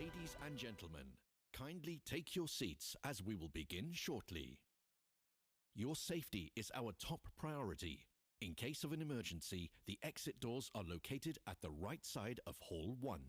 Ladies and gentlemen, kindly take your seats as we will begin shortly. Your safety is our top priority. In case of an emergency, the exit doors are located at the right side of Hall 1.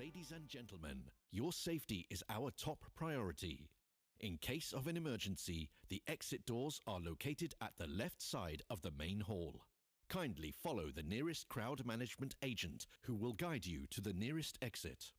Ladies and gentlemen, your safety is our top priority. In case of an emergency, the exit doors are located at the left side of the main hall. Kindly follow the nearest crowd management agent who will guide you to the nearest exit.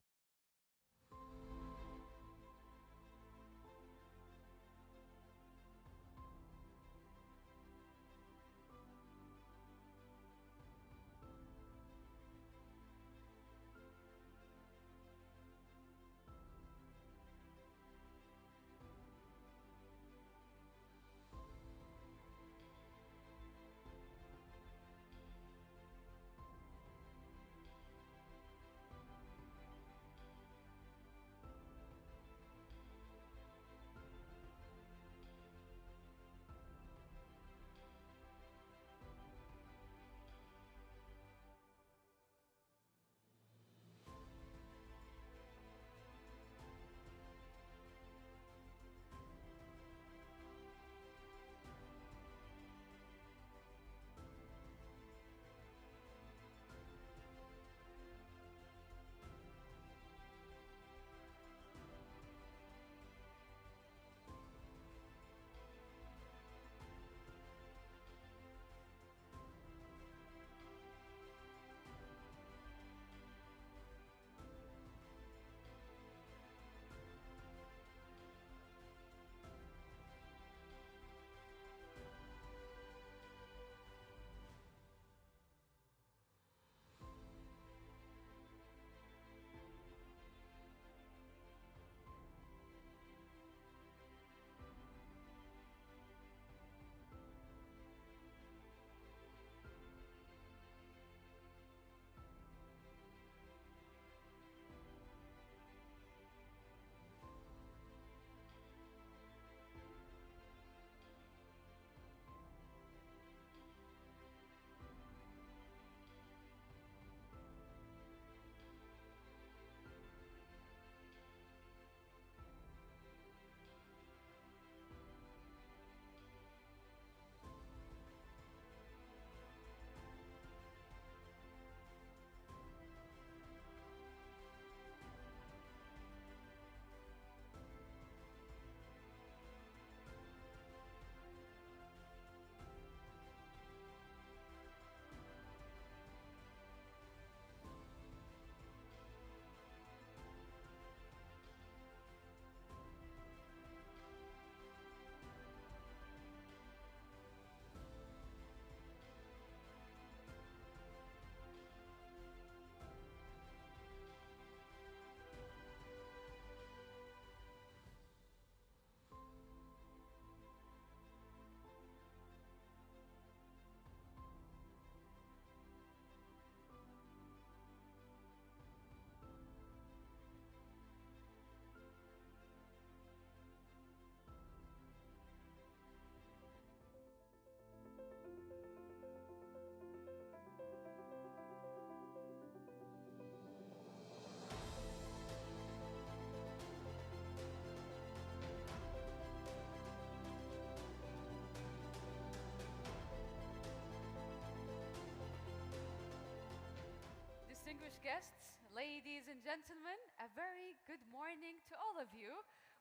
Distinguished guests, ladies and gentlemen, a very good morning to all of you.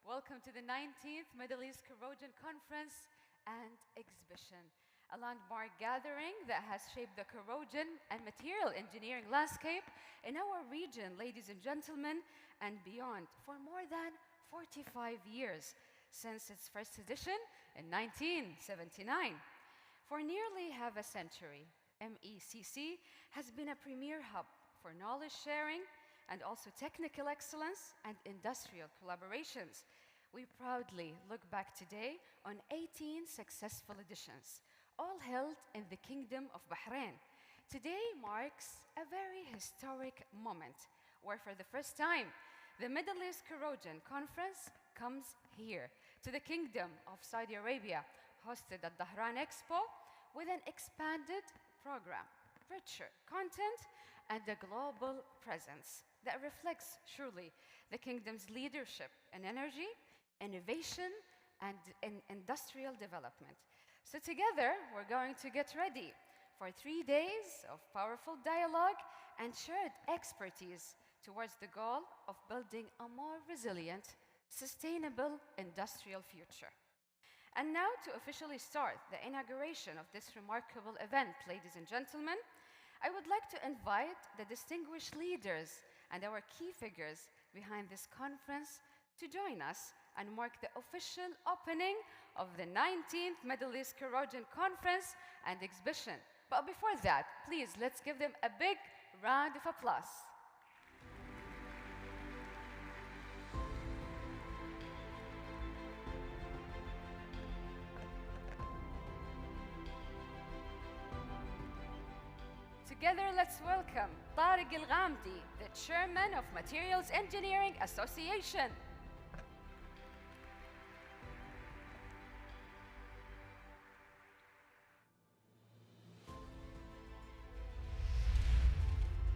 Welcome to the 19th Middle East Corrosion Conference and Exhibition, a landmark gathering that has shaped the corrosion and material engineering landscape in our region, ladies and gentlemen, and beyond for more than 45 years, since its first edition in 1979. For nearly half a century, MECC has been a premier hub for knowledge sharing and also technical excellence and industrial collaborations. We proudly look back today on 18 successful editions, all held in the Kingdom of Bahrain. Today marks a very historic moment where for the first time, the Middle East Corrosion Conference comes here to the Kingdom of Saudi Arabia, hosted at Dhahran Expo with an expanded program, richer content, and a global presence that reflects surely the kingdom's leadership in energy, innovation, and in industrial development. So together, we're going to get ready for 3 days of powerful dialogue and shared expertise towards the goal of building a more resilient, sustainable industrial future. And now, to officially start the inauguration of this remarkable event, ladies and gentlemen, I would like to invite the distinguished leaders and our key figures behind this conference to join us and mark the official opening of the 19th Middle East Corrosion Conference and Exhibition. But before that, please, let's give them a big round of applause. Together, let's welcome Tariq Al-Ghamdi, the Chairman of Materials Engineering Association.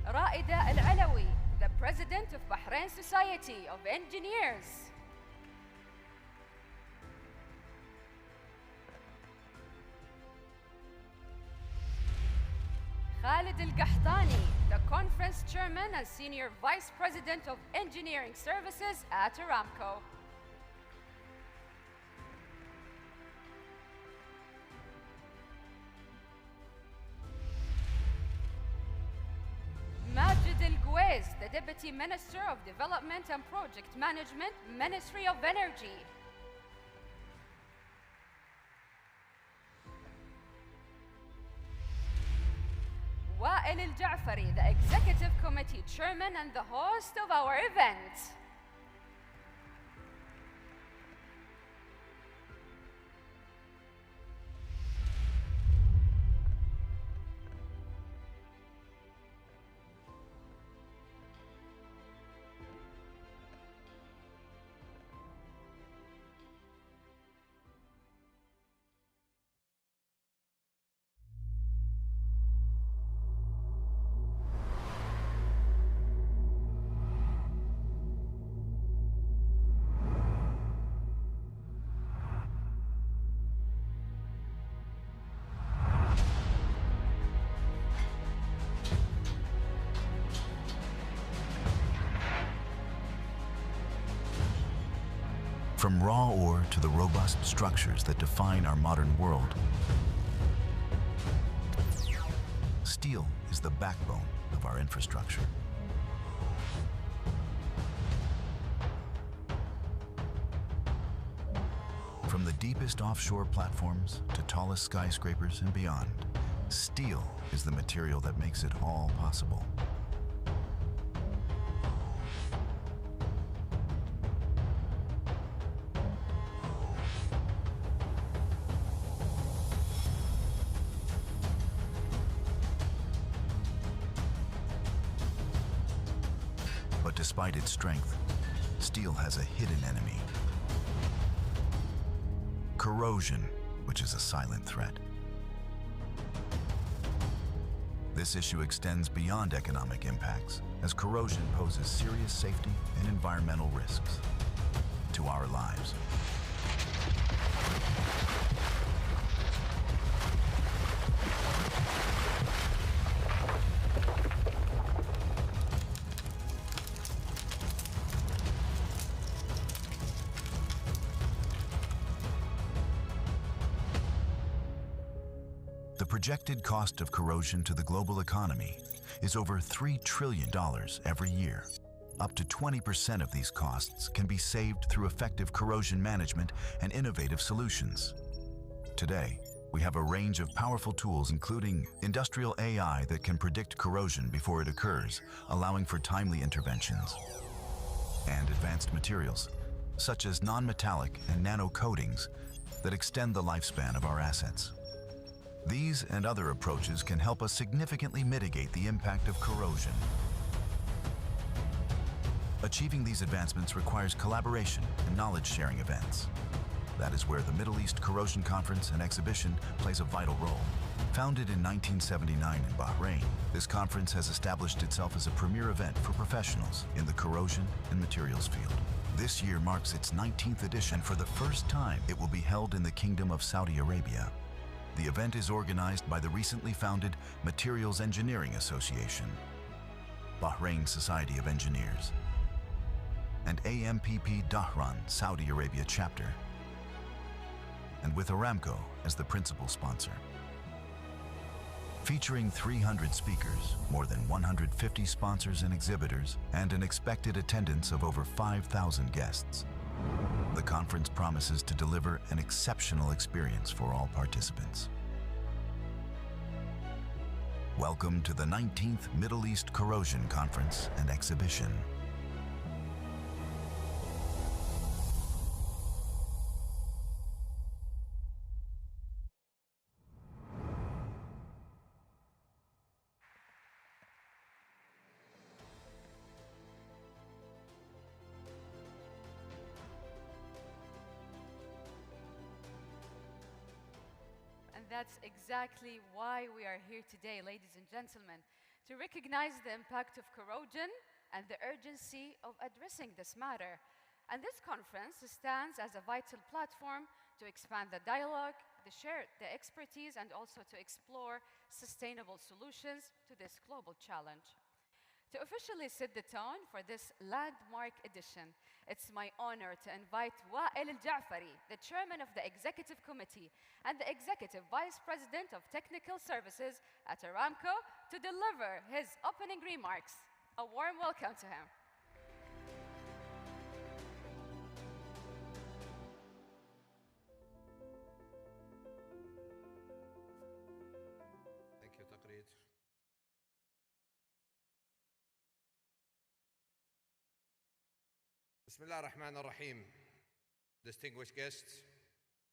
Raida Al-Alawi, the President of Bahrain Society of Engineers. Khalid Al-Qahtani, the Conference Chairman and Senior Vice President of Engineering Services at Aramco. Majid Al-Guwais, the Deputy Minister of Development and Project Management, Ministry of Energy. Wael Al-Ja'fari, the Executive Committee Chairman and the host of our event. From raw ore to the robust structures that define our modern world, steel is the backbone of our infrastructure. From the deepest offshore platforms to tallest skyscrapers and beyond, steel is the material that makes it all possible. But despite its strength, steel has a hidden enemy. Corrosion, which is a silent threat. This issue extends beyond economic impacts, as corrosion poses serious safety and environmental risks to our lives. The projected cost of corrosion to the global economy is over $3 trillion every year. Up to 20% of these costs can be saved through effective corrosion management and innovative solutions. Today, we have a range of powerful tools, including industrial AI that can predict corrosion before it occurs, allowing for timely interventions, and advanced materials, such as non-metallic and nano coatings that extend the lifespan of our assets. These and other approaches can help us significantly mitigate the impact of corrosion. Achieving these advancements requires collaboration and knowledge-sharing events. That is where the Middle East Corrosion Conference and Exhibition plays a vital role. Founded in 1979 in Bahrain, this conference has established itself as a premier event for professionals in the corrosion and materials field. This year marks its 19th edition. For the first time, it will be held in the Kingdom of Saudi Arabia. The event is organized by the recently founded Materials Engineering Association. Bahrain Society of Engineers, and AMPP Dahran, Saudi Arabia chapter, and with Aramco as the principal sponsor. Featuring 300 speakers, more than 150 sponsors and exhibitors, and an expected attendance of over 5,000 guests. The conference promises to deliver an exceptional experience for all participants. Welcome to the 19th Middle East Corrosion Conference and Exhibition. And that's exactly why we are here today, ladies and gentlemen, to recognize the impact of corrosion and the urgency of addressing this matter. And this conference stands as a vital platform to expand the dialogue, to share the expertise, and also to explore sustainable solutions to this global challenge. To officially set the tone for this landmark edition, it's my honor to invite Wael Al-Ja'fari, the chairman of the Executive Committee and the Executive Vice President of Technical Services at Aramco, to deliver his opening remarks. A warm welcome to him. Thank you, Taqreed. Bismillah ar-Rahman ar-Rahim. Distinguished guests,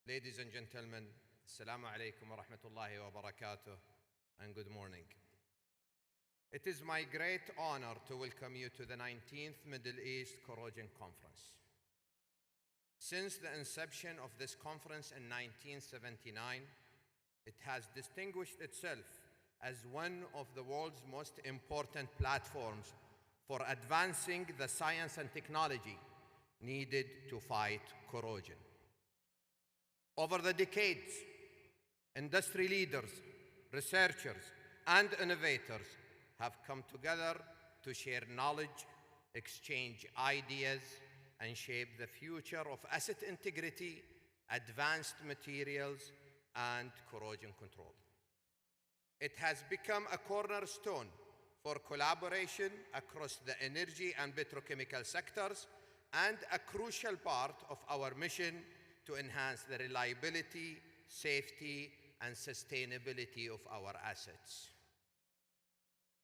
ladies and gentlemen, Assalamu alaikum wa rahmatullahi wa barakatuh, and good morning. It is my great honor to welcome you to the 19th Middle East Corrosion Conference. Since the inception of this conference in 1979, it has distinguished itself as one of the world's most important platforms for advancing the science and technology needed to fight corrosion. Over the decades, industry leaders, researchers, and innovators have come together to share knowledge, exchange ideas, and shape the future of asset integrity, advanced materials, and corrosion control. It has become a cornerstone for collaboration across the energy and petrochemical sectors, and a crucial part of our mission to enhance the reliability, safety, and sustainability of our assets.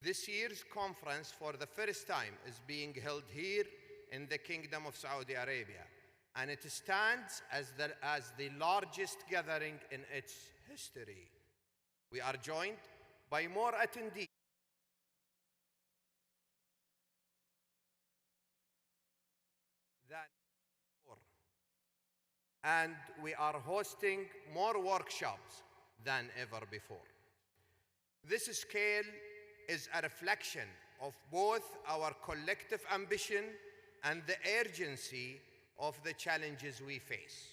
This year's conference, for the first time, is being held here in the Kingdom of Saudi Arabia, and it stands as the largest gathering in its history. We are joined by more attendees than before, and we are hosting more workshops than ever before. This scale is a reflection of both our collective ambition and the urgency of the challenges we face.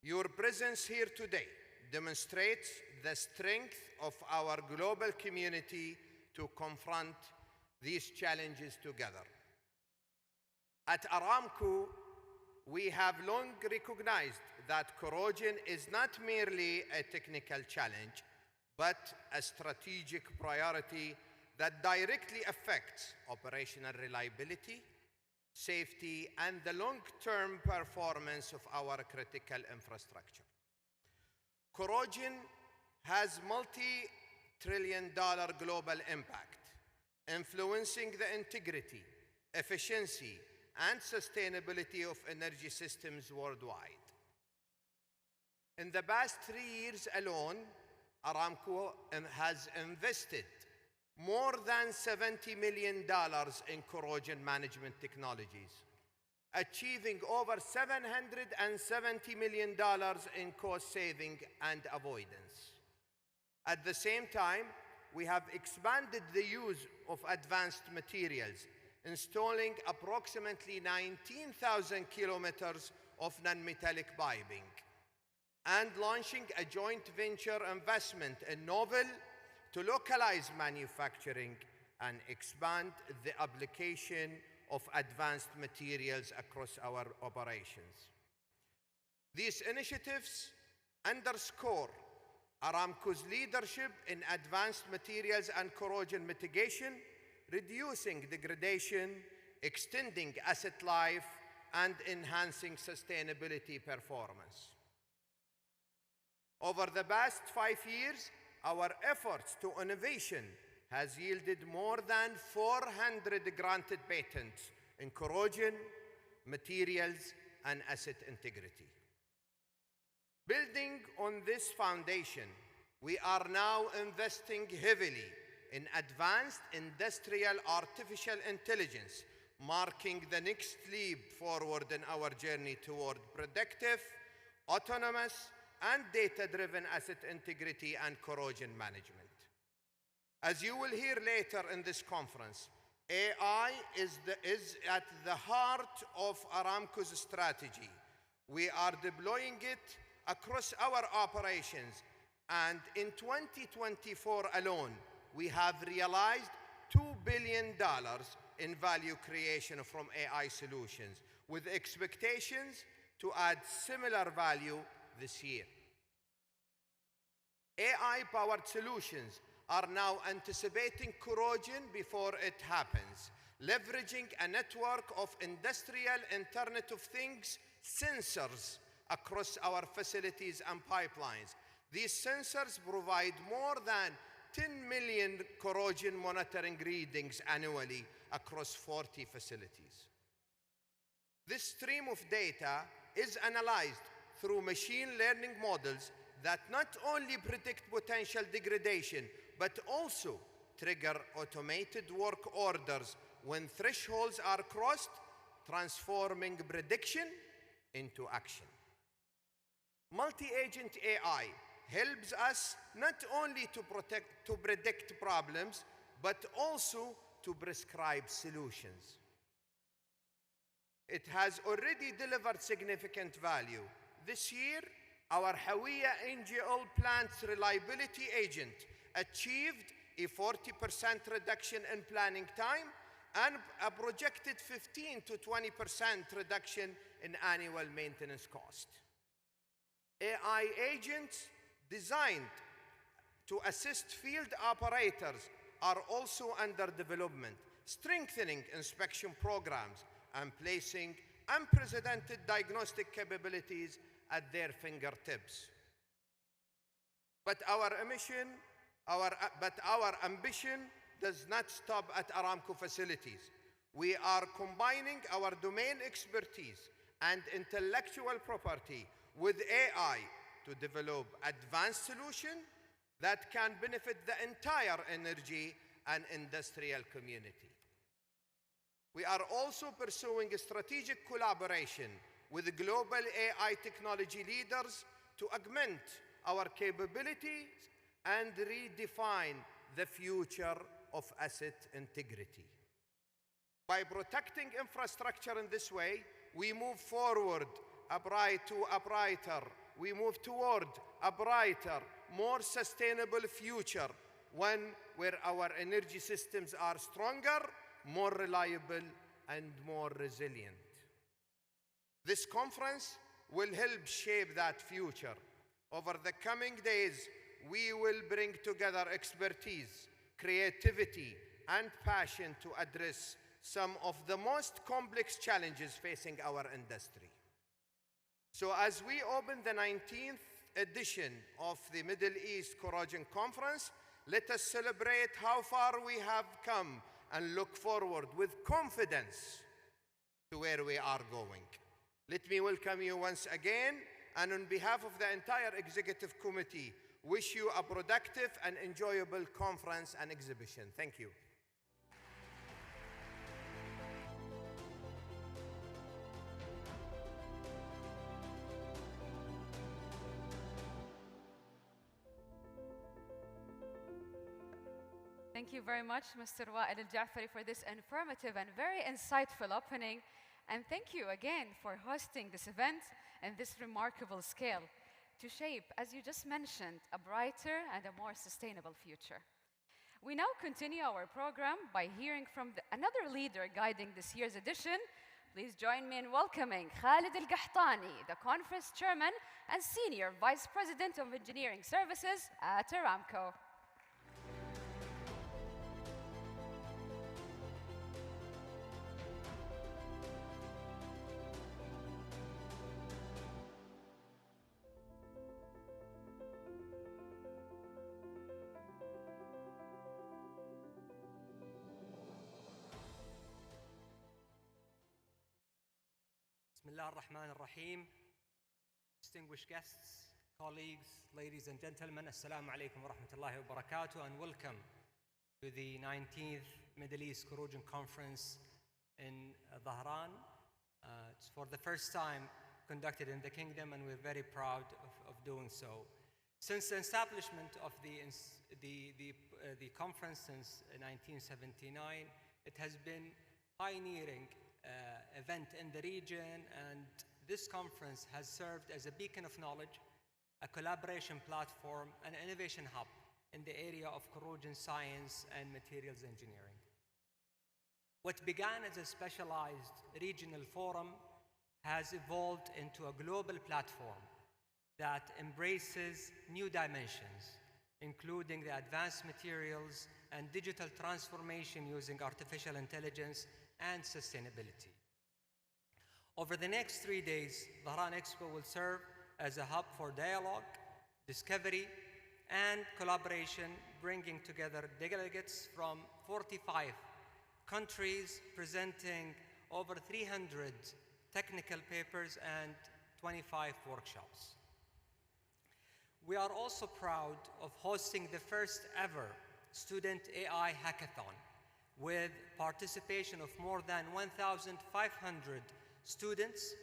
Your presence here today demonstrates the strength of our global community to confront these challenges together. At Aramco, we have long recognized that corrosion is not merely a technical challenge, but a strategic priority that directly affects operational reliability, safety, and the long-term performance of our critical infrastructure. Corrosion has multi-trillion-dollar global impact, influencing the integrity, efficiency, and sustainability of energy systems worldwide. In the past 3 years alone, Aramco has invested more than $70 million in corrosion management technologies, achieving over $770 million in cost saving and avoidance. At the same time, we have expanded the use of advanced materials, installing approximately 19,000 kilometers of non-metallic piping, and launching a joint venture investment in novel to localize manufacturing and expand the application of advanced materials across our operations. These initiatives underscore Aramco's leadership in advanced materials and corrosion mitigation, reducing degradation, extending asset life, and enhancing sustainability performance. Over the past 5 years, our efforts to innovation has yielded more than 400 granted patents in corrosion, materials, and asset integrity. Building on this foundation, we are now investing heavily in advanced industrial artificial intelligence, marking the next leap forward in our journey toward predictive, autonomous, and data-driven asset integrity and corrosion management. As you will hear later in this conference, AI is at the heart of Aramco's strategy. We are deploying it across our operations, and in 2024 alone, we have realized $2 billion in value creation from AI solutions, with expectations to add similar value this year. AI-powered solutions are now anticipating corrosion before it happens, leveraging a network of industrial Internet of Things sensors across our facilities and pipelines. These sensors provide more than 10 million corrosion monitoring readings annually across 40 facilities. This stream of data is analyzed through machine learning models that not only predict potential degradation, but also trigger automated work orders when thresholds are crossed, transforming prediction into action. Multi-agent AI helps us not only to predict problems, but also to prescribe solutions. It has already delivered significant value. This year, our Hawiyah NGL plant's reliability agent achieved a 40% reduction in planning time and a projected 15 to 20% reduction in annual maintenance cost. AI agents designed to assist field operators are also under development, strengthening inspection programs and placing unprecedented diagnostic capabilities at their fingertips. But our ambition does not stop at Aramco facilities. We are combining our domain expertise and intellectual property with AI to develop advanced solutions that can benefit the entire energy and industrial community. We are also pursuing a strategic collaboration with global AI technology leaders to augment our capabilities and redefine the future of asset integrity. By protecting infrastructure in this way, we move toward a brighter, more sustainable future, one where our energy systems are stronger, more reliable, and more resilient. This conference will help shape that future. Over the coming days, we will bring together expertise, creativity, and passion to address some of the most complex challenges facing our industry. So as we open the 19th edition of the Middle East Corrosion Conference, let us celebrate how far we have come and look forward with confidence to where we are going. Let me welcome you once again, and on behalf of the entire Executive Committee, wish you a productive and enjoyable conference and exhibition. Thank you. Thank you very much, Mr. Wael Al-Jafari, for this informative and very insightful opening. And thank you again for hosting this event and this remarkable scale to shape, as you just mentioned, a brighter and a more sustainable future. We now continue our program by hearing from another leader guiding this year's edition. Please join me in welcoming Khalid Al-Qahtani, the conference chairman and senior vice president of engineering services at Aramco. Bismillah ar-Rahman ar-Rahim. Distinguished guests, colleagues, ladies and gentlemen, Assalamu alaikum wa rahmatullahi wa barakatuh, and welcome to the 19th Middle East Corrosion Conference in Dhahran. It's for the first time conducted in the kingdom, and we're very proud of doing so. Since the establishment of the conference since 1979, it has been pioneering event in the region, and this conference has served as a beacon of knowledge, a collaboration platform, and an innovation hub in the area of corrosion science and materials engineering. What began as a specialized regional forum has evolved into a global platform that embraces new dimensions, including the advanced materials and digital transformation using artificial intelligence and sustainability. Over the next 3 days, Dhahran Expo will serve as a hub for dialogue, discovery, and collaboration, bringing together delegates from 45 countries, presenting over 300 technical papers and 25 workshops. We are also proud of hosting the first ever Student AI Hackathon, with participation of more than 1,500 students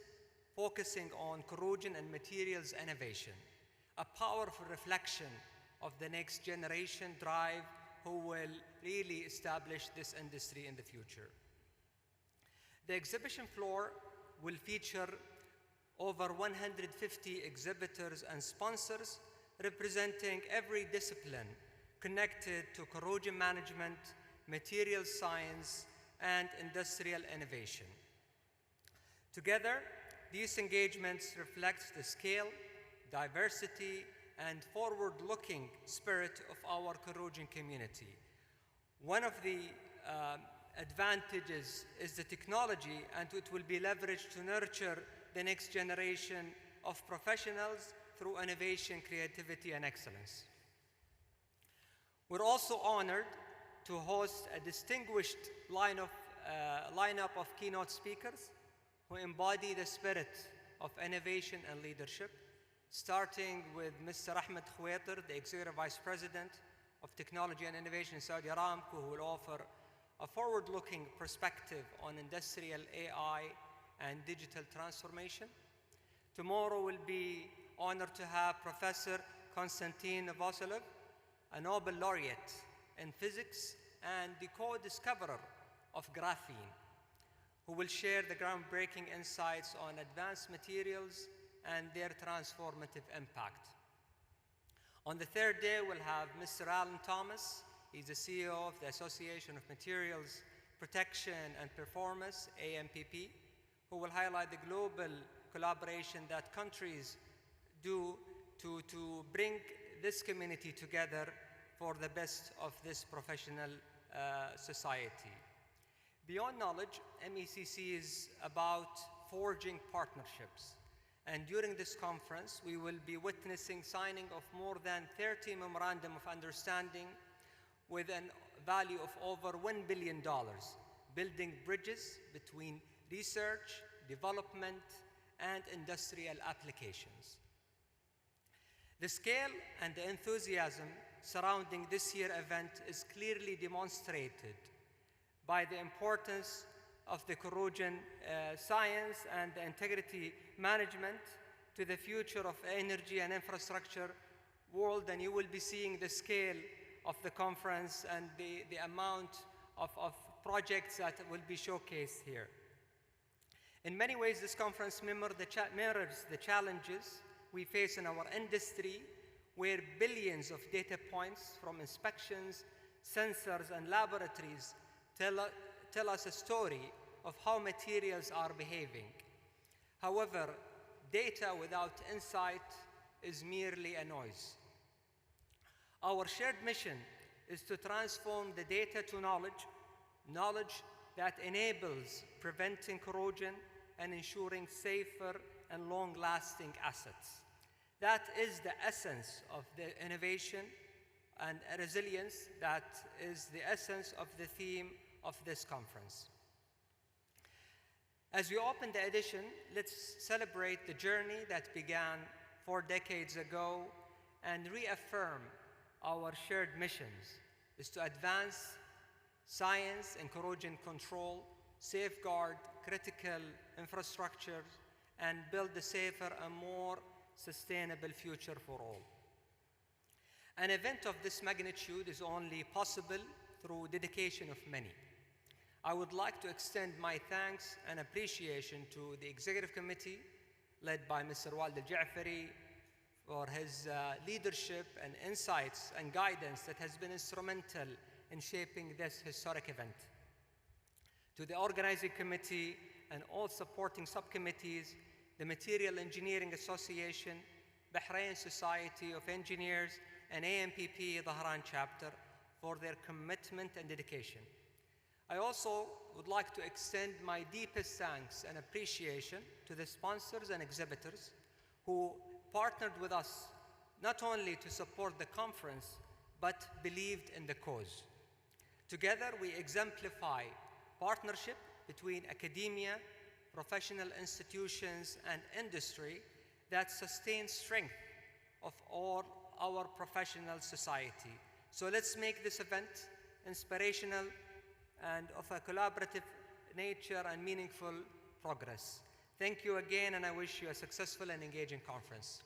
focusing on corrosion and materials innovation, a powerful reflection of the next generation drive who will really establish this industry in the future. The exhibition floor will feature over 150 exhibitors and sponsors representing every discipline connected to corrosion management, materials science, and industrial innovation. Together, these engagements reflect the scale, diversity, and forward-looking spirit of our corrosion community. One of the advantages is the technology, and it will be leveraged to nurture the next generation of professionals through innovation, creativity, and excellence. We're also honored to host a distinguished lineup of keynote speakers who embody the spirit of innovation and leadership, starting with Mr. Ahmed Khwaiter, the Executive Vice President of Technology and Innovation in Saudi Aramco, who will offer a forward-looking perspective on industrial AI and digital transformation. Tomorrow we'll be honored to have Professor Konstantin Vasilov, a Nobel laureate in physics and the co-discoverer of graphene, who will share the groundbreaking insights on advanced materials and their transformative impact. On the third day, we'll have Mr. Alan Thomas. He's the CEO of the Association of Materials Protection and Performance, AMPP, who will highlight the global collaboration that countries do to bring this community together for the best of this professional society. Beyond knowledge, MECC is about forging partnerships. And during this conference, we will be witnessing signing of more than 30 memorandum of understanding with a value of over $1 billion, building bridges between research, development, and industrial applications. The scale and the enthusiasm surrounding this year's event is clearly demonstrated by the importance of the corrosion science and the integrity management to the future of energy and infrastructure world, and you will be seeing the scale of the conference and the amount of projects that will be showcased here. In many ways, this conference mirrors the challenges we face in our industry, where billions of data points from inspections, sensors, and laboratories tell us a story of how materials are behaving. However, data without insight is merely a noise. Our shared mission is to transform the data to knowledge that enables preventing corrosion and ensuring safer and long-lasting assets. That is the essence of the innovation and resilience. That is the essence of the theme of this conference. As we open the edition, let's celebrate the journey that began 4 decades ago and reaffirm our shared missions is to advance science and corrosion control, safeguard critical infrastructures, and build a safer and more sustainable future for all. An event of this magnitude is only possible through dedication of many. I would like to extend my thanks and appreciation to the Executive Committee, led by Mr. Walid Al-Ja'fari, for his leadership and insights and guidance that has been instrumental in shaping this historic event. To the Organizing Committee and all supporting subcommittees, the Material Engineering Association, Bahrain Society of Engineers, and AMPP Dhahran chapter for their commitment and dedication. I also would like to extend my deepest thanks and appreciation to the sponsors and exhibitors who partnered with us not only to support the conference, but believed in the cause. Together, we exemplify partnership between academia, professional institutions, and industry that sustains strength of all our professional society. So let's make this event inspirational and of a collaborative nature and meaningful progress. Thank you again, and I wish you a successful and engaging conference.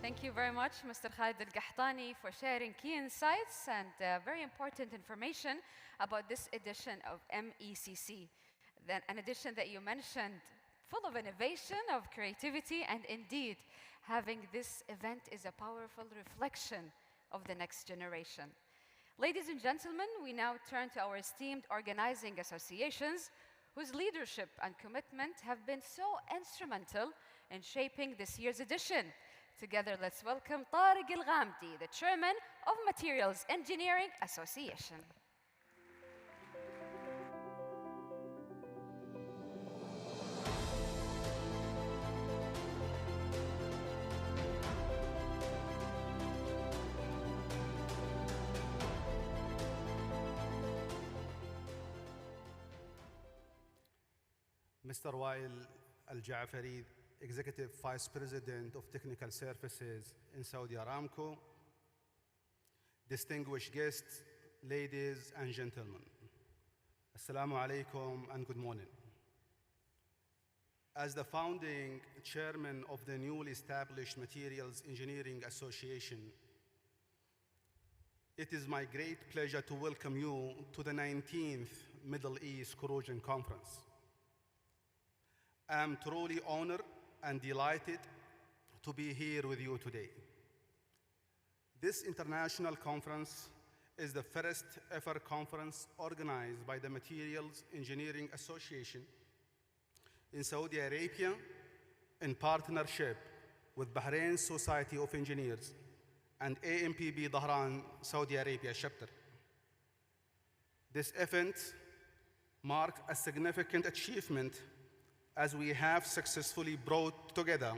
Thank you very much, Mr. Khalid Al-Qahtani, for sharing key insights and very important information about this edition of MECC. An edition that you mentioned full of innovation, of creativity, and indeed, having this event is a powerful reflection of the next generation. Ladies and gentlemen, we now turn to our esteemed organizing associations whose leadership and commitment have been so instrumental in shaping this year's edition. Together, let's welcome Tariq Al-Ghamdi, the chairman of Materials Engineering Association. Mr. Wael Al-Ja'fari, Executive Vice President of Technical Services in Saudi Aramco, distinguished guests, ladies and gentlemen, Assalamu alaikum and good morning. As the founding chairman of the newly established Materials Engineering Association, it is my great pleasure to welcome you to the 19th Middle East Corrosion Conference. I am truly honored and delighted to be here with you today. This international conference is the first ever conference organized by the Materials Engineering Association in Saudi Arabia in partnership with Bahrain Society of Engineers and AMPB Dhahran Saudi Arabia chapter. This event marked a significant achievement as we have successfully brought together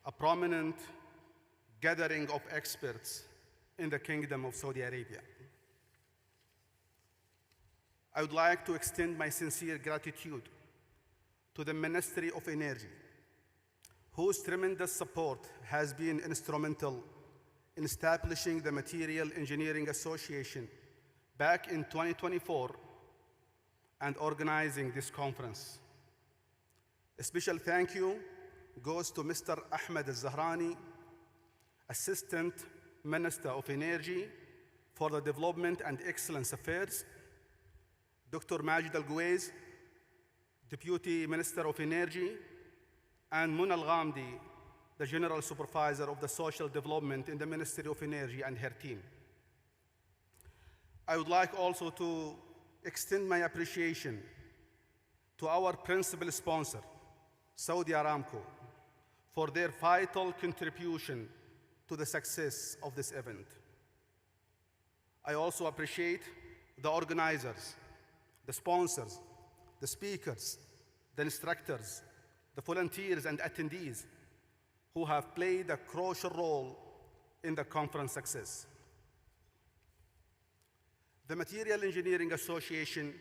a prominent gathering of experts in the Kingdom of Saudi Arabia. I would like to extend my sincere gratitude to the Ministry of Energy, whose tremendous support has been instrumental in establishing the Material Engineering Association back in 2024 and organizing this conference. A special thank you goes to Mr. Ahmed Al-Zahrani, Assistant Minister of Energy for the Development and Excellence Affairs, Dr. Majid Al-Guwaiz, Deputy Minister of Energy, and Muna Al-Ghamdi, the General Supervisor of the Social Development in the Ministry of Energy, and her team. I would like also to extend my appreciation to our principal sponsor, Saudi Aramco, for their vital contribution to the success of this event. I also appreciate the organizers, the sponsors, the speakers, the instructors, the volunteers and attendees who have played a crucial role in the conference success. The Material Engineering Association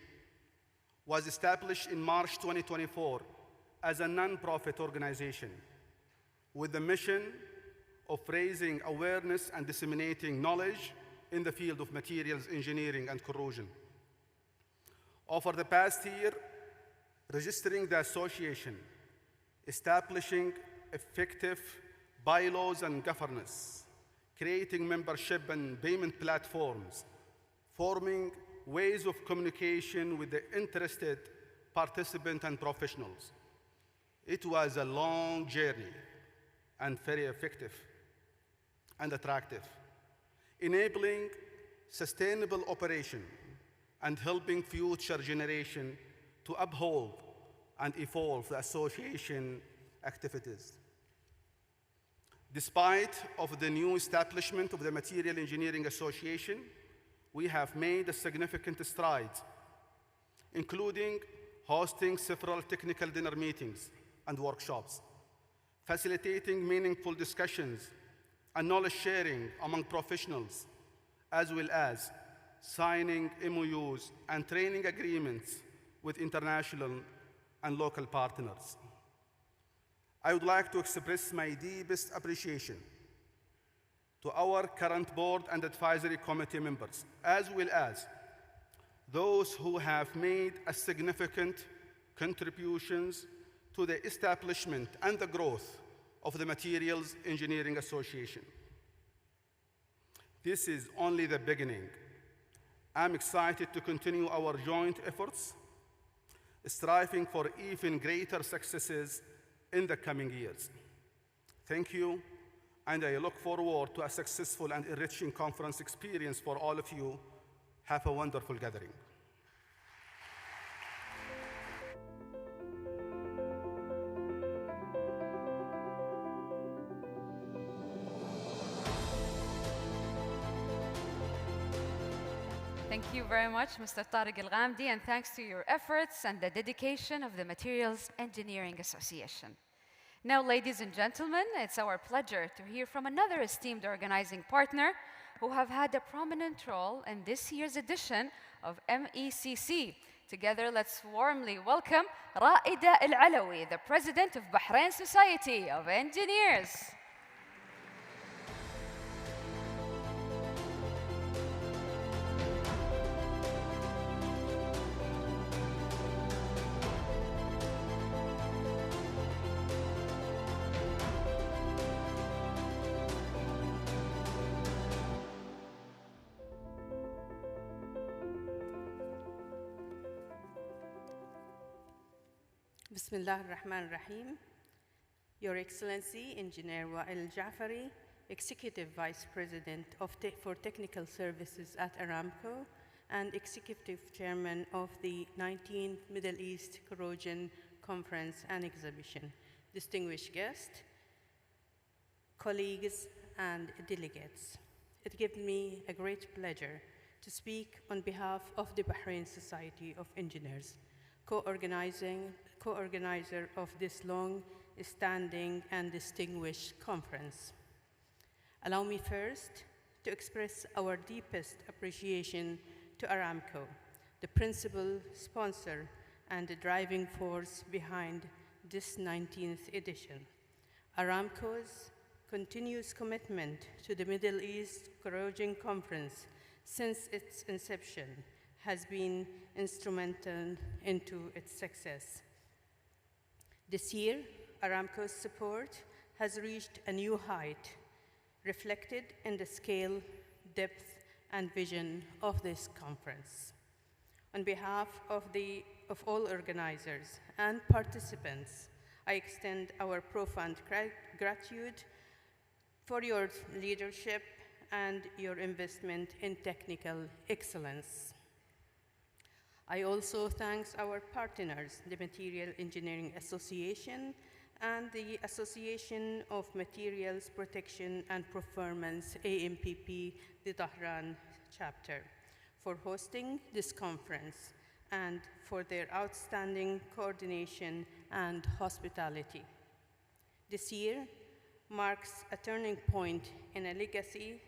was established in March 2024 as a non-profit organization with the mission of raising awareness and disseminating knowledge in the field of materials engineering and corrosion. Over the past year, registering the association, establishing effective bylaws and governance, creating membership and payment platforms, forming ways of communication with the interested participants and professionals. It was a long journey and very effective and attractive, enabling sustainable operation and helping future generations to uphold and evolve the association activities. Despite of the new establishment of the Material Engineering Association, we have made a significant strides, including hosting several technical dinner meetings and workshops, facilitating meaningful discussions and knowledge sharing among professionals, as well as signing MOUs and training agreements with international and local partners. I would like to express my deepest appreciation to our current board and advisory committee members, as well as those who have made a significant contributions to the establishment and the growth of the Materials Engineering Association. This is only the beginning. I'm excited to continue our joint efforts, striving for even greater successes in the coming years. Thank you, and I look forward to a successful and enriching conference experience for all of you. Have a wonderful gathering. Thank you very much, Mr. Tariq Al-Ghamdi, and thanks to your efforts and the dedication of the Materials Engineering Association. Now, ladies and gentlemen, it's our pleasure to hear from another esteemed organizing partner who have had a prominent role in this year's edition of MECC. Together, let's warmly welcome Raida Al-Alawi, the President of Bahrain Society of Engineers. Bismillah ar-Rahman ar-Rahim. Your Excellency, Engineer Wael Jafari, Executive Vice President for Technical Services at Aramco and Executive Chairman of the 19th Middle East Corrosion Conference and Exhibition, distinguished guests, colleagues, and delegates. It gives me a great pleasure to speak on behalf of the Bahrain Society of Engineers, co-organizer of this long-standing and distinguished conference. Allow me first to express our deepest appreciation to Aramco, the principal sponsor and the driving force behind this 19th edition. Aramco's continuous commitment to the Middle East Corrosion Conference since its inception has been instrumental into its success. This year, Aramco's support has reached a new height, reflected in the scale, depth, and vision of this conference. On behalf of all organizers and participants, I extend our profound gratitude for your leadership and your investment in technical excellence. I also thank our partners, the Material Engineering Association and the Association of Materials Protection and Performance, AMPP, the Tehran chapter, for hosting this conference and for their outstanding coordination and hospitality. This year marks a turning point in a legacy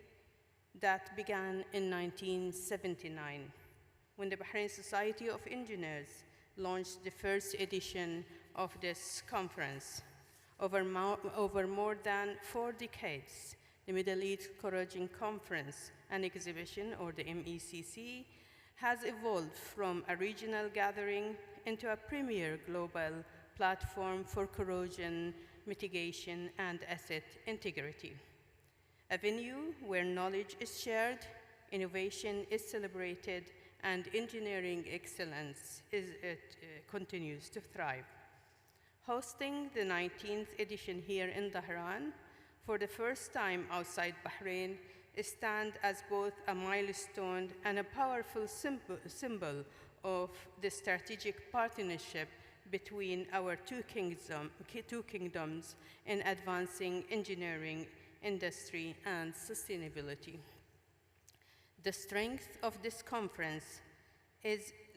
that began in 1979, when the Bahrain Society of Engineers launched the first edition of this conference. Over more than 4 decades, the Middle East Corrosion Conference and Exhibition, or the MECC, has evolved from a regional gathering into a premier global platform for corrosion mitigation and asset integrity. A venue where knowledge is shared, innovation is celebrated, and engineering excellence continues to thrive. Hosting the 19th edition here in Tehran for the first time outside Bahrain stands as both a milestone and a powerful symbol of the strategic partnership between our two kingdoms in advancing engineering, industry, and sustainability. The strength of this conference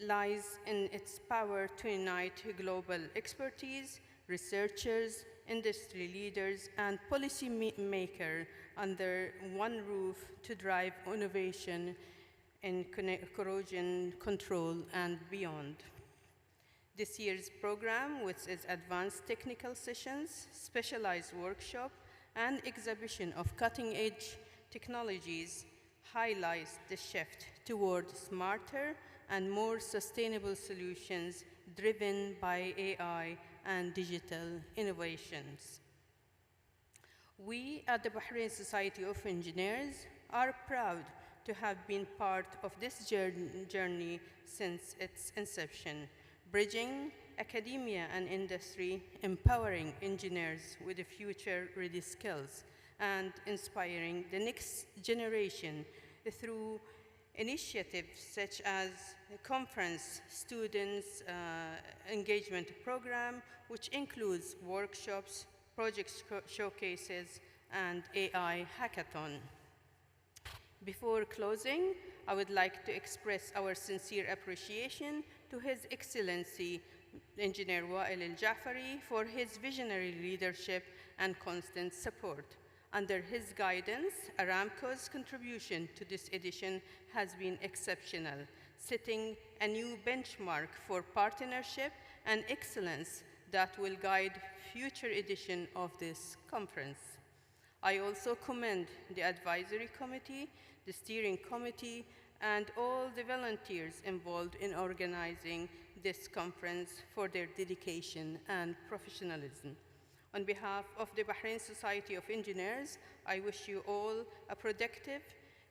lies in its power to unite global expertise, researchers, industry leaders, and policy makers under one roof to drive innovation in corrosion control and beyond. This year's program, with its advanced technical sessions, specialized workshop, and exhibition of cutting-edge technologies, highlights the shift toward smarter and more sustainable solutions driven by AI and digital innovations. We at the Bahrain Society of Engineers are proud to have been part of this journey since its inception, bridging academia and industry, empowering engineers with future-ready skills, and inspiring the next generation through initiatives such as the conference students engagement program, which includes workshops, project showcases, and AI hackathon. Before closing, I would like to express our sincere appreciation to His Excellency Engineer Wael Al-Jafari for his visionary leadership and constant support. Under his guidance, Aramco's contribution to this edition has been exceptional, setting a new benchmark for partnership and excellence that will guide future editions of this conference. I also commend the advisory committee, the steering committee, and all the volunteers involved in organizing this conference for their dedication and professionalism. On behalf of the Bahrain Society of Engineers, I wish you all a productive,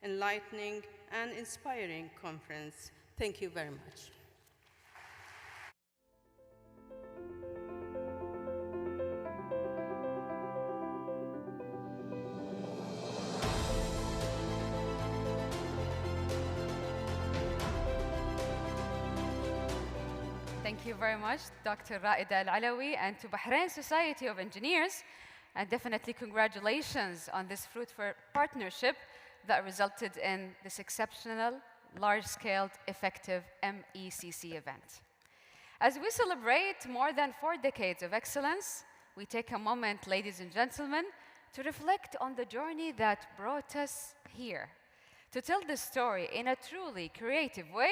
enlightening, and inspiring conference. Thank you very much. Thank you very much, Dr. Raida Al-Alawi, and to Bahrain Society of Engineers, and definitely congratulations on this fruitful partnership that resulted in this exceptional, large-scale, effective MECC event. As we celebrate more than 4 decades of excellence, we take a moment, ladies and gentlemen, to reflect on the journey that brought us here. To tell this story in a truly creative way,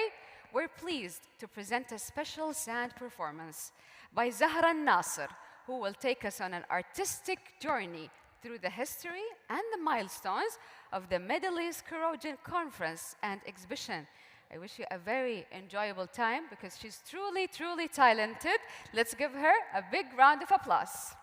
we're pleased to present a special sound performance by Zahra Nasser, who will take us on an artistic journey through the history and the milestones of the Middle East Corrosion Conference and Exhibition. I wish you a very enjoyable time because she's truly, truly talented. Let's give her a big round of applause.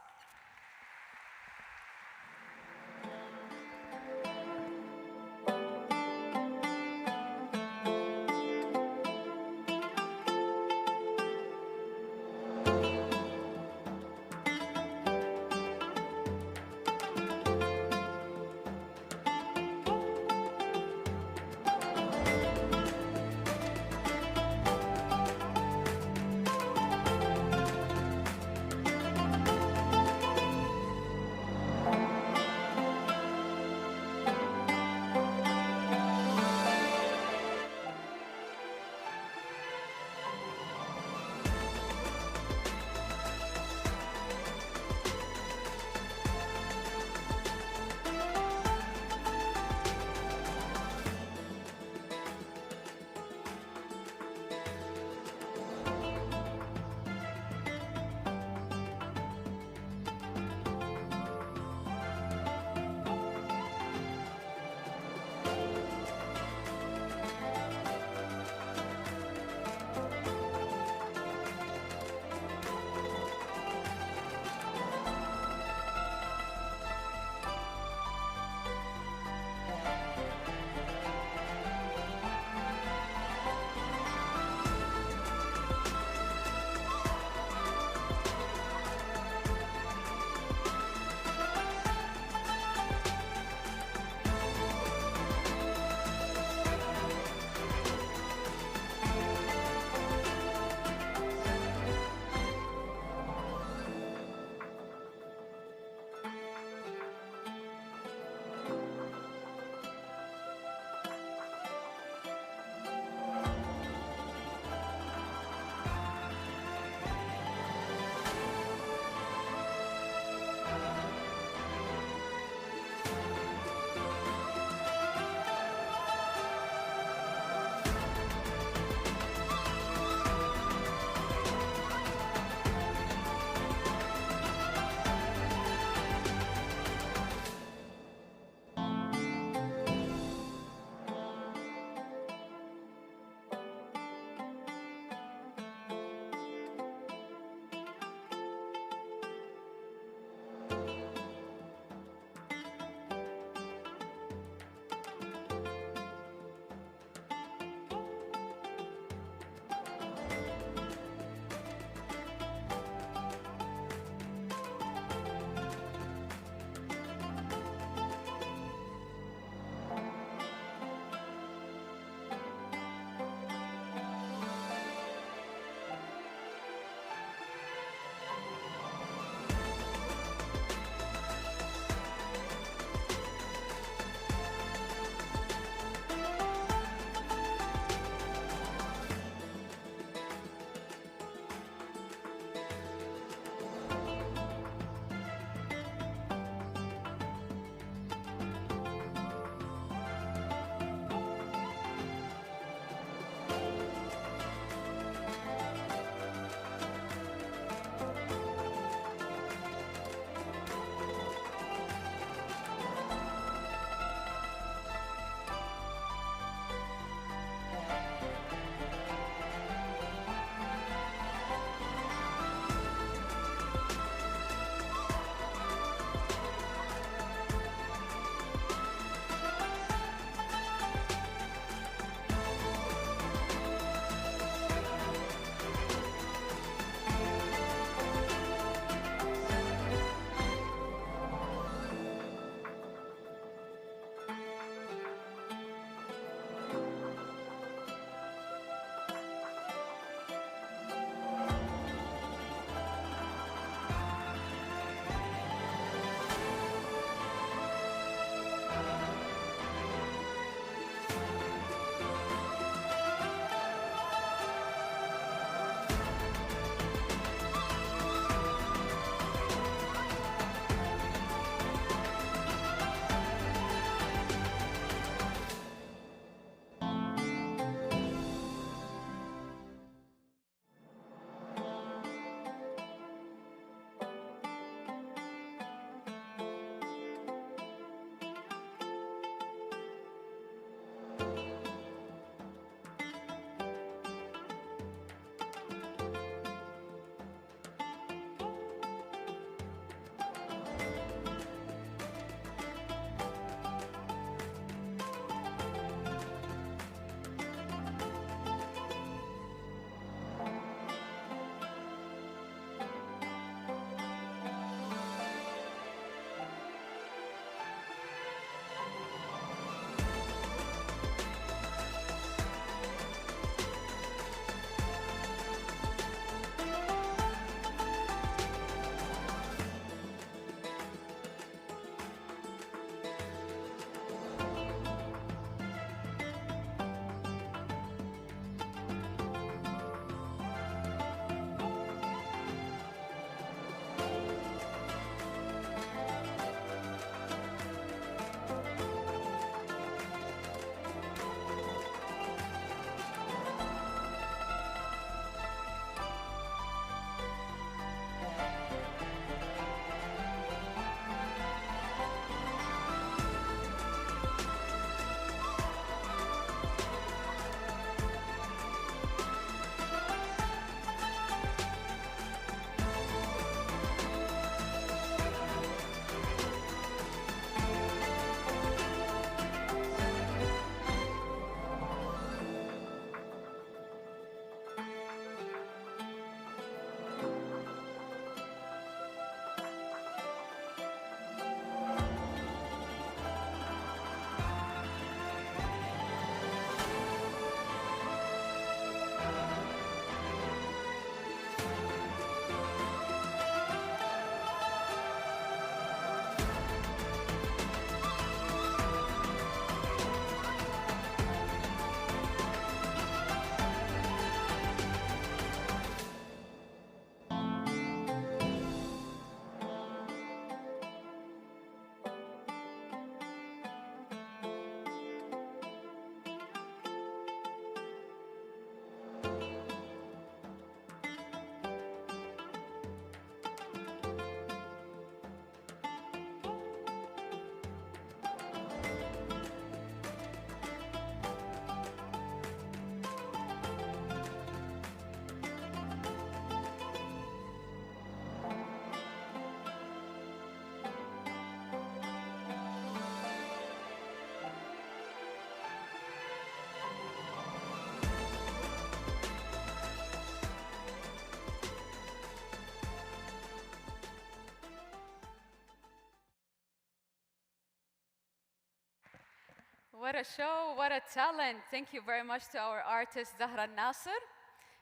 What a show, what a talent. Thank you very much to our artist, Zahra Nasser.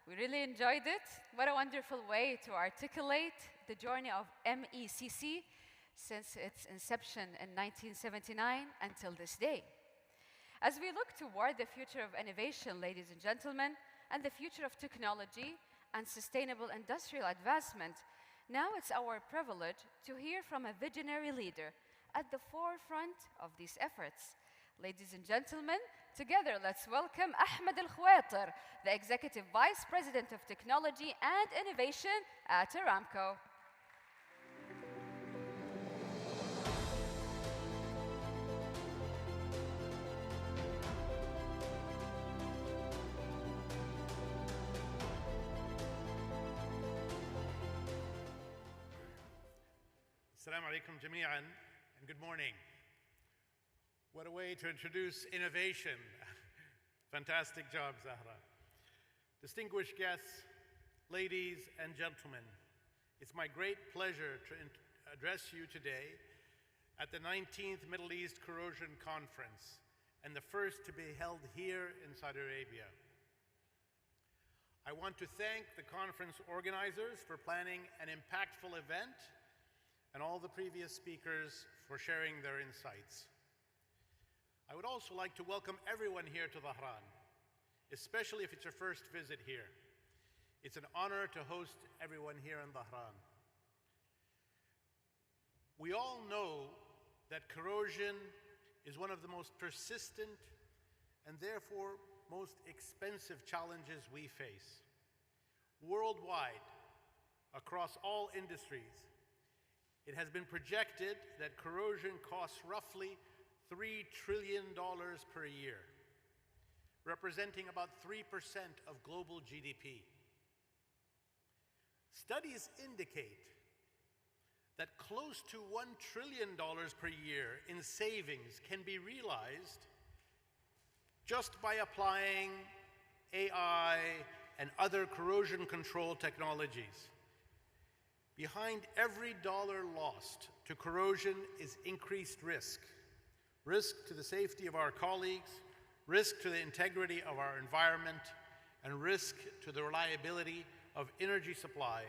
We really enjoyed it. What a wonderful way to articulate the journey of MECC since its inception in 1979 until this day. As we look toward the future of innovation, ladies and gentlemen, and the future of technology and sustainable industrial advancement, now it's our privilege to hear from a visionary leader at the forefront of these efforts. Ladies and gentlemen, together let's welcome Ahmed Al-Khwatir, the Executive Vice President of Technology and Innovation at Aramco. Assalamu alaikum jami'an, and good morning. What a way to introduce innovation. Fantastic job, Zahra. Distinguished guests, ladies and gentlemen, it's my great pleasure to address you today at the 19th Middle East Corrosion Conference, and the first to be held here in Saudi Arabia. I want to thank the conference organizers for planning an impactful event and all the previous speakers for sharing their insights. I would also like to welcome everyone here to Dhahran, especially if it's your first visit here. It's an honor to host everyone here in Dhahran. We all know that corrosion is one of the most persistent and therefore most expensive challenges we face. Worldwide, across all industries, it has been projected that corrosion costs roughly $3 trillion per year, representing about 3% of global GDP. Studies indicate that close to $1 trillion per year in savings can be realized just by applying AI and other corrosion control technologies. Behind every dollar lost to corrosion is increased risk. Risk to the safety of our colleagues, risk to the integrity of our environment, and risk to the reliability of energy supply,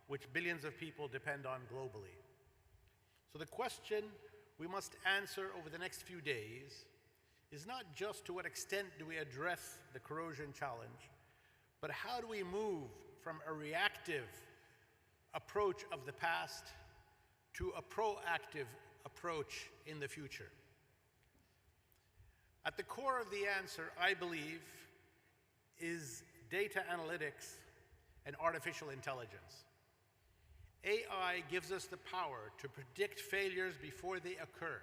which billions of people depend on globally. So the question we must answer over the next few days is not just to what extent do we address the corrosion challenge, but how do we move from a reactive approach of the past to a proactive approach in the future. At the core of the answer, I believe, is data analytics and artificial intelligence. AI gives us the power to predict failures before they occur,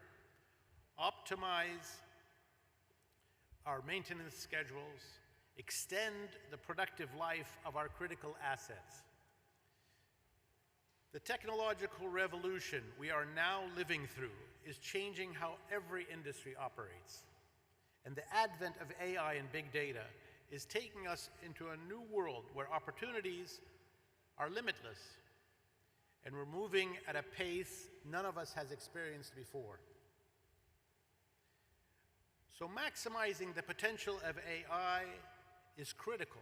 optimize our maintenance schedules, extend the productive life of our critical assets. The technological revolution we are now living through is changing how every industry operates. And the advent of AI and big data is taking us into a new world where opportunities are limitless. And we're moving at a pace none of us has experienced before. So maximizing the potential of AI is critical.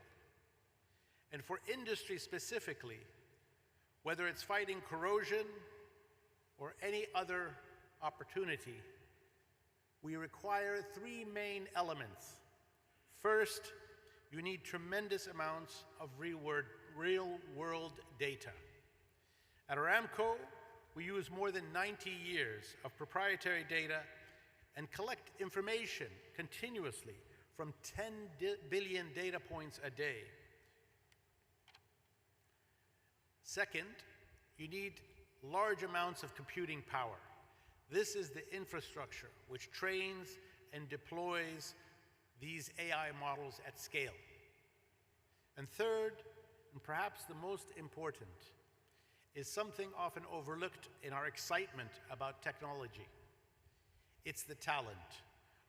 And for industry specifically, whether it's fighting corrosion or any other opportunity, we require three main elements. First, you need tremendous amounts of real-world data. At Aramco, we use more than 90 years of proprietary data and collect information continuously from 10 billion data points a day. Second, you need large amounts of computing power. This is the infrastructure which trains and deploys these AI models at scale. And third, and perhaps the most important, is something often overlooked in our excitement about technology. It's the talent,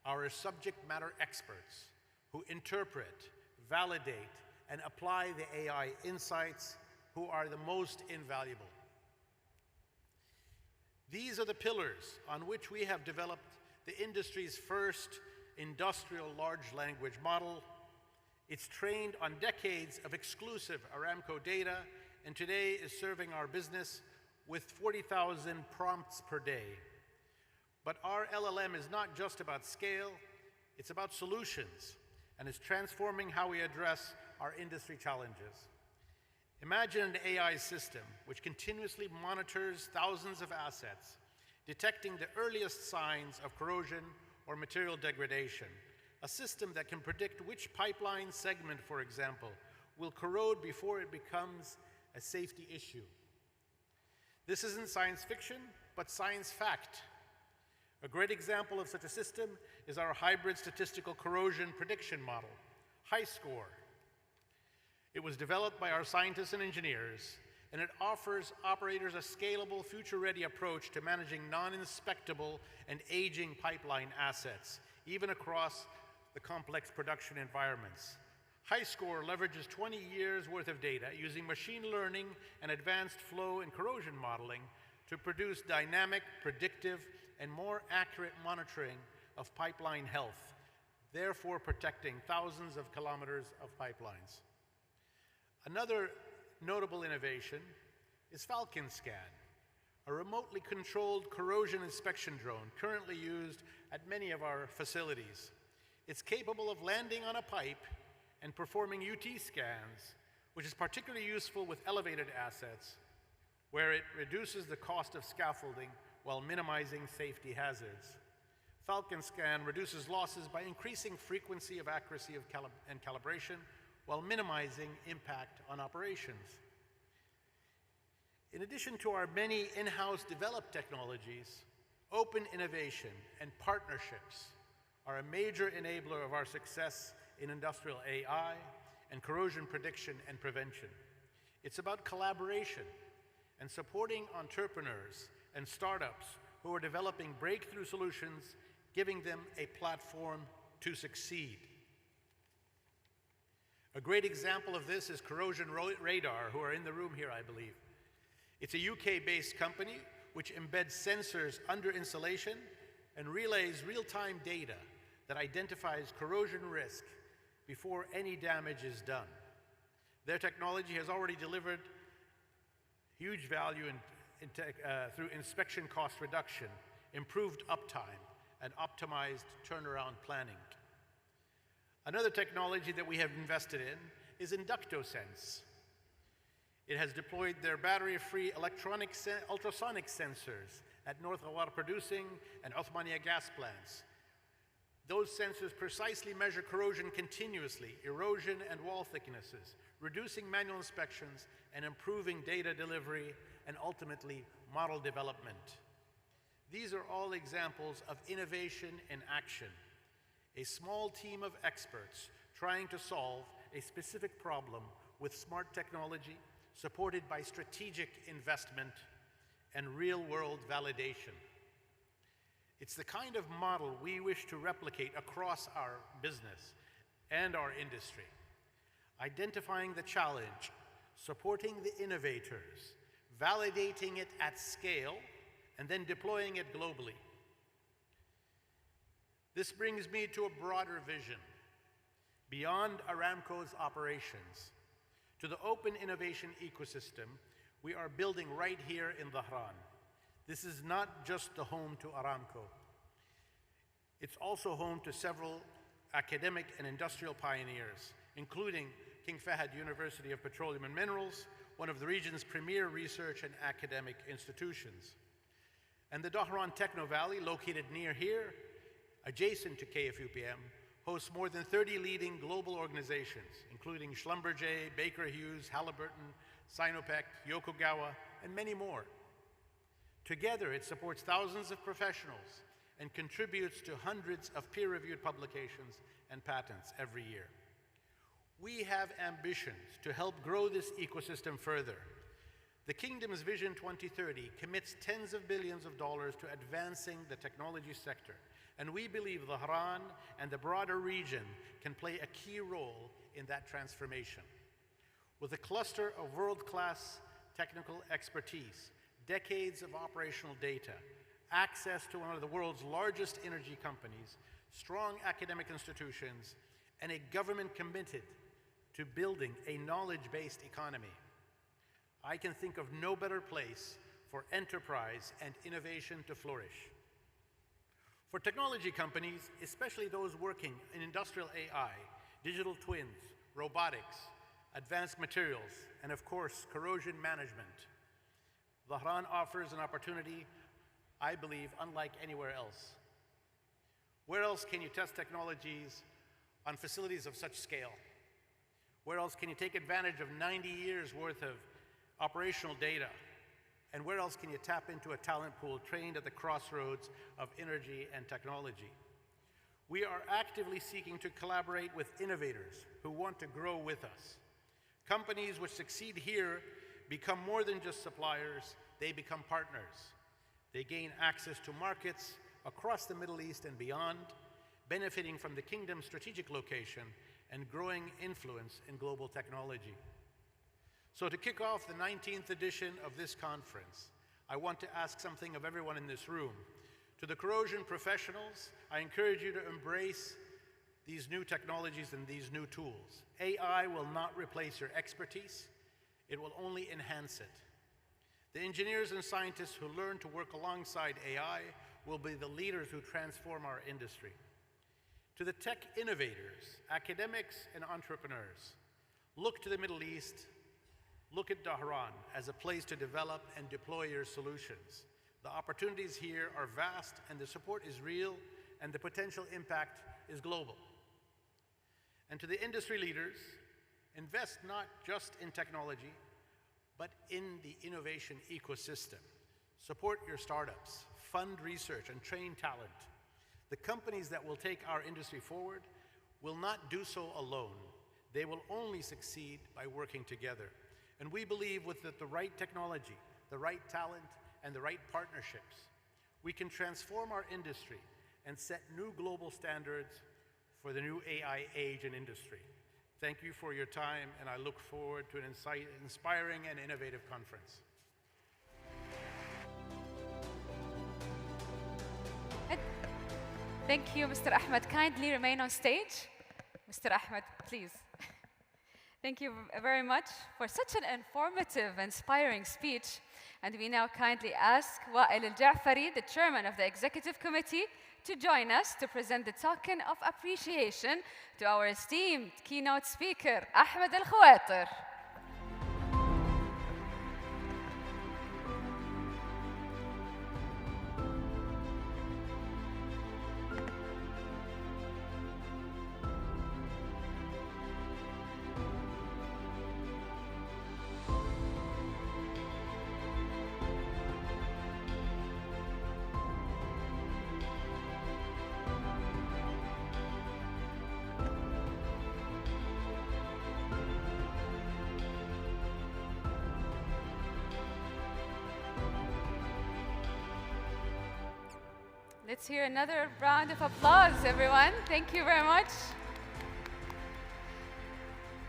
our subject matter experts who interpret, validate, and apply the AI insights, who are the most invaluable. These are the pillars on which we have developed the industry's first industrial large language model. It's trained on decades of exclusive Aramco data, and today is serving our business with 40,000 prompts per day. But our LLM is not just about scale, it's about solutions, and is transforming how we address our industry challenges. Imagine an AI system which continuously monitors thousands of assets, detecting the earliest signs of corrosion or material degradation. A system that can predict which pipeline segment, for example, will corrode before it becomes a safety issue. This isn't science fiction, but science fact. A great example of such a system is our hybrid statistical corrosion prediction model, HiScore. It was developed by our scientists and engineers, and it offers operators a scalable, future-ready approach to managing non-inspectable and aging pipeline assets, even across the complex production environments. HiScore leverages 20 years worth of data using machine learning and advanced flow and corrosion modeling to produce dynamic, predictive, and more accurate monitoring of pipeline health, therefore protecting thousands of kilometers of pipelines. Another notable innovation is FalconScan, a remotely controlled corrosion inspection drone currently used at many of our facilities. It's capable of landing on a pipe and performing UT scans, which is particularly useful with elevated assets, where it reduces the cost of scaffolding while minimizing safety hazards. FalconScan reduces losses by increasing frequency of accuracy and calibration while minimizing impact on operations. In addition to our many in-house developed technologies, open innovation and partnerships are a major enabler of our success in industrial AI and corrosion prediction and prevention. It's about collaboration and supporting entrepreneurs and startups who are developing breakthrough solutions, giving them a platform to succeed. A great example of this is Corrosion Radar, who are in the room here, I believe. It's a UK-based company which embeds sensors under insulation and relays real-time data that identifies corrosion risk before any damage is done. Their technology has already delivered huge value through inspection cost reduction, improved uptime, and optimized turnaround planning. Another technology that we have invested in is InductoSense. It has deployed their battery-free electronic ultrasonic sensors at North Ghawar producing and Uthmania gas plants. Those sensors precisely measure corrosion continuously, erosion and wall thicknesses, reducing manual inspections and improving data delivery and ultimately model development. These are all examples of innovation in action. A small team of experts trying to solve a specific problem with smart technology, supported by strategic investment and real-world validation. It's the kind of model we wish to replicate across our business and our industry, identifying the challenge, supporting the innovators, validating it at scale, and then deploying it globally. This brings me to a broader vision, beyond Aramco's operations, to the open innovation ecosystem we are building right here in Dhahran. This is not just the home to Aramco. It's also home to several academic and industrial pioneers, including King Fahd University of Petroleum and Minerals, one of the region's premier research and academic institutions. And the Dhahran Techno Valley, located near here, adjacent to KFUPM, hosts more than 30 leading global organizations, including Schlumberger, Baker Hughes, Halliburton, Sinopec, Yokogawa, and many more. Together, it supports thousands of professionals and contributes to hundreds of peer-reviewed publications and patents every year. We have ambitions to help grow this ecosystem further. The Kingdom's Vision 2030 commits tens of billions of dollars to advancing the technology sector, and we believe Dhahran and the broader region can play a key role in that transformation. With a cluster of world-class technical expertise, decades of operational data, access to one of the world's largest energy companies, strong academic institutions, and a government committed to building a knowledge-based economy, I can think of no better place for enterprise and innovation to flourish. For technology companies, especially those working in industrial AI, digital twins, robotics, advanced materials, and of course, corrosion management, Dhahran offers an opportunity, I believe, unlike anywhere else. Where else can you test technologies on facilities of such scale? Where else can you take advantage of 90 years worth of operational data? And where else can you tap into a talent pool trained at the crossroads of energy and technology? We are actively seeking to collaborate with innovators who want to grow with us. Companies which succeed here become more than just suppliers, they become partners. They gain access to markets across the Middle East and beyond, benefiting from the kingdom's strategic location and growing influence in global technology. So to kick off the 19th edition of this conference, I want to ask something of everyone in this room. To the corrosion professionals, I encourage you to embrace these new technologies and these new tools. AI will not replace your expertise, it will only enhance it. The engineers and scientists who learn to work alongside AI will be the leaders who transform our industry. To the tech innovators, academics, and entrepreneurs, look to the Middle East, look at Dhahran as a place to develop and deploy your solutions. The opportunities here are vast, and the support is real, and the potential impact is global. And to the industry leaders, invest not just in technology, but in the innovation ecosystem. Support your startups, fund research, and train talent. The companies that will take our industry forward will not do so alone. They will only succeed by working together. And we believe with the right technology, the right talent, and the right partnerships, we can transform our industry and set new global standards for the new AI age and industry. Thank you for your time, and I look forward to an inspiring and innovative conference. Thank you, Mr. Ahmed. Kindly remain on stage. Mr. Ahmed, please. Thank you very much for such an informative, inspiring speech. And we now kindly ask Wael Al-Ja'fari, the chairman of the executive committee, to join us to present the token of appreciation to our esteemed keynote speaker, Ahmed Al-Khawatir. Let's hear another round of applause, everyone. Thank you very much.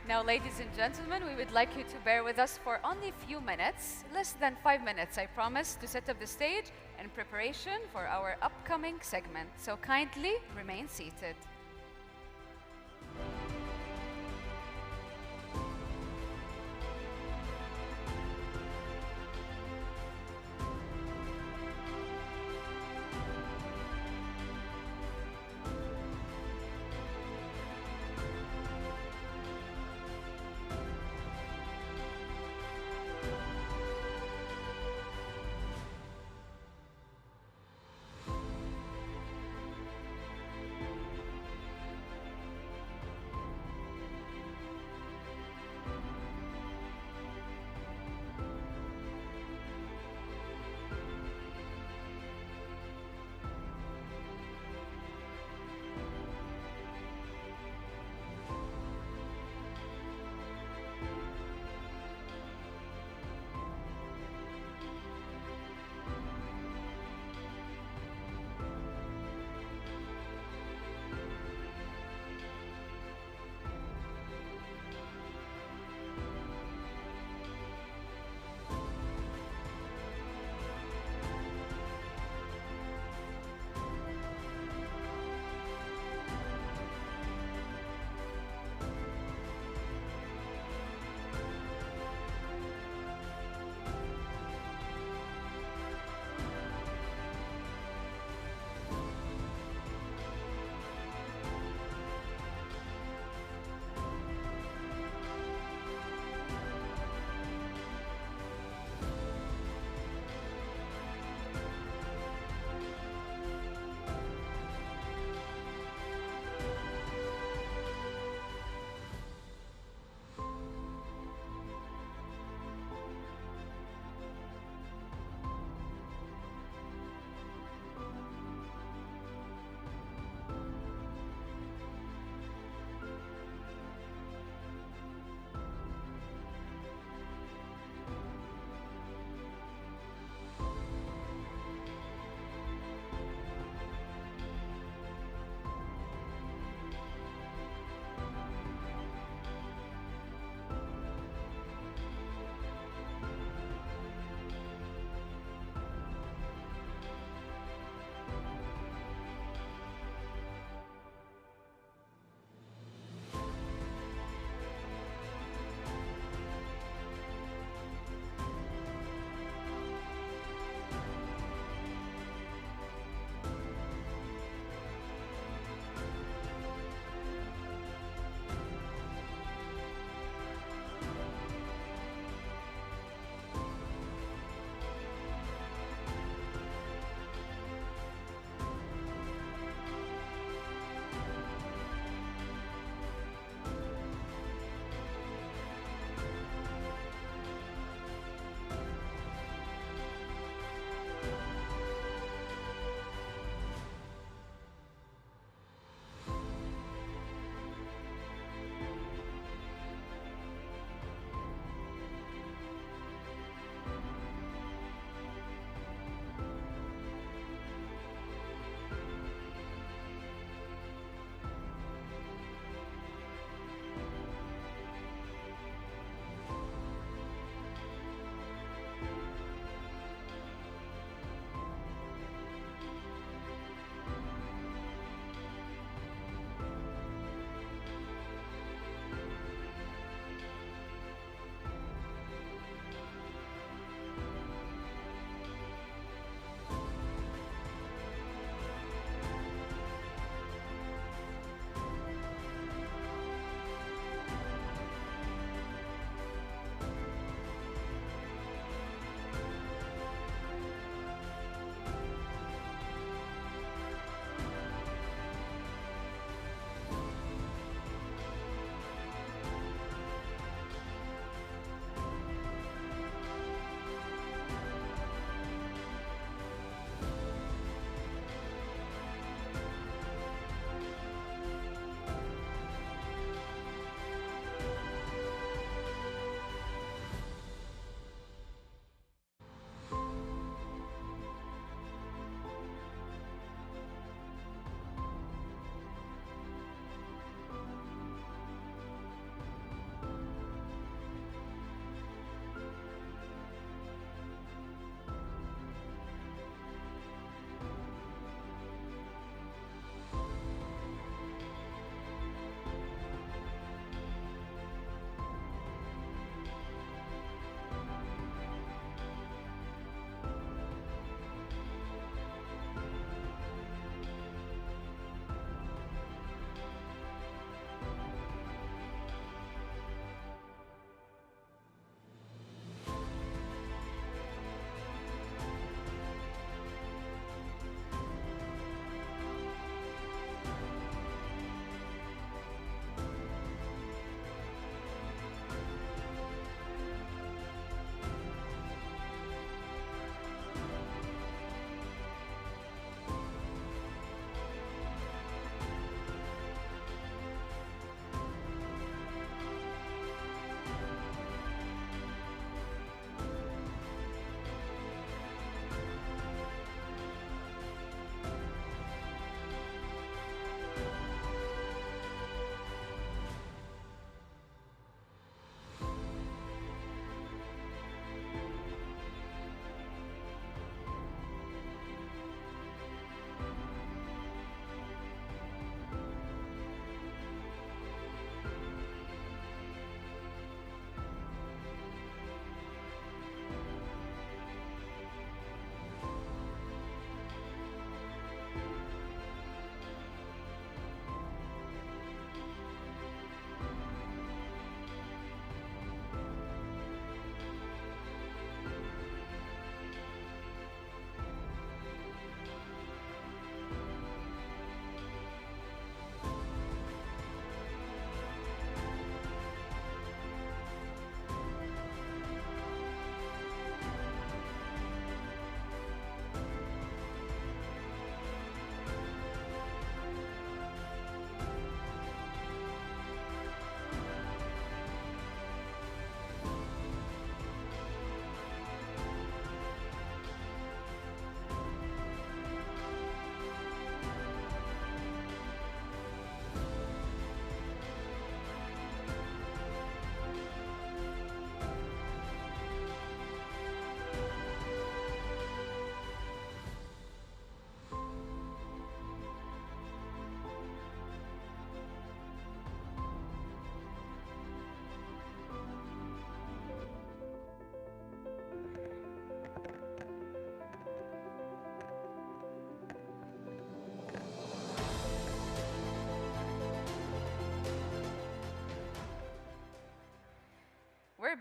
Now, ladies and gentlemen, we would like you to bear with us for only a few minutes, less than 5 minutes, I promise, to set up the stage in preparation for our upcoming segment. So kindly remain seated.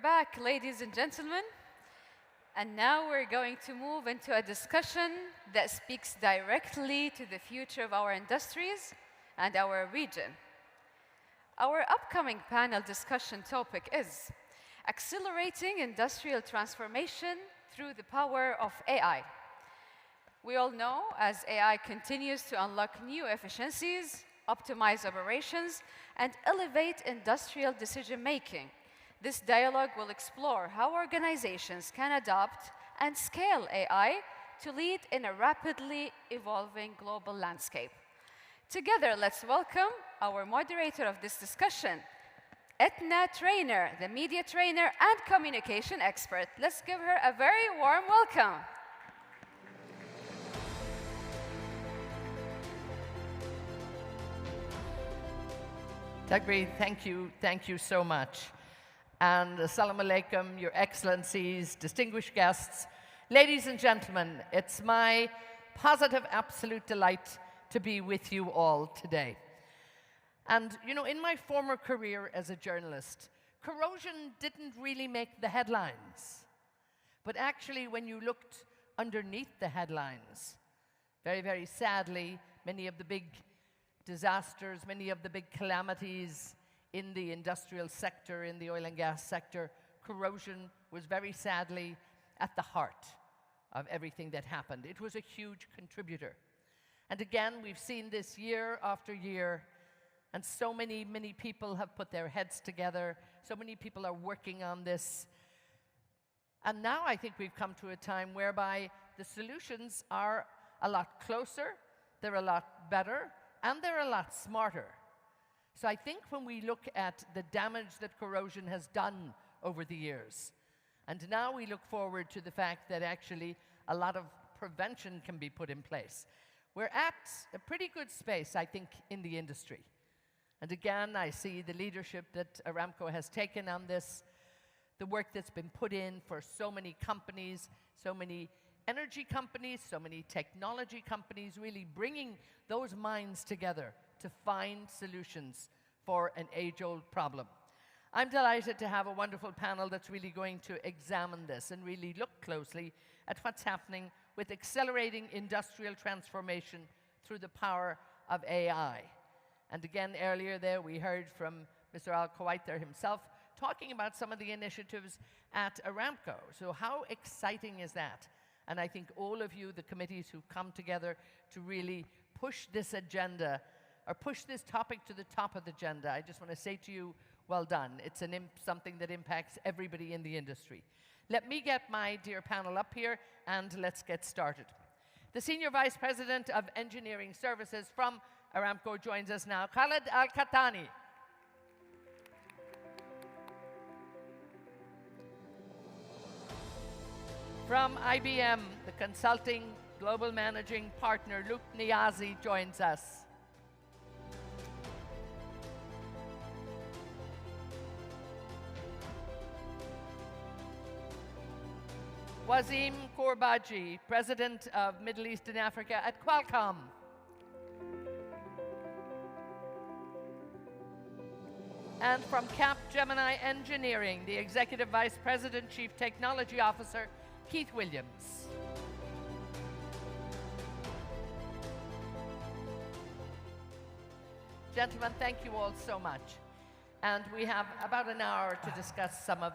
back, ladies and gentlemen. And now we're going to move into a discussion that speaks directly to the future of our industries and our region. Our upcoming panel discussion topic is accelerating industrial transformation through the power of AI. We all know as AI continues to unlock new efficiencies, optimize operations, and elevate industrial decision-making. This dialogue will explore how organizations can adopt and scale AI to lead in a rapidly evolving global landscape. Together, let's welcome our moderator of this discussion, Etna Trainer, the media trainer and communication expert. Let's give her a very warm welcome. Dagri, thank you so much. And Assalamu alaikum, Your Excellencies, distinguished guests, ladies and gentlemen, it's my positive, absolute delight to be with you all today. And, you know, in my former career as a journalist, corrosion didn't really make the headlines. But actually, when you looked underneath the headlines, very, very sadly, many of the big disasters, many of the big calamities in the industrial sector, in the oil and gas sector, corrosion was very sadly at the heart of everything that happened. It was a huge contributor. And again, we've seen this year after year, and so many people have put their heads together, so many people are working on this. And now I think we've come to a time whereby the solutions are a lot closer, they're a lot better, and they're a lot smarter. So I think when we look at the damage that corrosion has done over the years, and now we look forward to the fact that actually a lot of prevention can be put in place, we're at a pretty good space, I think, in the industry. And again, I see the leadership that Aramco has taken on this, the work that's been put in for so many companies, so many energy companies, so many technology companies, really bringing those minds together to find solutions for an age-old problem. I'm delighted to have a wonderful panel that's really going to examine this and really look closely at what's happening with accelerating industrial transformation through the power of AI. And again, earlier there, we heard from Mr. Al-Kuwaiter himself talking about some of the initiatives at Aramco. So how exciting is that? And I think all of you, the committees who've come together to really push this agenda, or push this topic to the top of the agenda, I just want to say to you, well done. It's something that impacts everybody in the industry. Let me get my dear panel up here, and let's get started. The Senior Vice President of Engineering Services from Aramco joins us now, Khalid Al-Kattani. From IBM, the consulting global managing partner, Luke Niazi, joins us. Wazim Kourbaji, President of Middle East and Africa at Qualcomm. And from Capgemini Engineering, the Executive Vice President, Chief Technology Officer, Keith Williams. Gentlemen, thank you all so much. And we have about an hour to discuss some of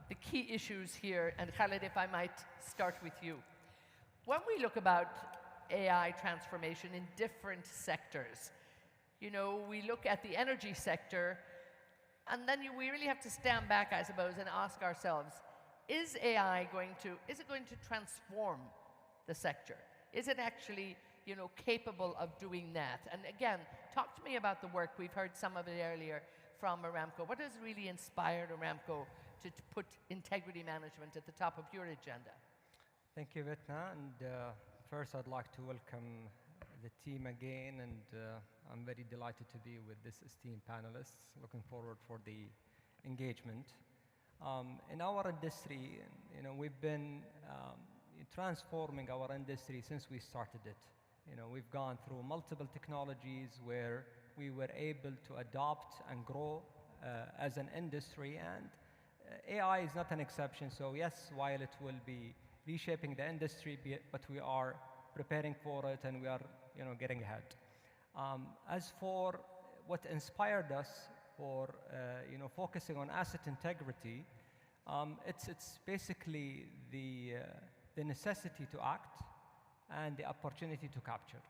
the key issues here. And Khalid, if I might start with you. When we look about AI transformation in different sectors, you know, we look at the energy sector, and then we really have to stand back, I suppose, and ask ourselves, is AI going to transform the sector? Is it actually, you know, capable of doing that? And again, talk to me about the work. We've heard some of it earlier from Aramco. What has really inspired Aramco to put integrity management at the top of your agenda? Thank you, Vetna. And first, I'd like to welcome the team again, and I'm very delighted to be with this esteemed panelists. Looking forward for the engagement. In our industry, you know, we've been transforming our industry since we started it. You know, we've gone through multiple technologies where we were able to adopt and grow as an industry, and AI is not an exception. So yes, while it will be reshaping the industry, but we are preparing for it and we are getting ahead. As for what inspired us for focusing on asset integrity, it's basically the necessity to act and the opportunity to capture.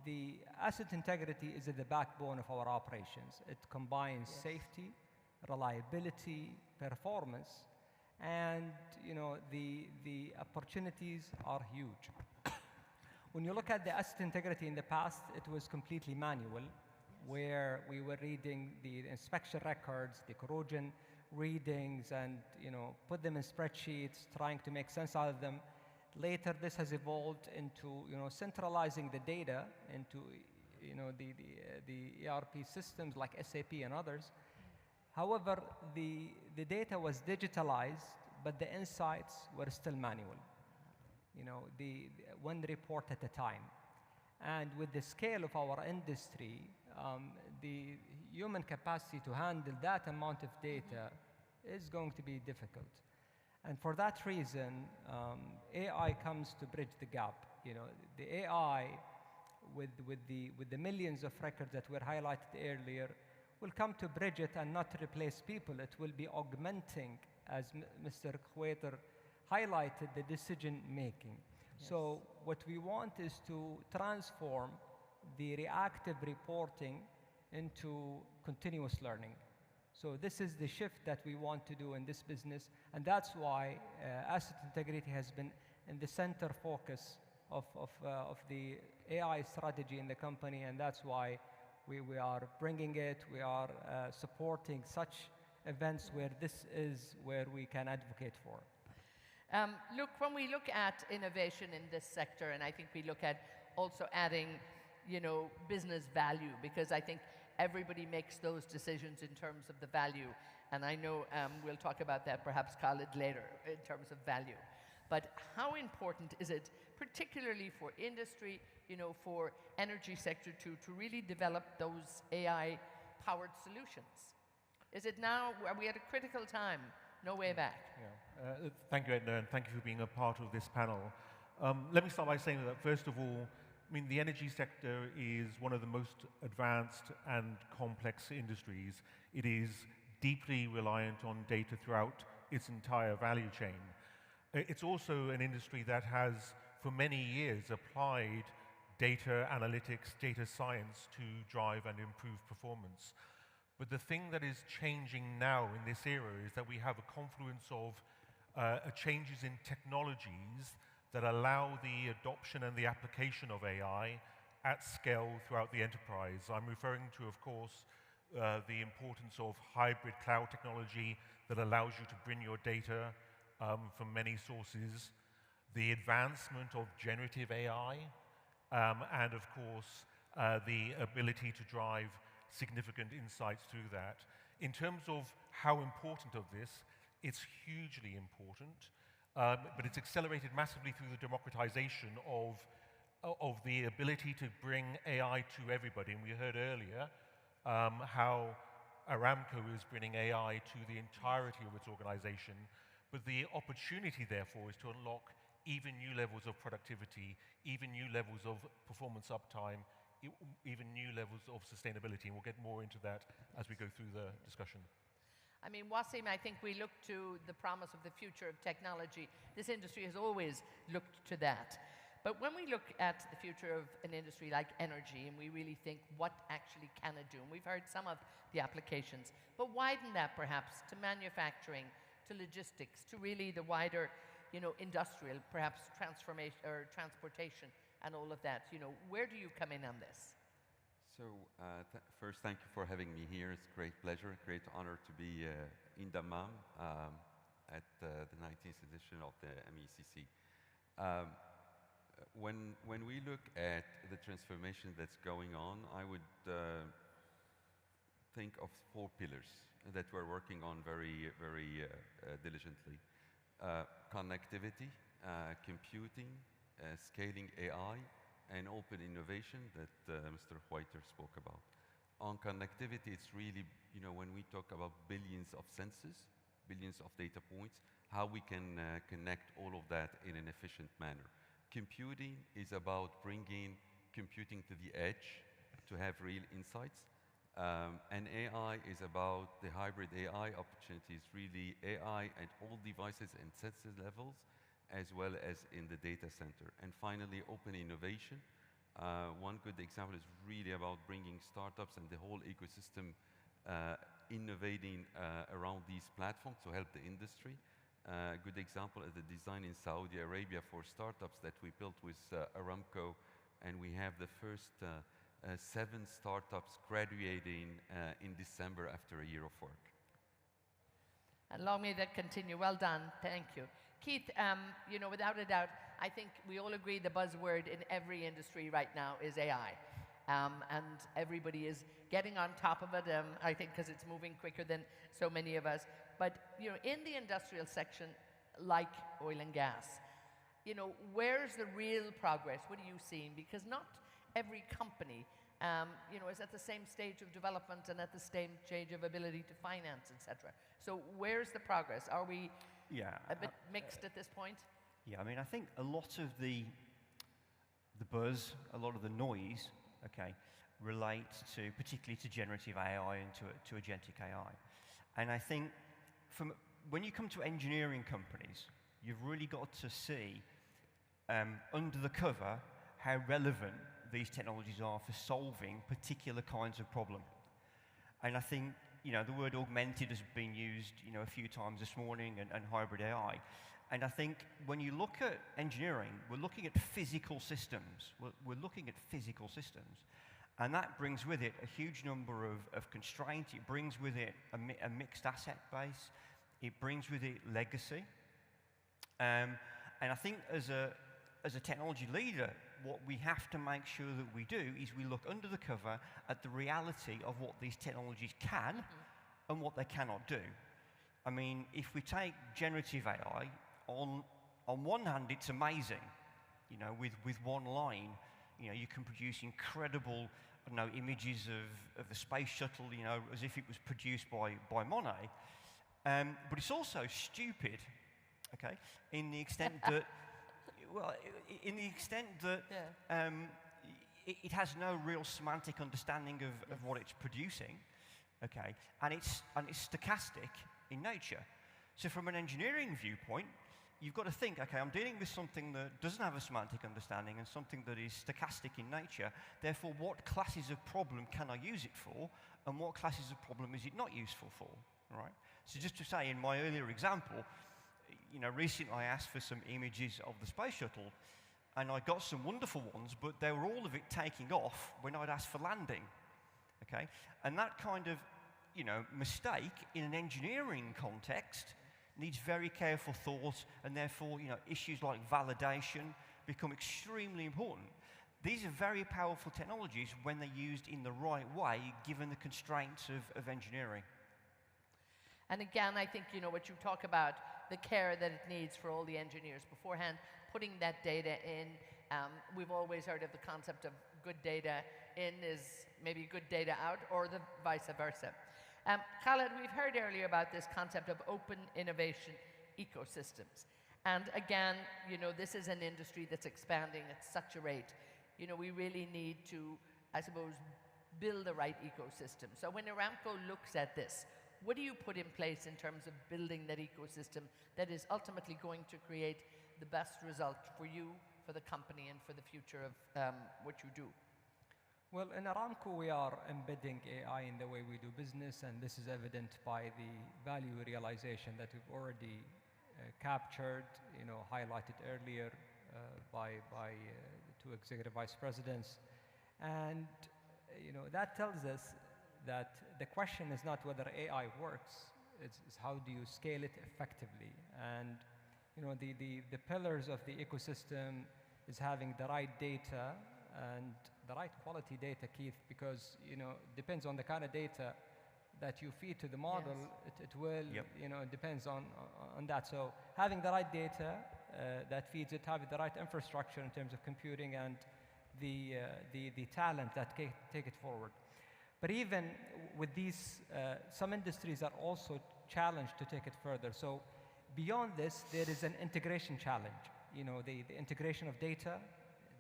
The asset integrity is at the backbone of our operations. It combines safety, reliability, performance, and the opportunities are huge. When you look at the asset integrity in the past, it was completely manual, where we were reading the inspection records, the corrosion readings, and put them in spreadsheets, trying to make sense out of them. Later, this has evolved into centralizing the data into the ERP systems like SAP and others. However, the data was digitalized, but the insights were still manual. The one report at a time. And with the scale of our industry, the human capacity to handle that amount of data is going to be difficult. And for that reason, AI comes to bridge the gap. The AI, with the millions of records that were highlighted earlier, will come to bridge it and not replace people. It will be augmenting, as Mr. Khwater highlighted, the decision making. Yes. So what we want is to transform the reactive reporting into continuous learning. So this is the shift that we want to do in this business, and that's why asset integrity has been in the center focus of the AI strategy in the company, and that's why we are bringing it. We are supporting such events where this is where we can advocate for. Look, when we look at innovation in this sector, and I think we look at also adding, business value, because I think everybody makes those decisions in terms of the value. And I know we'll talk about that perhaps, Khalid, later in terms of value. But how important is it, particularly for industry, for energy sector to really develop those AI-powered solutions? Is it now, are we at a critical time? No way back. Yeah. Thank you, Edna, and thank you for being a part of this panel. Let me start by saying that, first of all, the energy sector is one of the most advanced and complex industries. It is deeply reliant on data throughout its entire value chain. It's also an industry that has, for many years, applied data analytics, data science to drive and improve performance. But the thing that is changing now in this era is that we have a confluence of changes in technologies that allow the adoption and the application of AI at scale throughout the enterprise. I'm referring to, of course, the importance of hybrid cloud technology that allows you to bring your data from many sources, the advancement of generative AI, and of course, the ability to drive significant insights through that. In terms of how important of this, it's hugely important, but it's accelerated massively through the democratization of the ability to bring AI to everybody. And we heard earlier how Aramco is bringing AI to the entirety of its organization, but the opportunity, therefore, is to unlock even new levels of productivity, even new levels of performance uptime, even new levels of sustainability. And we'll get more into that as we go through the discussion. I mean, Wasim, I think we look to the promise of the future of technology. This industry has always looked to that. But when we look at the future of an industry like energy, and we really think, what actually can it do? And we've heard some of the applications, but widen that perhaps to manufacturing, to logistics, to really the wider, industrial, perhaps transformation or transportation and all of that. Where do you come in on this? So first, thank you for having me here. It's a great pleasure, a great honor to be in Dammam at the 19th edition of the MECC. When we look at the transformation that's going on, I would think of 4 pillars that we're working on very, very diligently. Connectivity, computing, scaling AI, and open innovation that Mr. Khwater spoke about. On connectivity, it's really, when we talk about billions of sensors billions of data points, how we can connect all of that in an efficient manner. Computing is about bringing computing to the edge to have real insights. And AI is about the hybrid AI opportunities, really AI at all devices and sensor levels, as well as in the data center. And finally, open innovation. One good example is really about bringing startups and the whole ecosystem innovating around these platforms to help the industry. A good example is the design in Saudi Arabia for startups that we built with Aramco, and we have the first 7 startups graduating in December after a year of work. Allow me to continue. Well done. Thank you. Keith, you know, without a doubt, I think we all agree the buzzword in every industry right now is AI. And everybody is getting on top of it, I think, because it's moving quicker than so many of us. But, you know, in the industrial section, like oil and gas, you know, where's the real progress? What are you seeing? Because not every company, you know, is at the same stage of development and at the same stage of ability to finance, etc. So where's the progress? Are we a bit mixed at this point? Yeah, I mean, I think a lot of the buzz, a lot of the noise, okay, relates to, particularly to generative AI and to agentic AI. And I think when you come to engineering companies, you've really got to see under the cover how relevant these technologies are for solving particular kinds of problem. And I think, you know, the word augmented has been used, you know, a few times this morning, and hybrid AI. And I think when you look at engineering, we're looking at physical systems. We're looking at physical systems. And that brings with it a huge number of constraints. It brings with it a mixed asset base. It brings with it legacy. And I think as a technology leader, what we have to make sure that we do is we look under the cover at the reality of what these technologies can and what they cannot do. I mean, if we take generative AI, on one hand, it's amazing. You know, with one line, you know, you can produce incredible, I don't know, images of the space shuttle, you know, as if it was produced by Monet. But it's also stupid, okay, in the extent that, well, in the extent that it has no real semantic understanding of what it's producing, okay, and it's stochastic in nature. So from an engineering viewpoint, you've got to think, okay, I'm dealing with something that doesn't have a semantic understanding and something that is stochastic in nature. Therefore, what classes of problem can I use it for, and what classes of problem is it not useful for, right? So just to say, in my earlier example, you know, recently I asked for some images of the space shuttle, and I got some wonderful ones, but they were all of it taking off when I'd asked for landing, okay? And that kind of, you know, mistake in an engineering context needs very careful thought, and therefore, you know, issues like validation become extremely important. These are very powerful technologies when they're used in the right way, given the constraints of engineering. And again, I think, you know, what you talk about, the care that it needs for all the engineers beforehand, putting that data in. We've always heard of the concept of good data in is maybe good data out, or the vice versa. Khaled, we've heard earlier about this concept of open innovation ecosystems. And again, you know, this is an industry that's expanding at such a rate. You know, we really need to, I suppose, build the right ecosystem. So when Aramco looks at this, what do you put in place in terms of building that ecosystem that is ultimately going to create the best result for you, for the company, and for the future of what you do? Well, in Aramco, we are embedding AI in the way we do business, and this is evident by the value realization that we've already captured, you know, highlighted earlier by the 2 executive vice presidents. And, you know, that tells us that the question is not whether AI works, it's how do you scale it effectively. And, you know, the pillars of the ecosystem is having the right data and the right quality data, Keith, because, you know, it depends on the kind of data that you feed to the model. Yes. It will, you know, it depends on that. So having the right data that feeds it, having the right infrastructure in terms of computing and the talent that take it forward. But even with these, some industries are also challenge to take it further. So beyond this, there is an integration challenge. The integration of data,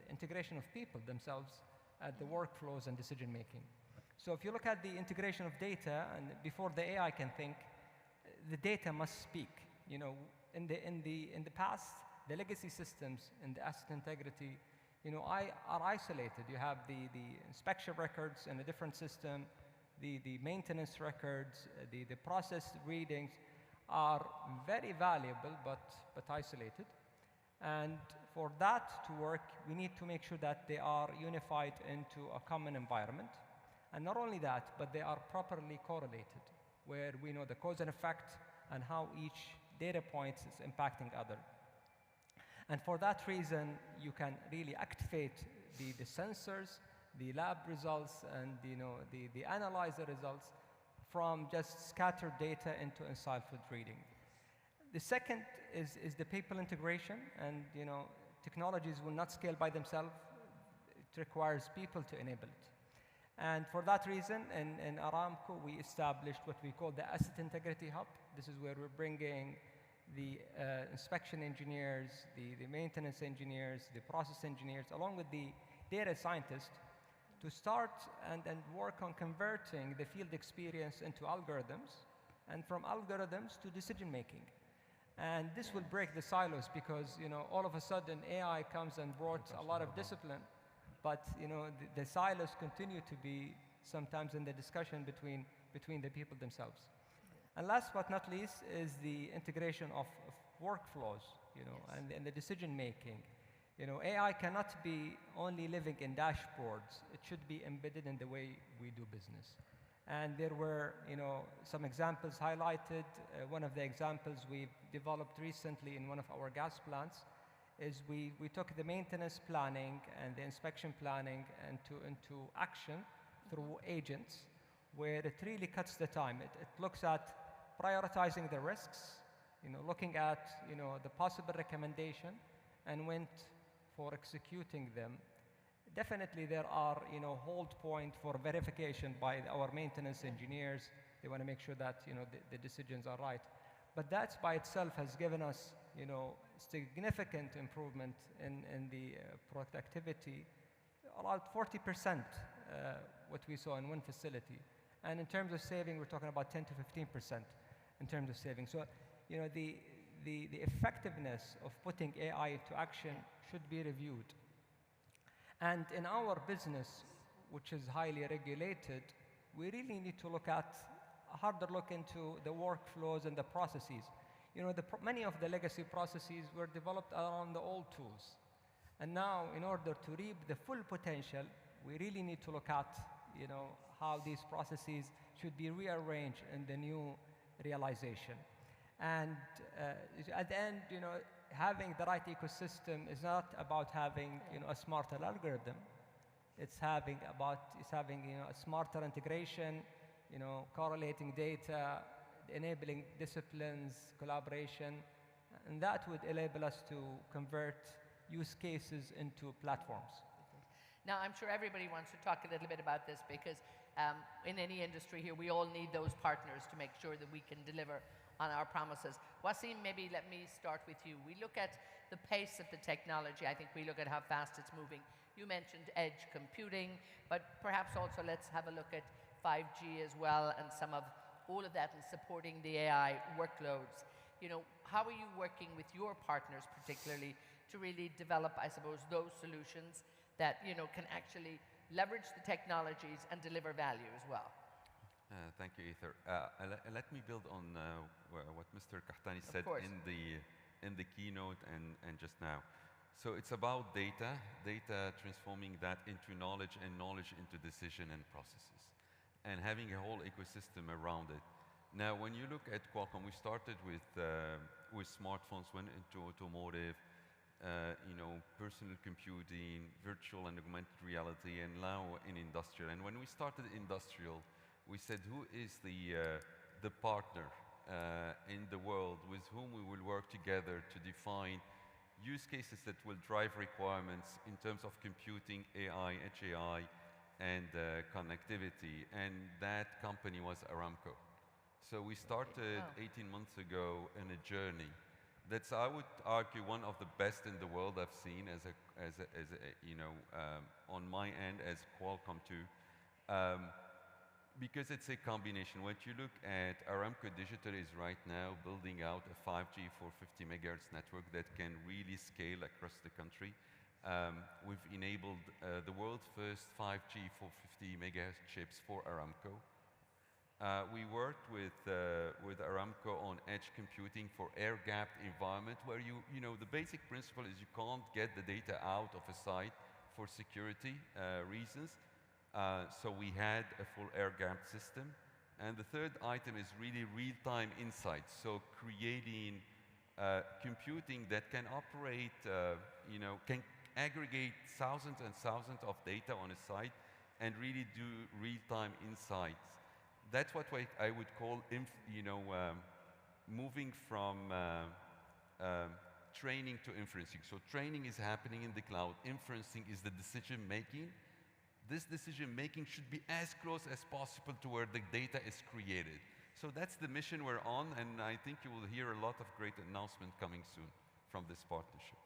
the integration of people themselves at the workflows and decision making. So if you look at the integration of data, and before the AI can think, the data must speak. In the past, the legacy systems and the asset integrity, are isolated. You have the inspection records in a different system, the maintenance records, the process readings are very valuable, but isolated. And for that to work, we need to make sure that they are unified into a common environment. And not only that, but they are properly correlated, where we know the cause and effect and how each data point is impacting other. And for that reason, you can really activate the sensors, the lab results, and the analyzer results from just scattered data into insightful reading. The second is the people integration, and technologies will not scale by themselves. It requires people to enable it. And for that reason, in Aramco, we established what we call the Asset Integrity Hub. This is where we're bringing the inspection engineers, the maintenance engineers, the process engineers, along with the data scientists, to start and work on converting the field experience into algorithms, and from algorithms to decision making. And this will break the silos, because all of a sudden AI comes and brought a lot of discipline, but the silos continue to be sometimes in the discussion between the people themselves. And last but not least is the integration of workflows, and the decision making. AI cannot be only living in dashboards. It should be embedded in the way we do business. And there were, some examples highlighted. One of the examples we've developed recently in one of our gas plants is we took the maintenance planning and the inspection planning into action through agents, where it really cuts the time. It looks at prioritizing the risks, looking at the possible recommendation, and went for executing them. Definitely there are hold point for verification by our maintenance engineers. They want to make sure that the decisions are right. But that by itself has given us significant improvement in the productivity, about 40% what we saw in one facility. And in terms of saving, we're talking about 10 to 15% in terms of saving. So the effectiveness of putting AI into action should be reviewed. And in our business, which is highly regulated, we really need to look at a harder look into the workflows and the processes. Many of the legacy processes were developed around the old tools. And now, in order to reap the full potential, we really need to look at how these processes should be rearranged in the new realization. And at the end, having the right ecosystem is not about having a smarter algorithm. It's having a smarter integration, correlating data, enabling disciplines, collaboration, and that would enable us to convert use cases into platforms. Now, I'm sure everybody wants to talk a little bit about this, because in any industry here, we all need those partners to make sure that we can deliver on our promises. Wasim, maybe let me start with you. We look at the pace of the technology. I think we look at how fast it's moving. You mentioned edge computing, but perhaps also let's have a look at 5G as well, and some of all of that and supporting the AI workloads. How are you working with your partners particularly to really develop, I suppose, those solutions that can actually leverage the technologies and deliver value as well? Thank you, Ether. Let me build on what Mr. Kahtani said in the keynote and just now. So it's about data transforming that into knowledge, and knowledge into decision and processes, and having a whole ecosystem around it. Now, when you look at Qualcomm, we started with smartphones, went into automotive, personal computing, virtual and augmented reality, and now in industrial. And when we started industrial, we said, who is the partner in the world with whom we will work together to define use cases that will drive requirements in terms of computing, AI, HAI, and connectivity. And that company was Aramco. So we started 18 months ago in a journey that's, I would argue, one of the best in the world I've seen as a you know, on my end as Qualcomm too. Because it's a combination. What you look at, Aramco Digital is right now building out a 5G 450 megahertz network that can really scale across the country. We've enabled the world's first 5G 450 megahertz chips for Aramco. We worked with Aramco on edge computing for air-gapped environment, where you know, the basic principle is you can't get the data out of a site for security reasons. So we had a full air-gapped system. And the third item is really real-time insights. So creating computing that can operate, you know, can aggregate thousands and thousands of data on a site and really do real-time insights. That's what I would call, you know, moving from training to inferencing. So training is happening in the cloud. Inferencing is the decision-making. This decision-making should be as close as possible to where the data is created. So that's the mission we're on, and I think you will hear a lot of great announcements coming soon from this partnership.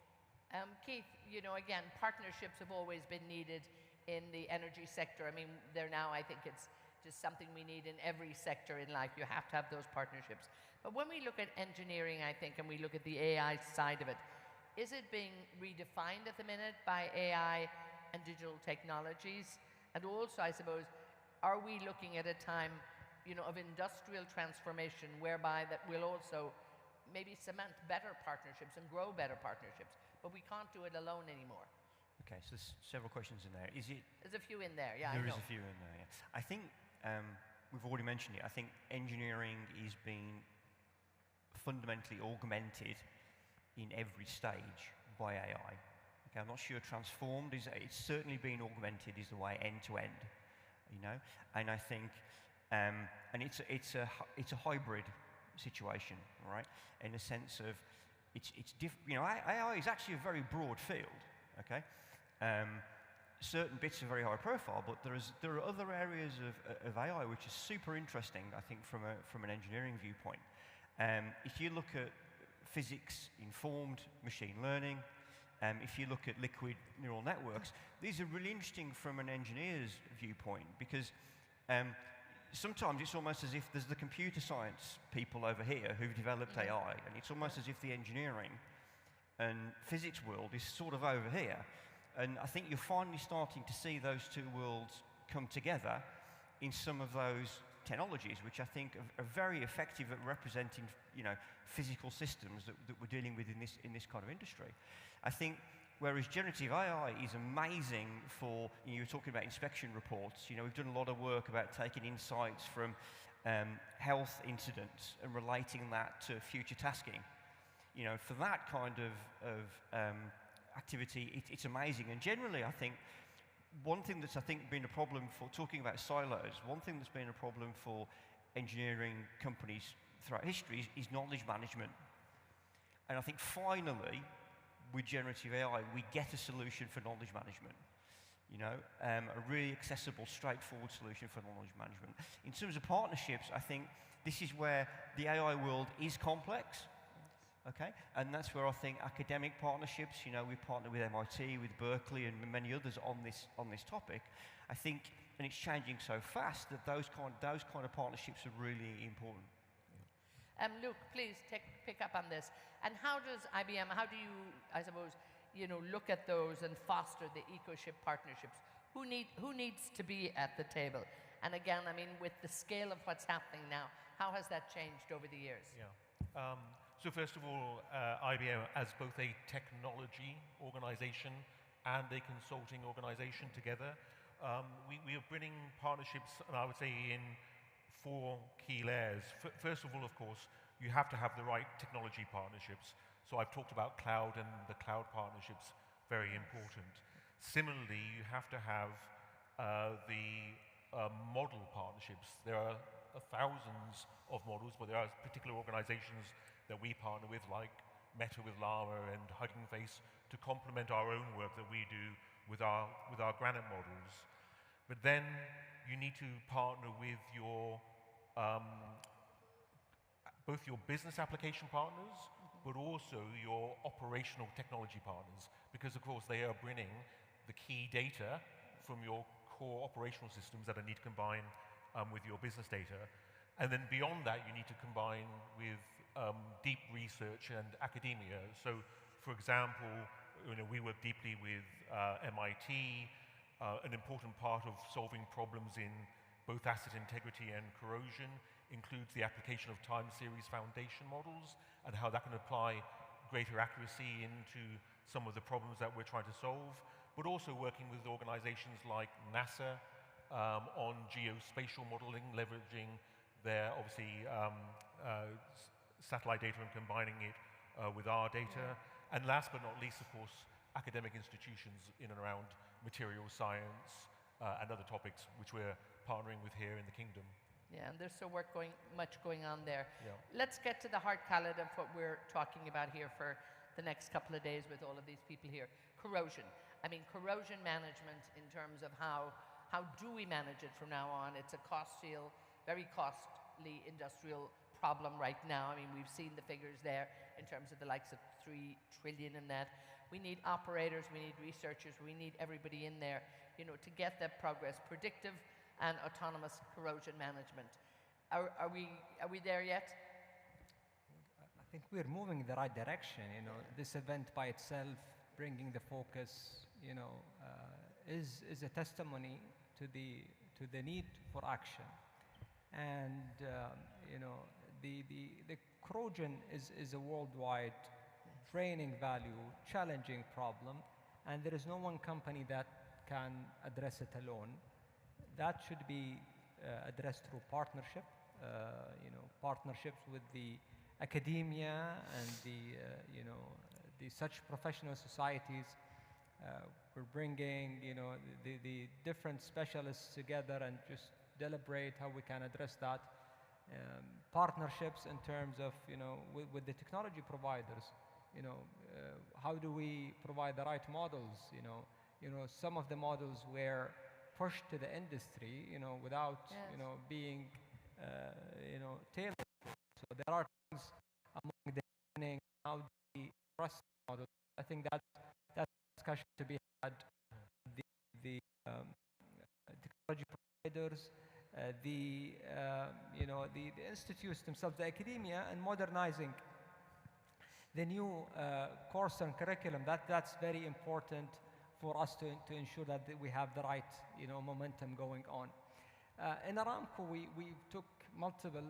Keith, you know, again, partnerships have always been needed in the energy sector. I mean, they're now, I think it's just something we need in every sector in life. You have to have those partnerships. But when we look at engineering, I think, and we look at the AI side of it, is it being redefined at the minute by AI and digital technologies? And also, I suppose, are we looking at a time, you know, of industrial transformation whereby that will also maybe cement better partnerships and grow better partnerships, but we can't do it alone anymore? Okay, so there's several questions in there. There's a few in there, yeah. There is a few in there, yeah. I think we've already mentioned it. I think engineering is being fundamentally augmented in every stage by AI. Okay, I'm not sure transformed is. It's certainly being augmented is the way end to end, you know. And I think, and it's a hybrid situation, right? In the sense of it's different. You know, AI is actually a very broad field. Okay. Certain bits are very high profile, but there are other areas of AI which is super interesting, I think, from an engineering viewpoint. If you look at physics-informed machine learning, if you look at liquid neural networks, these are really interesting from an engineer's viewpoint, because sometimes it's almost as if there's the computer science people over here who've developed AI, and it's almost as if the engineering and physics world is sort of over here. And I think you're finally starting to see those two worlds come together in some of those technologies, which I think are very effective at representing, you know, physical systems that we're dealing with in this kind of industry. I think whereas generative AI is amazing for, you were talking about inspection reports. You know, we've done a lot of work about taking insights from health incidents and relating that to future tasking. You know, for that kind of activity, it's amazing. And generally, I think one thing that's, I think, been a problem for talking about silos, one thing that's been a problem for engineering companies throughout history is knowledge management. And I think finally, with generative AI, we get a solution for knowledge management. You know, a really accessible, straightforward solution for knowledge management. In terms of partnerships, I think this is where the AI world is complex. Okay, and that's where I think academic partnerships, you know, we partner with MIT, with Berkeley, and many others on this topic. I think, and it's changing so fast that those kind of partnerships are really important. Luke, please pick up on this. And how does IBM? How do you, I suppose, you know, look at those and foster the eco-ship partnerships? Who needs to be at the table? And again, I mean, with the scale of what's happening now, how has that changed over the years? Yeah. So first of all, IBM as both a technology organization and a consulting organization together, we are bringing partnerships, and I would say in 4 key layers. First of all, of course, you have to have the right technology partnerships. So I've talked about cloud and the cloud partnerships, very important. Similarly, you have to have the model partnerships. There are thousands of models, but there are particular organizations that we partner with, like Meta with Llama and Hugging Face, to complement our own work that we do with our Granite models. But then you need to partner with your both your business application partners, but also your operational technology partners, because of course they are bringing the key data from your core operational systems that are need to combine with your business data. And then beyond that, you need to combine with deep research and academia. So, for example, we work deeply with MIT. An important part of solving problems in both asset integrity and corrosion includes the application of time series foundation models and how that can apply greater accuracy into some of the problems that we're trying to solve, but also working with organizations like NASA on geospatial modeling, leveraging their, obviously, satellite data and combining it with our data. And last but not least, of course, academic institutions in and around materials science and other topics which we're partnering with here in the Kingdom. Yeah, and there's so much going on there. Yeah. Let's get to the heart, Khaled, of what we're talking about here for the next couple of days with all of these people here. Corrosion. I mean, corrosion management in terms of how do we manage it from now on? It's a very costly industrial problem right now. I mean, we've seen the figures there in terms of the likes of 3 trillion in that. We need operators, we need researchers, we need everybody in there, to get that progress. Predictive and autonomous corrosion management. Are we there yet? I think we're moving in the right direction. This event by itself, bringing the focus, is a testimony to the need for action. And the corrosion is a worldwide draining value, challenging problem, and there is no one company that can address it alone. That should be addressed through partnership, partnerships with the academia and the such professional societies. We're bringing, the different specialists together and just deliberate how we can address that. Partnerships in terms of, with the technology providers, how do we provide the right models? Some of the models were pushed to the industry, without, being, tailored. So there are things among the training, how do we trust models. I think that's discussion to be had. The technology providers, the institutes themselves, the academia, and modernizing the new course and curriculum. That's very important for us to ensure that we have the right momentum going on. In Aramco, we took multiple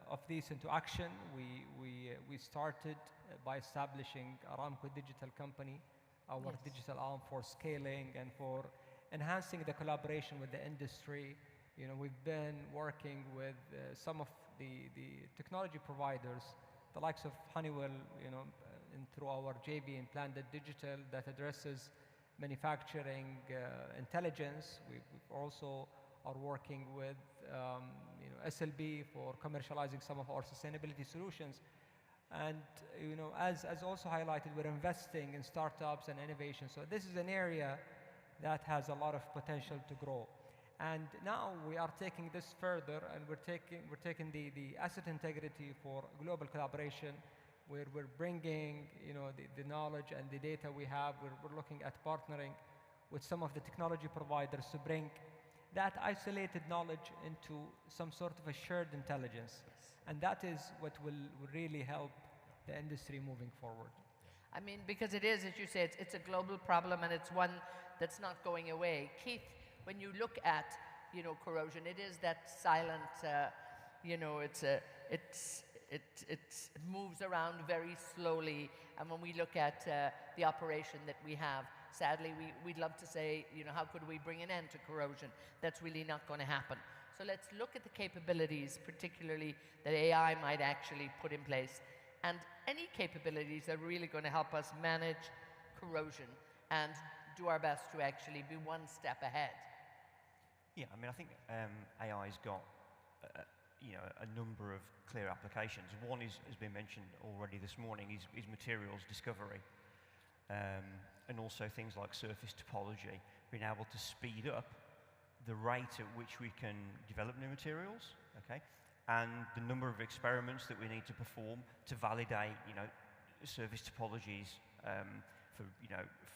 of these into action. We started by establishing Aramco Digital Company, our digital arm for scaling and for enhancing the collaboration with the industry. We've been working with some of the technology providers, the likes of Honeywell, through our JV in Planted Digital that addresses manufacturing intelligence. We've also are working with SLB for commercializing some of our sustainability solutions. And as also highlighted, we're investing in startups and innovation. So this is an area that has a lot of potential to grow. And now we are taking this further, and we're taking the asset integrity for global collaboration, where we're bringing the knowledge and the data we have. We're looking at partnering with some of the technology providers to bring that isolated knowledge into some sort of a shared intelligence. And that is what will really help the industry moving forward. I mean, because it is, as you say, it's a global problem, and it's one that's not going away. Keith, when you look at, corrosion, it is that silent, it moves around very slowly. And when we look at the operation that we have, sadly, we'd love to say, how could we bring an end to corrosion? That's really not going to happen. So let's look at the capabilities, particularly that AI might actually put in place, and any capabilities that are really going to help us manage corrosion and do our best to actually be one step ahead. Yeah, I mean, I think AI's got a number of clear applications. One has been mentioned already this morning, is materials discovery, and also things like surface topology, being able to speed up the rate at which we can develop new materials, okay, and the number of experiments that we need to perform to validate, surface topologies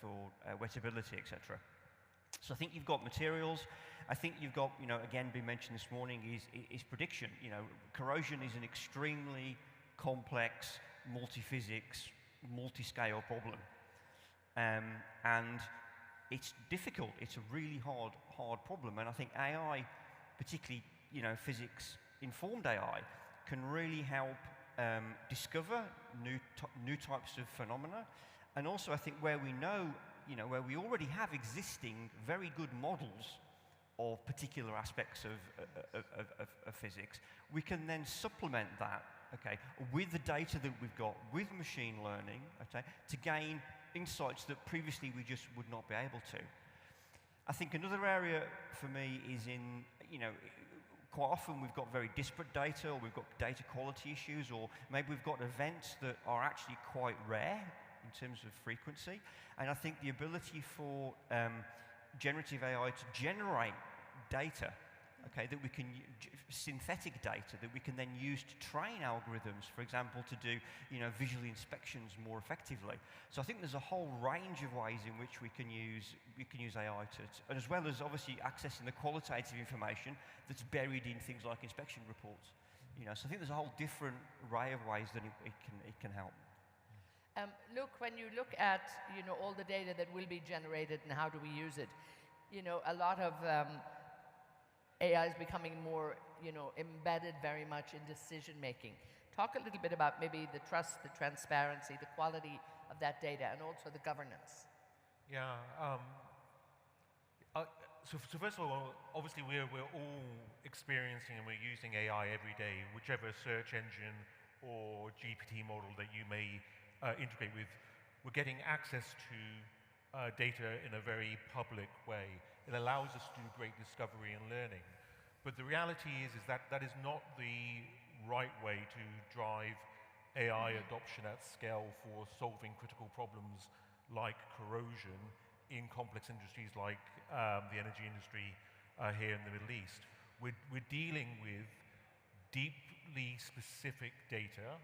for wettability, etc. So I think you've got materials. I think you've got, again, been mentioned this morning is prediction. Corrosion is an extremely complex, multi-physics, multi-scale problem. And it's difficult. It's a really hard problem. And I think AI, particularly, physics-informed AI, can really help discover new types of phenomena. And also, I think where we know, where we already have existing very good models of particular aspects of physics, we can then supplement that, okay, with the data that we've got, with machine learning, okay, to gain insights that previously we just would not be able to. I think another area for me is in, quite often we've got very disparate data, or we've got data quality issues, or maybe we've got events that are actually quite rare in terms of frequency. And I think the ability for generative AI to generate data, okay, that we can, synthetic data that we can then use to train algorithms, for example, to do, visual inspections more effectively. So I think there's a whole range of ways in which we can use AI and as well as obviously accessing the qualitative information that's buried in things like inspection reports. So I think there's a whole different array of ways that it can help. Look, when you look at, all the data that will be generated and how do we use it, a lot of AI is becoming more, embedded very much in decision making. Talk a little bit about maybe the trust, the transparency, the quality of that data, and also the governance. Yeah. So first of all, obviously we're all experiencing and we're using AI every day, whichever search engine or GPT model that you may integrate with. We're getting access to data in a very public way. It allows us to do great discovery and learning. But the reality is that that is not the right way to drive AI adoption at scale for solving critical problems like corrosion in complex industries like the energy industry here in the Middle East. We're dealing with deeply specific data,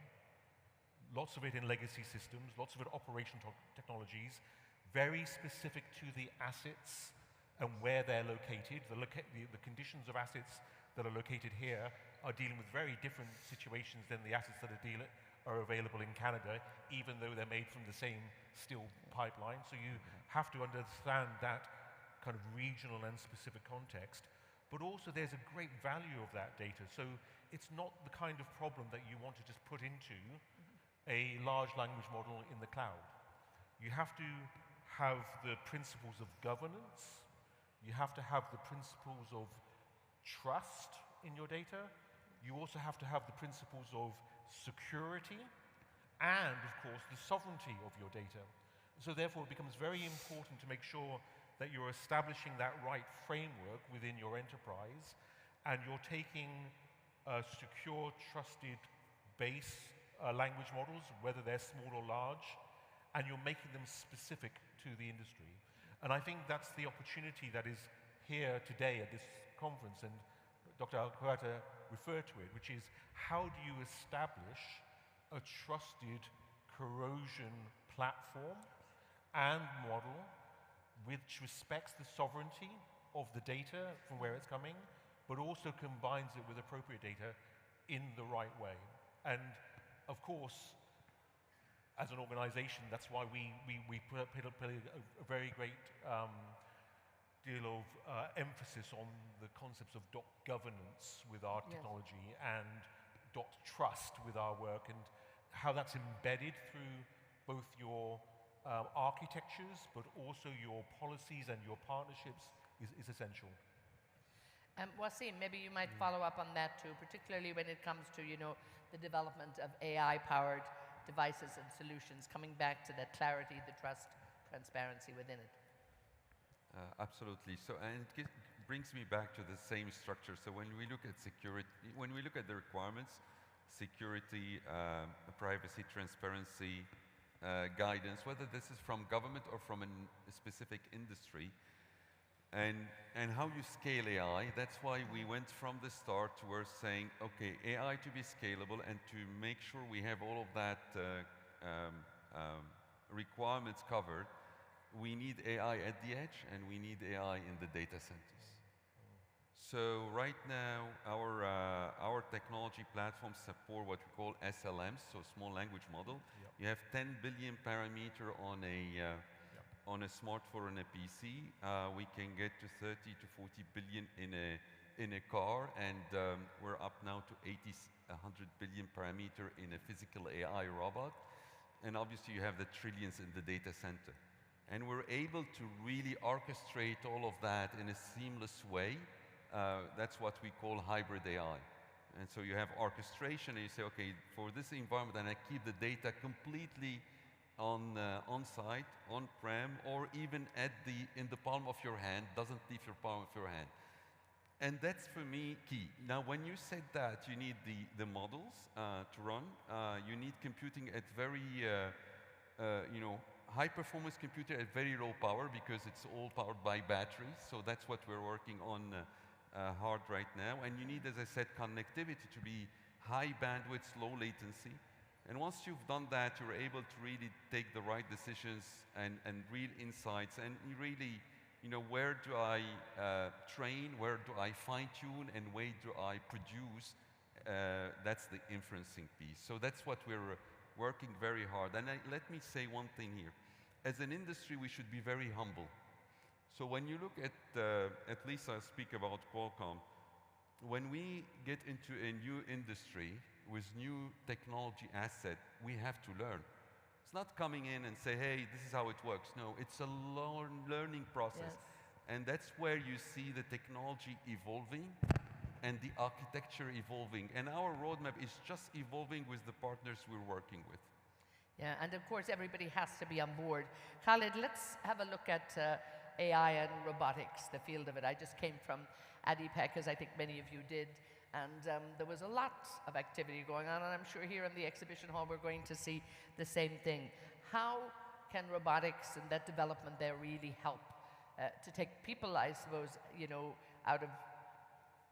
lots of it in legacy systems, lots of it operational technologies, very specific to the assets and where they're located. The conditions of assets that are located here are dealing with very different situations than the assets that are available in Canada, even though they're made from the same steel pipeline. So you have to understand that kind of regional and specific context. But also there's a great value of that data. So it's not the kind of problem that you want to just put into a large language model in the cloud. You have to have the principles of governance. You have to have the principles of trust in your data. You also have to have the principles of security and, of course, the sovereignty of your data. So therefore, it becomes very important to make sure that you're establishing that right framework within your enterprise, and you're taking secure, trusted base language models, whether they're small or large, and you're making them specific to the industry. And I think that's the opportunity that is here today at this conference, and Dr. Al-Khawaja referred to it, which is how do you establish a trusted corrosion platform and model which respects the sovereignty of the data from where it's coming, but also combines it with appropriate data in the right way. And of course, as an organization, that's why we put a very great deal of emphasis on the concepts of .governance with our technology and .trust with our work, and how that's embedded through both your architectures, but also your policies and your partnerships is essential. Wasim, maybe you might follow up on that too, particularly when it comes to, the development of AI-powered devices and solutions, coming back to that clarity, the trust, transparency within it. Absolutely. So, and it brings me back to the same structure. So when we look at security, when we look at the requirements, security, privacy, transparency, guidance, whether this is from government or from a specific industry, And how you scale AI. That's why we went from the start towards saying, okay, AI to be scalable and to make sure we have all of that requirements covered, we need AI at the edge and we need AI in the data centers. So right now, our technology platforms support what we call SLMs, so small language model. Yep. You have 10 billion parameter on a smartphone and a PC. We can get to 30 to 40 billion in a car, and we're up now to 100 billion parameter in a physical AI robot. And obviously, you have the trillions in the data center. And we're able to really orchestrate all of that in a seamless way. That's what we call hybrid AI. And so you have orchestration, and you say, okay, for this environment, and I keep the data completely on-site, on-prem, or even in the palm of your hand, doesn't leave your palm of your hand. And that's, for me, key. Now, when you said that, you need the models to run. You need computing at very, high-performance computer at very low power, because it's all powered by batteries. So that's what we're working on hard right now. And you need, as I said, connectivity to be high bandwidth, low latency. And once you've done that, you're able to really take the right decisions and real insights. And you really, where do I train, where do I fine-tune, and where do I produce? That's the inferencing piece. So that's what we're working very hard. And let me say one thing here. As an industry, we should be very humble. So when you look at least I'll speak about Qualcomm, when we get into a new industry with new technology asset, we have to learn. It's not coming in and say, hey, this is how it works. No, it's a learning process. Yes. And that's where you see the technology evolving and the architecture evolving. And our roadmap is just evolving with the partners we're working with. Yeah, and of course, everybody has to be on board. Khalid, let's have a look at AI and robotics, the field of it. I just came from ADIPEC, as I think many of you did, and there was a lot of activity going on, and I'm sure here in the exhibition hall we're going to see the same thing. How can robotics and that development there really help to take people, I suppose, out of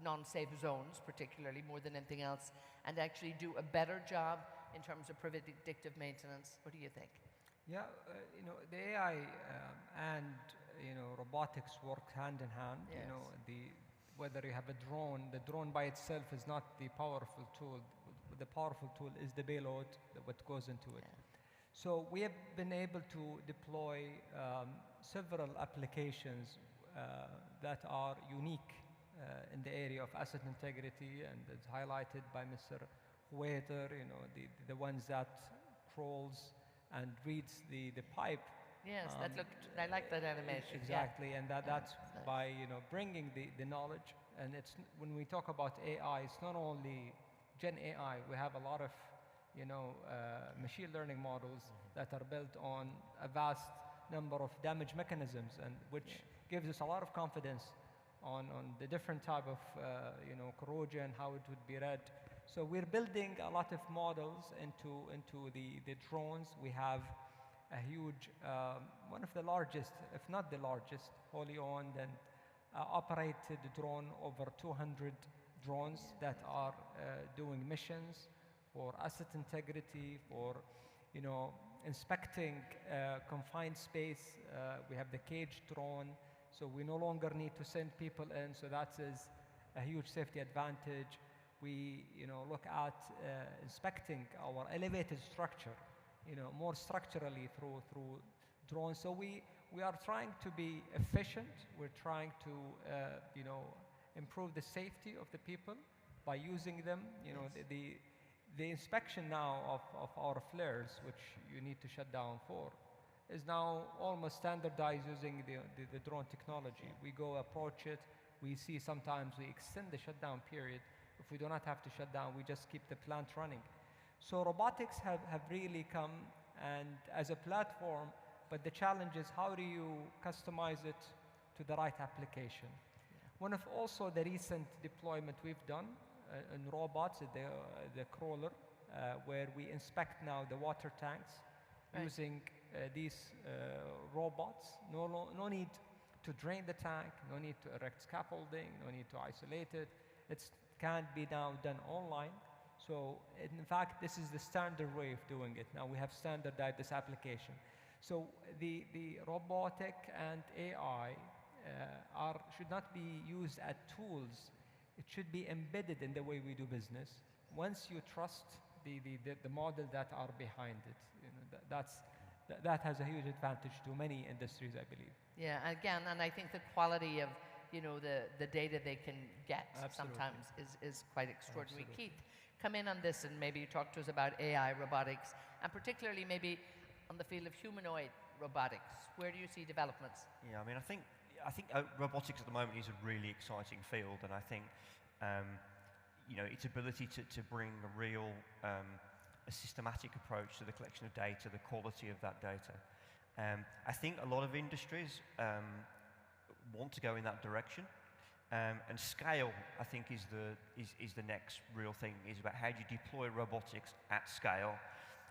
non-safe zones, particularly, more than anything else, and actually do a better job in terms of predictive maintenance? What do you think? Yeah, the AI and robotics work hand in hand. Yes. Whether you have a drone, the drone by itself is not the powerful tool. The powerful tool is the payload, what goes into it. Yeah. So we have been able to deploy several applications that are unique in the area of asset integrity, and it's highlighted by Mr. Waiter, the ones that crawls and reads the pipe. Yes, I like that animation. Exactly, yeah. And that's by bringing the knowledge. And it's when we talk about AI, it's not only Gen AI. We have a lot of machine learning models that are built on a vast number of damage mechanisms, and which gives us a lot of confidence on the different type of corrosion, how it would be read. So we're building a lot of models into the drones. We have a huge, one of the largest, if not the largest, wholly owned and operated drone, over 200 drones that are doing missions for asset integrity, for inspecting confined space. We have the cage drone, so we no longer need to send people in, so that is a huge safety advantage. We look at inspecting our elevated structure, more structurally through drones. So we are trying to be efficient. We're trying to improve the safety of the people by using them. The inspection now of our flares, which you need to shut down for, is now almost standardized using the drone technology. We go approach it. We see sometimes we extend the shutdown period. If we do not have to shut down, we just keep the plant running. So robotics have really come and as a platform, but the challenge is how do you customize it to the right application? One of also the recent deployment we've done in robots, the crawler, where we inspect now the water tanks using these robots. No need to drain the tank, no need to erect scaffolding, no need to isolate it. It can be now done online. So in fact, this is the standard way of doing it. Now we have standardized this application. So the robotic and AI should not be used as tools. It should be embedded in the way we do business. Once you trust the model that are behind it, you know, that has a huge advantage to many industries, I believe. Yeah, again, and I think the quality of, you know, the data they can get sometimes is quite extraordinary. Absolutely. Keith, come in on this and maybe talk to us about AI, robotics, and particularly maybe on the field of humanoid robotics. Where do you see developments? Yeah, I mean, I think robotics at the moment is a really exciting field, and I think you know, its ability to bring a real a systematic approach to the collection of data, the quality of that data. I think a lot of industries want to go in that direction, and scale, I think, is the next real thing. Is about how do you deploy robotics at scale,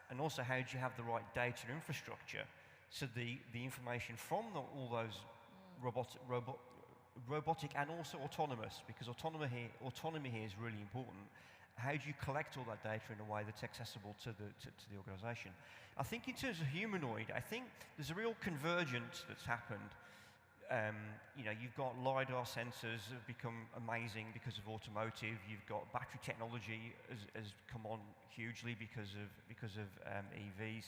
and also how do you have the right data infrastructure, so the information from all those robotic and also autonomous, because autonomy here is really important. How do you collect all that data in a way that's accessible to the organization? I think in terms of humanoid, I think there's a real convergence that's happened. You know, you've got LiDAR sensors have become amazing because of automotive. You've got battery technology has come on hugely because of EVs.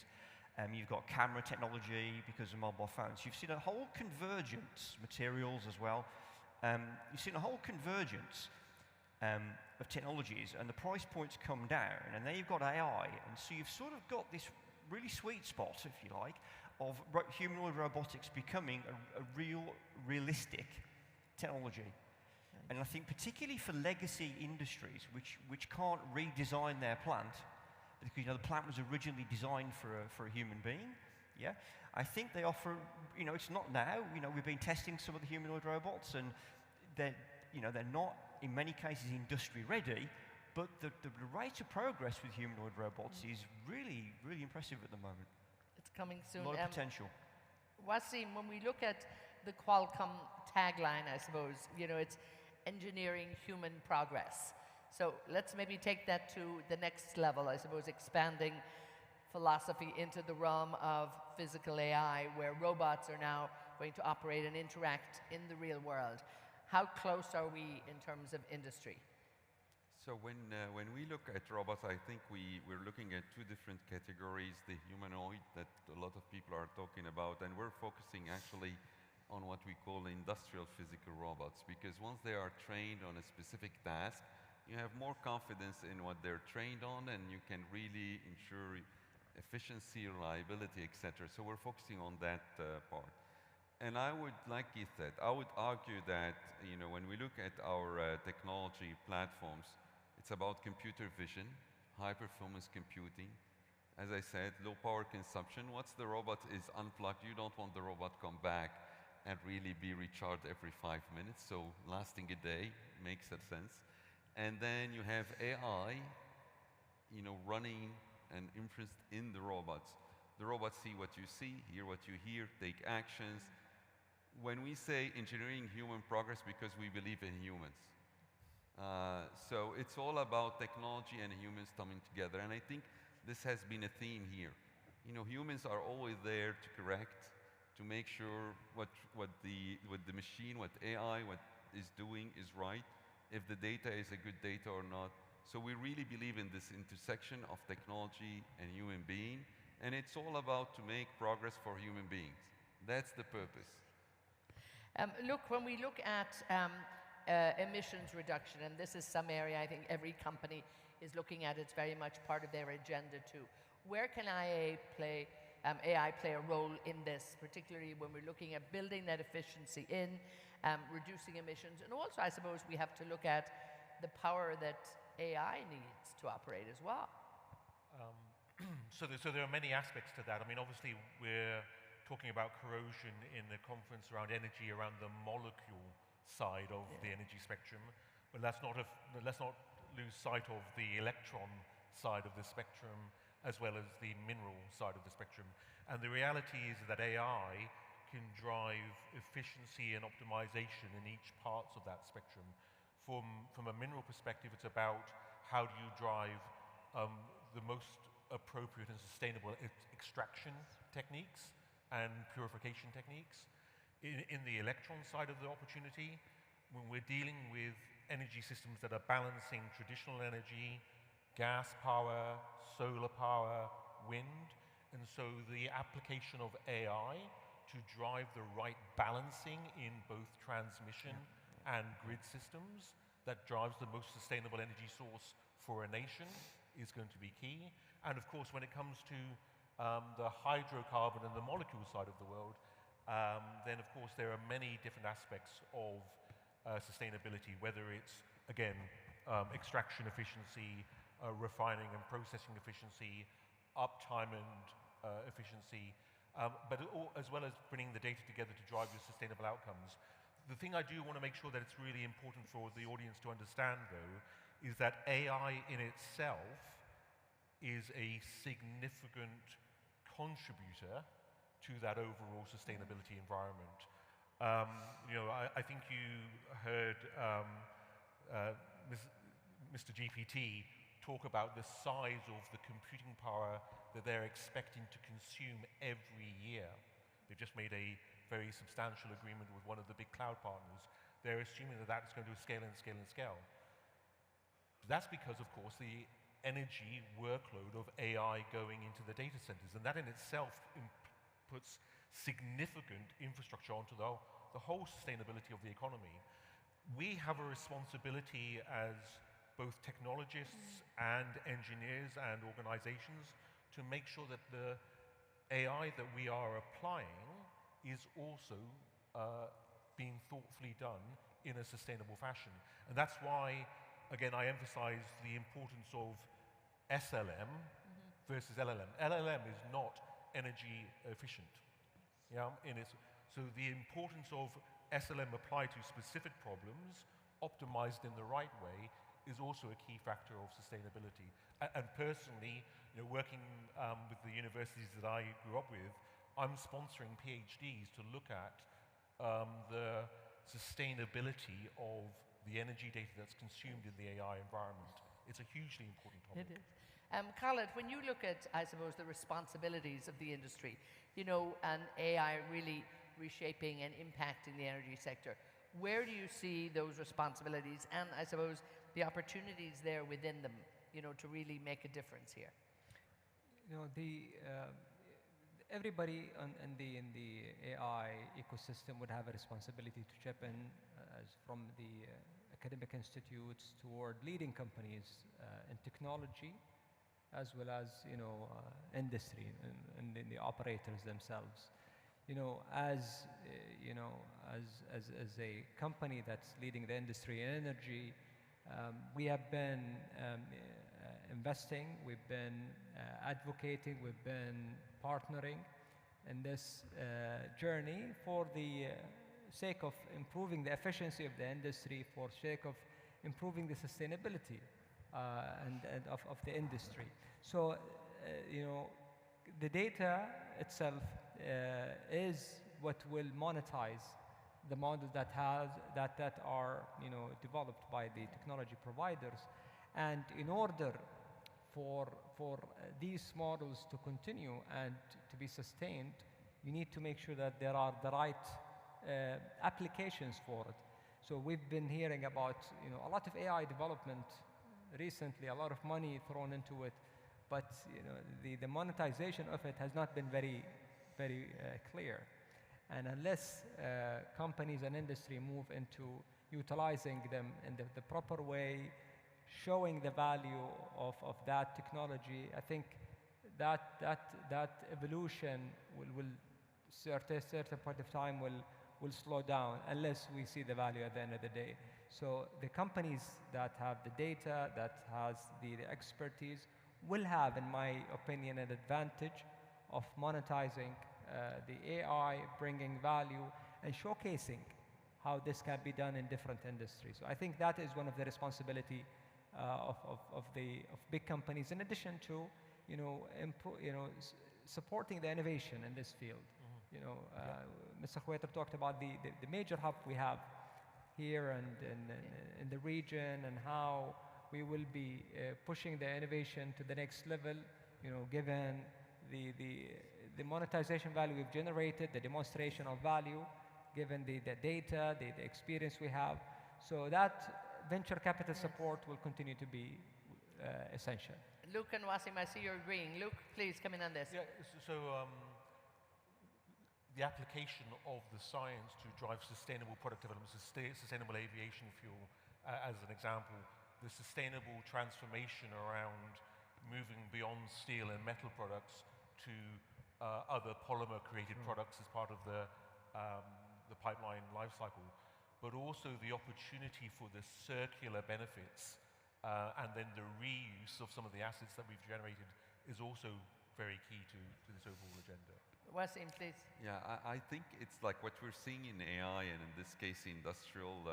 You've got camera technology because of mobile phones. You've seen a whole convergence, materials as well. You've seen a whole convergence of technologies, and the price points come down, and then you've got AI, and so you've sort of got this really sweet spot, if you like, of humanoid robotics becoming a realistic technology. Right. And I think particularly for legacy industries, which can't redesign their plant, because, you know, the plant was originally designed for a human being. Yeah, I think they offer, you know, it's not now. You know, we've been testing some of the humanoid robots, and they're not in many cases industry ready, but the rate of progress with humanoid robots is really, really impressive at the moment. It's coming soon. A lot of potential. Wasim, when we look at the Qualcomm tagline, I suppose, you know, it's engineering human progress. So let's maybe take that to the next level, I suppose, expanding philosophy into the realm of physical AI, where robots are now going to operate and interact in the real world. How close are we in terms of industry? So when we look at robots, I think we're looking at two different categories: the humanoid that a lot of people are talking about, and we're focusing actually on what we call industrial physical robots, because once they are trained on a specific task, you have more confidence in what they're trained on, and you can really ensure efficiency, reliability, etc. So we're focusing on that part. And I would, like Keith said, I would argue that, you know, when we look at our technology platforms, it's about computer vision, high-performance computing. As I said, low power consumption. Once the robot is unplugged, you don't want the robot to come back and really be recharged every 5 minutes. So lasting a day makes sense. And then you have AI, you know, running and inference in the robots. The robots see what you see, hear what you hear, take actions. When we say engineering human progress, because we believe in humans. So it's all about technology and humans coming together. And I think this has been a theme here. You know, humans are always there to correct, to make sure what the machine, what AI, what is doing is right, if the data is a good data or not. So we really believe in this intersection of technology and human being, and it's all about to make progress for human beings. That's the purpose. Look, when we look at emissions reduction, and this is some area I think every company is looking at, it's very much part of their agenda too. Where can AI play a role in this, particularly when we're looking at building that efficiency in, reducing emissions, and also I suppose we have to look at the power that AI needs to operate as well. So there are many aspects to that. I mean, obviously we're talking about corrosion in the conference around energy, around the molecule side of the energy spectrum, but let's not lose sight of the electron side of the spectrum as well as the mineral side of the spectrum. And the reality is that AI can drive efficiency and optimization in each parts of that spectrum. From a mineral perspective, it's about how do you drive the most appropriate and sustainable extraction techniques and purification techniques. In the electron side of the opportunity, when we're dealing with energy systems that are balancing traditional energy, gas power, solar power, wind, and so the application of AI to drive the right balancing in both transmission and grid systems that drives the most sustainable energy source for a nation is going to be key. And of course, when it comes to the hydrocarbon and the molecule side of the world, then of course there are many different aspects of sustainability, whether it's, again, extraction efficiency, refining and processing efficiency, uptime and efficiency, but as well as bringing the data together to drive your sustainable outcomes. The thing I do want to make sure that it's really important for the audience to understand, though, is that AI in itself is a significant contributor to that overall sustainability environment. I think you heard Mr. GPT talk about the size of the computing power that they're expecting to consume every year. They've just made a very substantial agreement with one of the big cloud partners. They're assuming that that's going to scale and scale and scale. That's because, of course, the energy workload of AI going into the data centers, and that in itself puts significant infrastructure onto the whole sustainability of the economy. We have a responsibility as both technologists and engineers and organizations to make sure that the AI that we are applying is also being thoughtfully done in a sustainable fashion. And that's why, again, I emphasize the importance of SLM versus LLM. LLM is not energy efficient. So the importance of SLM applied to specific problems, optimized in the right way, is also a key factor of sustainability. And personally, working with the universities that I grew up with, I'm sponsoring PhDs to look at the sustainability of the energy data that's consumed in the AI environment. It's a hugely important topic. It is. Khaled, when you look at, I suppose, the responsibilities of the industry, and AI really reshaping and impacting the energy sector, where do you see those responsibilities and, I suppose, the opportunities there within them, to really make a difference here? Everybody in the AI ecosystem would have a responsibility to chip in, from the academic institutes toward leading companies in technology, as well as industry and the operators themselves. As a company that's leading the industry in energy, we have been investing, we've been advocating, we've been partnering in this journey for the sake of improving the efficiency of the industry, for sake of improving the sustainability of the industry. So, the data itself is what will monetize the models that are developed by the technology providers. And in order for these models to continue and to be sustained, you need to make sure that there are the right applications for it. So we've been hearing about a lot of AI development recently, a lot of money thrown into it, but the monetization of it has not been very clear. And unless companies and industry move into utilizing them in the proper way, showing the value of that technology, I think that evolution will certain point of time will slow down unless we see the value at the end of the day. So the companies that have the data, that has the expertise, will have, in my opinion, an advantage of monetizing the AI, bringing value, and showcasing how this can be done in different industries. So I think that is one of the responsibility of big companies, in addition to supporting the innovation in this field. Mr. Khwater talked about the major hub we have here and in the region, and how we will be pushing the innovation to the next level, given the monetization value we've generated, the demonstration of value, given the data, the experience we have. So that venture capital support will continue to be essential. Luke and Wasim, I see you're agreeing. Luke, please come in on this. Yeah, so the application of the science to drive sustainable product development, sustainable aviation fuel, as an example, the sustainable transformation around moving beyond steel and metal products to other polymer-created products as part of the pipeline life cycle, but also the opportunity for the circular benefits and then the reuse of some of the assets that we've generated is also very key to this overall agenda. Wasim, please. Yeah, I think it's like what we're seeing in AI, and in this case industrial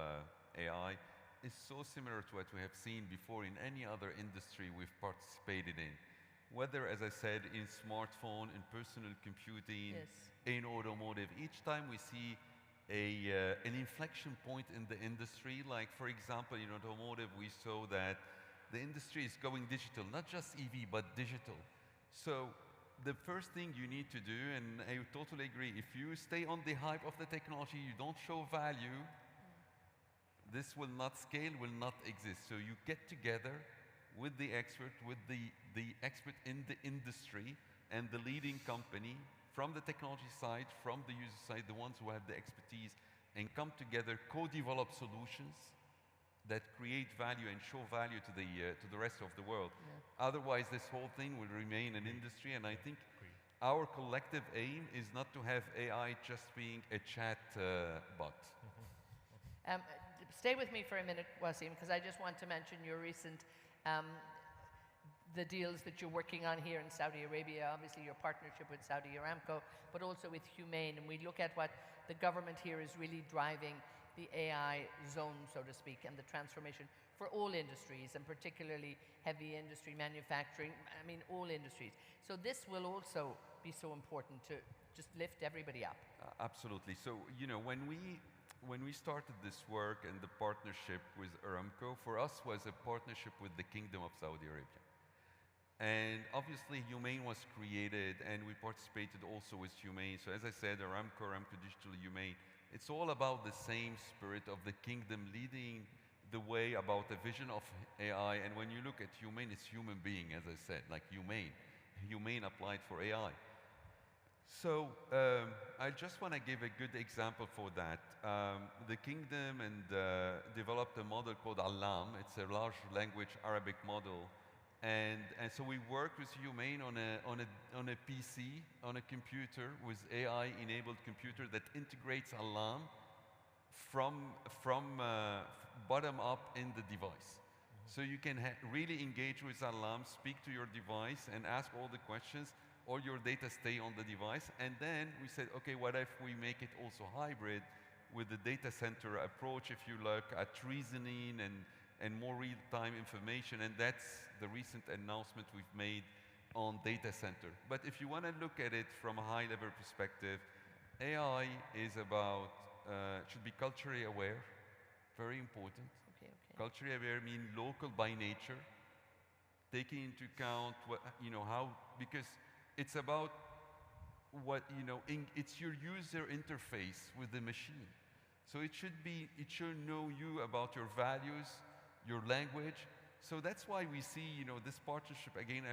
AI, is so similar to what we have seen before in any other industry we've participated in. Whether, as I said, in smartphone, in personal computing, in automotive, each time we see an inflection point in the industry. Like, for example, in automotive, we saw that the industry is going digital, not just EV, but digital. So the first thing you need to do, and I totally agree, if you stay on the hype of the technology, you don't show value, this will not scale, will not exist. So you get together with the expert, with the expert in the industry and the leading company from the technology side, from the user side, the ones who have the expertise, and come together, co-develop solutions that create value and show value to the rest of the world. Yeah. Otherwise, this whole thing will remain an industry, and I think our collective aim is not to have AI just being a chat bot. Stay with me for a minute, Wasim, because I just want to mention your recent the deals that you're working on here in Saudi Arabia, obviously your partnership with Saudi Aramco, but also with Humane. And we look at what the government here is really driving the AI zone, so to speak, and the transformation for all industries, and particularly heavy industry, manufacturing, I mean, all industries. So this will also be so important to just lift everybody up. Absolutely. So, when we started this work and the partnership with Aramco, for us was a partnership with the Kingdom of Saudi Arabia. And obviously Humane was created, and we participated also with Humane. So as I said, Aramco Digital, Humane, it's all about the same spirit of the kingdom leading the way about the vision of AI. And when you look at Humane, it's human being, as I said, like Humane applied for AI. So I just want to give a good example for that. The kingdom developed a model called Alam. It's a large language Arabic model. And so we worked with Humane on a PC, on a computer, with AI-enabled computer that integrates Alam from bottom up in the device. So you can really engage with Alam, speak to your device, and ask all the questions. All your data stay on the device. And then we said, okay, what if we make it also hybrid with the data center approach, if you look at reasoning and more real-time information, and that's the recent announcement we've made on data center. But if you want to look at it from a high-level perspective, AI is about, should be culturally aware, very important. Okay. Culturally aware means local by nature, taking into account what, how, because it's about what, it's your user interface with the machine. So it should know you about your values, your language. So that's why we see, this partnership again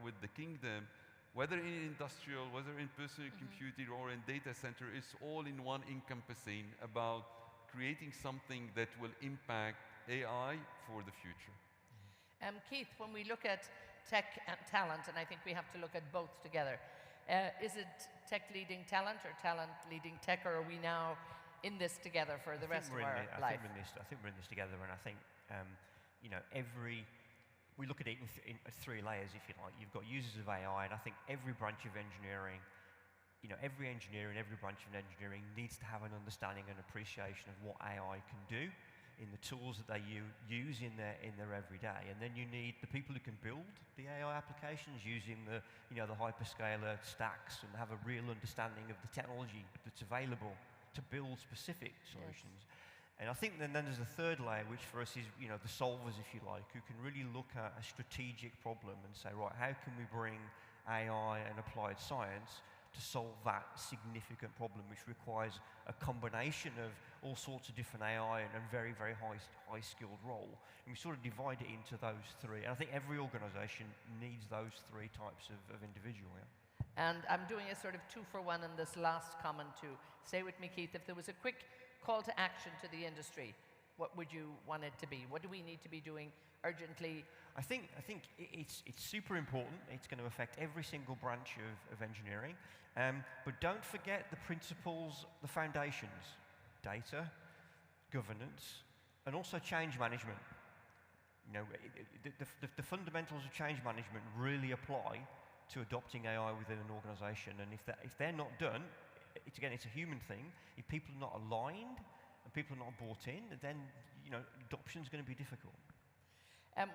with the kingdom, whether in industrial, whether in personal computing or in data center, it's all in one encompassing about creating something that will impact AI for the future. Keith, when we look at tech and talent, and I think we have to look at both together, is it tech leading talent or talent leading tech, or are we now in this together for the rest of our life? I think we're in this together, and I think we look at it in three layers, if you like. You've got users of AI, and I think every branch of engineering, every engineer in every branch of engineering needs to have an understanding and appreciation of what AI can do, in the tools that they use in their everyday. And then you need the people who can build the AI applications using the hyperscaler stacks and have a real understanding of the technology that's available to build specific solutions. Yes. And I think then there's a third layer, which for us is, the solvers, if you like, who can really look at a strategic problem and say, right, how can we bring AI and applied science to solve that significant problem, which requires a combination of all sorts of different AI and a very, very high-skilled role. And we sort of divide it into those three. And I think every organization needs those three types of individual. Yeah? And I'm doing a sort of 2-for-1 in this last comment too. Stay with me, Keith. If there was a quick call to action to the industry, what would you want it to be? What do we need to be doing urgently? I think it's super important. It's going to affect every single branch of engineering. But don't forget the principles, the foundations: data, governance, and also change management. The fundamentals of change management really apply to adopting AI within an organization. And if they're not done, it's a human thing. If people are not aligned and people are not bought in, then adoption is going to be difficult.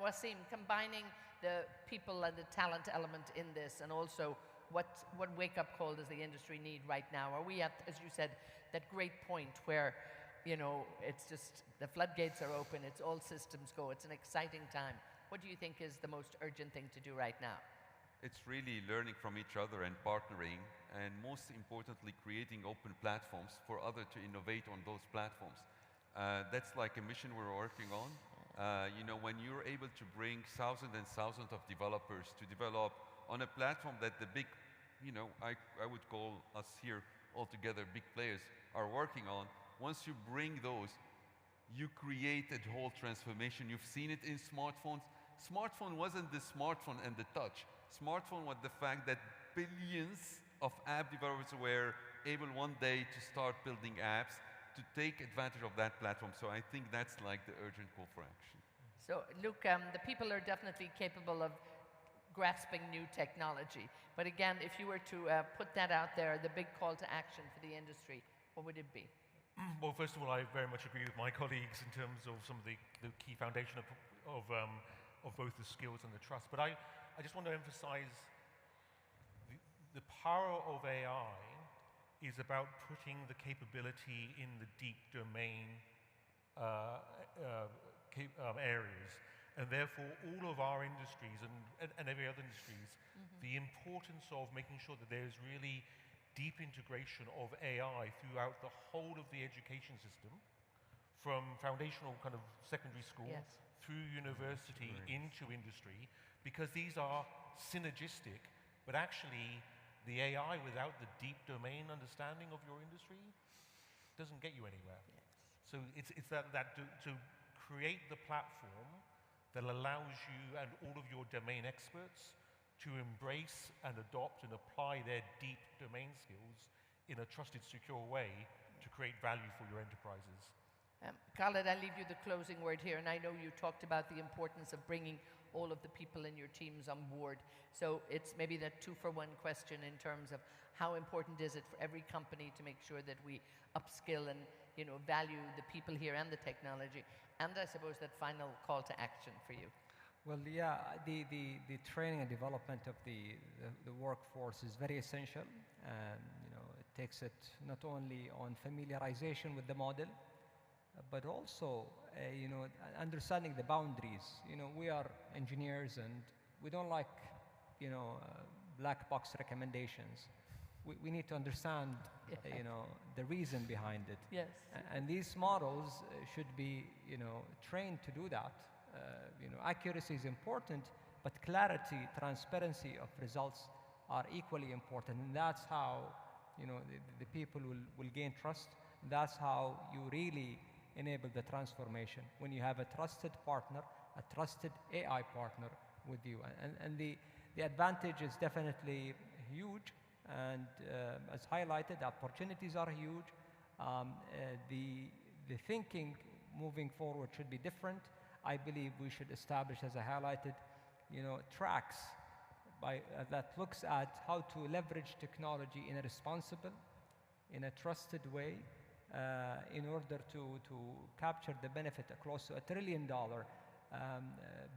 Wasim, combining the people and the talent element in this, and also what wake-up call does the industry need right now? Are we at, as you said, that great point where it's just the floodgates are open, it's all systems go, it's an exciting time? What do you think is the most urgent thing to do right now? It's really learning from each other and partnering, and most importantly, creating open platforms for others to innovate on those platforms. That's like a mission we're working on. When you're able to bring thousands and thousands of developers to develop on a platform that the big, I would call us here altogether big players are working on, once you bring those, you create a whole transformation. You've seen it in smartphones. Smartphone wasn't the smartphone and the touch. Smartphone was the fact that billions of app developers were able one day to start building apps to take advantage of that platform. So I think that's like the urgent call for action. So Luke, the people are definitely capable of grasping new technology. But again, if you were to put that out there, the big call to action for the industry, what would it be? Well, first of all, I very much agree with my colleagues in terms of some of the key foundation of both the skills and the trust. But I just want to emphasize the power of AI is about putting the capability in the deep domain areas. And therefore, all of our industries and every other industries, the importance of making sure that there's really deep integration of AI throughout the whole of the education system, from foundational kind of secondary school through university into industry, because these are synergistic, but actually the AI without the deep domain understanding of your industry doesn't get you anywhere. Yes. So it's that to create the platform that allows you and all of your domain experts to embrace and adopt and apply their deep domain skills in a trusted, secure way to create value for your enterprises. Khaled, I'll leave you the closing word here, and I know you talked about the importance of bringing all of the people in your teams on board. So it's maybe that 2-for-1 question in terms of how important is it for every company to make sure that we upskill and value the people here and the technology, and I suppose that final call to action for you. Well, yeah, the training and development of the workforce is very essential, and it takes it not only on familiarization with the model, but also understanding the boundaries. We are engineers, and we don't like black box recommendations. We need to understand the reason behind it. Yes. And these models should be trained to do that. Accuracy is important, but clarity, transparency of results are equally important, and that's how the people will gain trust. That's how you really enable the transformation, when you have a trusted partner, a trusted AI partner with you. And the advantage is definitely huge, and as highlighted, the opportunities are huge. The thinking moving forward should be different. I believe we should establish, as I highlighted, tracks that looks at how to leverage technology in a responsible, in a trusted way, in order to capture the benefit close to $1 trillion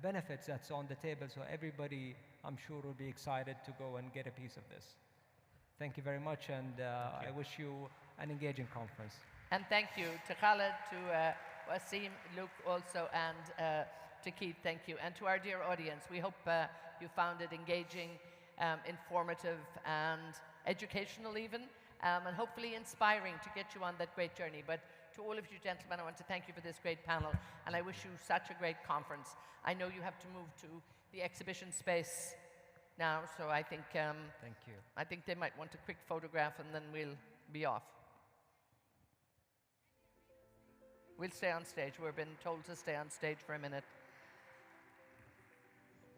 benefits that's on the table. So everybody, I'm sure, will be excited to go and get a piece of this. Thank you very much, and I wish you an engaging conference. And thank you to Khaled, to Wasim, Luke also, and to Keith, thank you. And to our dear audience, we hope you found it engaging, informative, and educational even, and hopefully inspiring to get you on that great journey. But to all of you gentlemen, I want to thank you for this great panel, and I wish you such a great conference. I know you have to move to the exhibition space now, so I think thank you. I think they might want a quick photograph, and then we'll be off. We'll stay on stage. We've been told to stay on stage for a minute.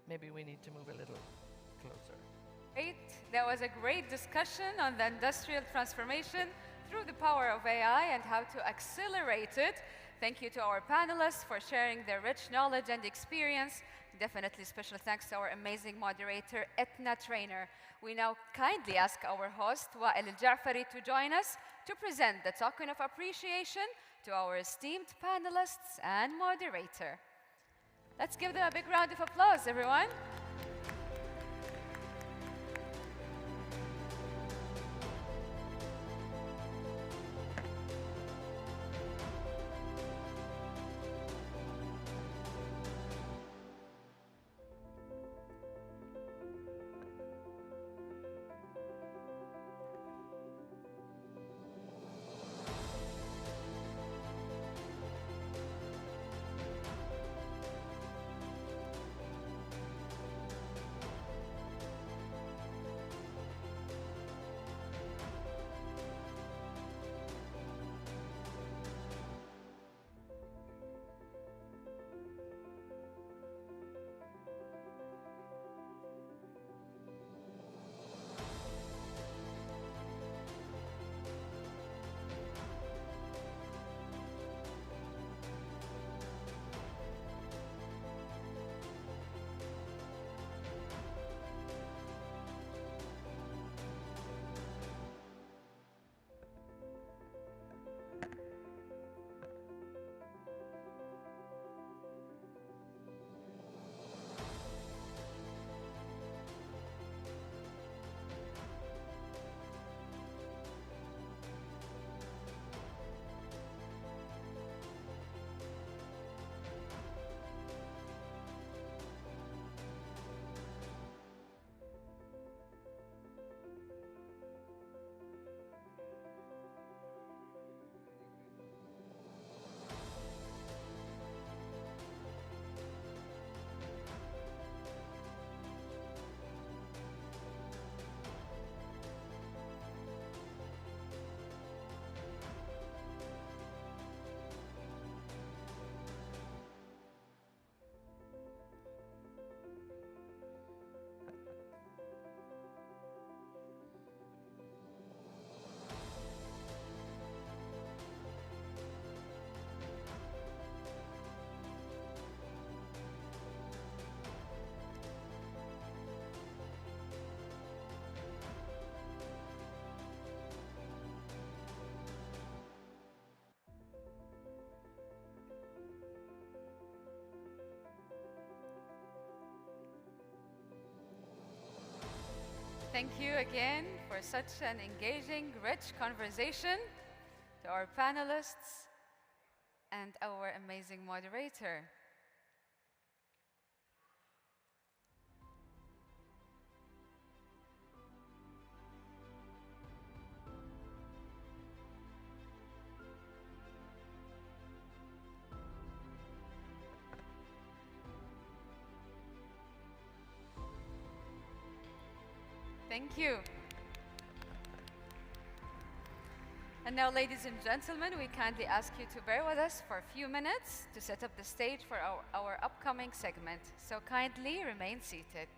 Maybe we need to move a little closer. Great. That was a great discussion on the industrial transformation through the power of AI and how to accelerate it. Thank you to our panelists for sharing their rich knowledge and experience. Definitely special thanks to our amazing moderator, Etna Trainer. We now kindly ask our host, Wael Al-Ja'fari, to join us to present the token of appreciation to our esteemed panelists and moderator. Let's give them a big round of applause, everyone. Thank you again for such an engaging, rich conversation, to our panelists and our amazing moderator. Thank you. And now, ladies and gentlemen, we kindly ask you to bear with us for a few minutes to set up the stage for our upcoming segment. So kindly remain seated.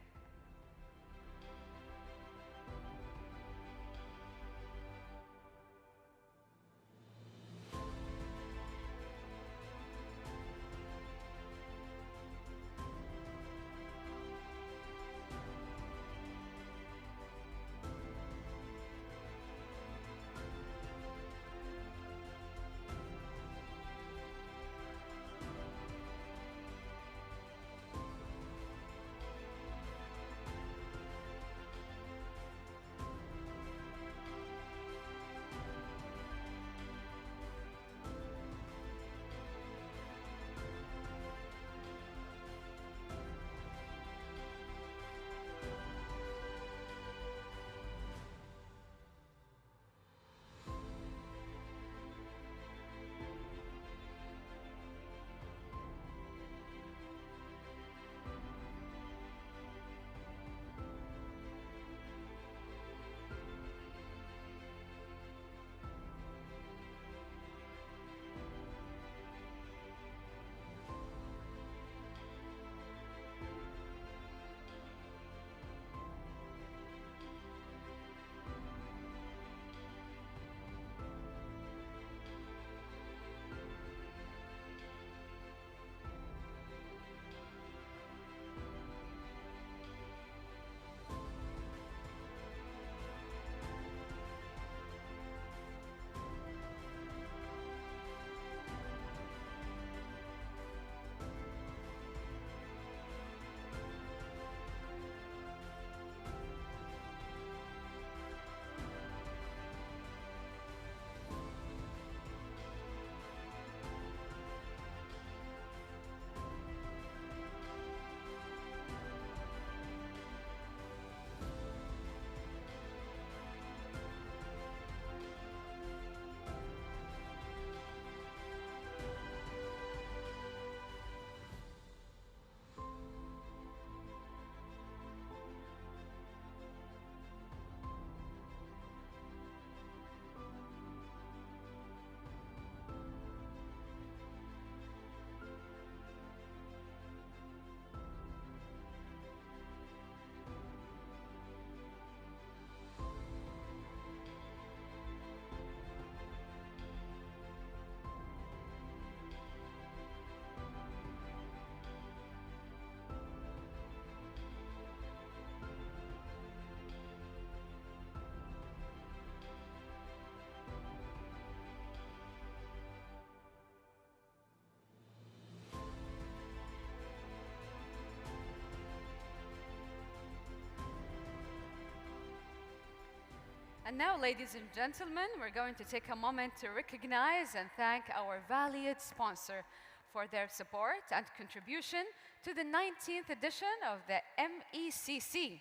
And now, ladies and gentlemen, we're going to take a moment to recognize and thank our valued sponsor for their support and contribution to the 19th edition of the MECC.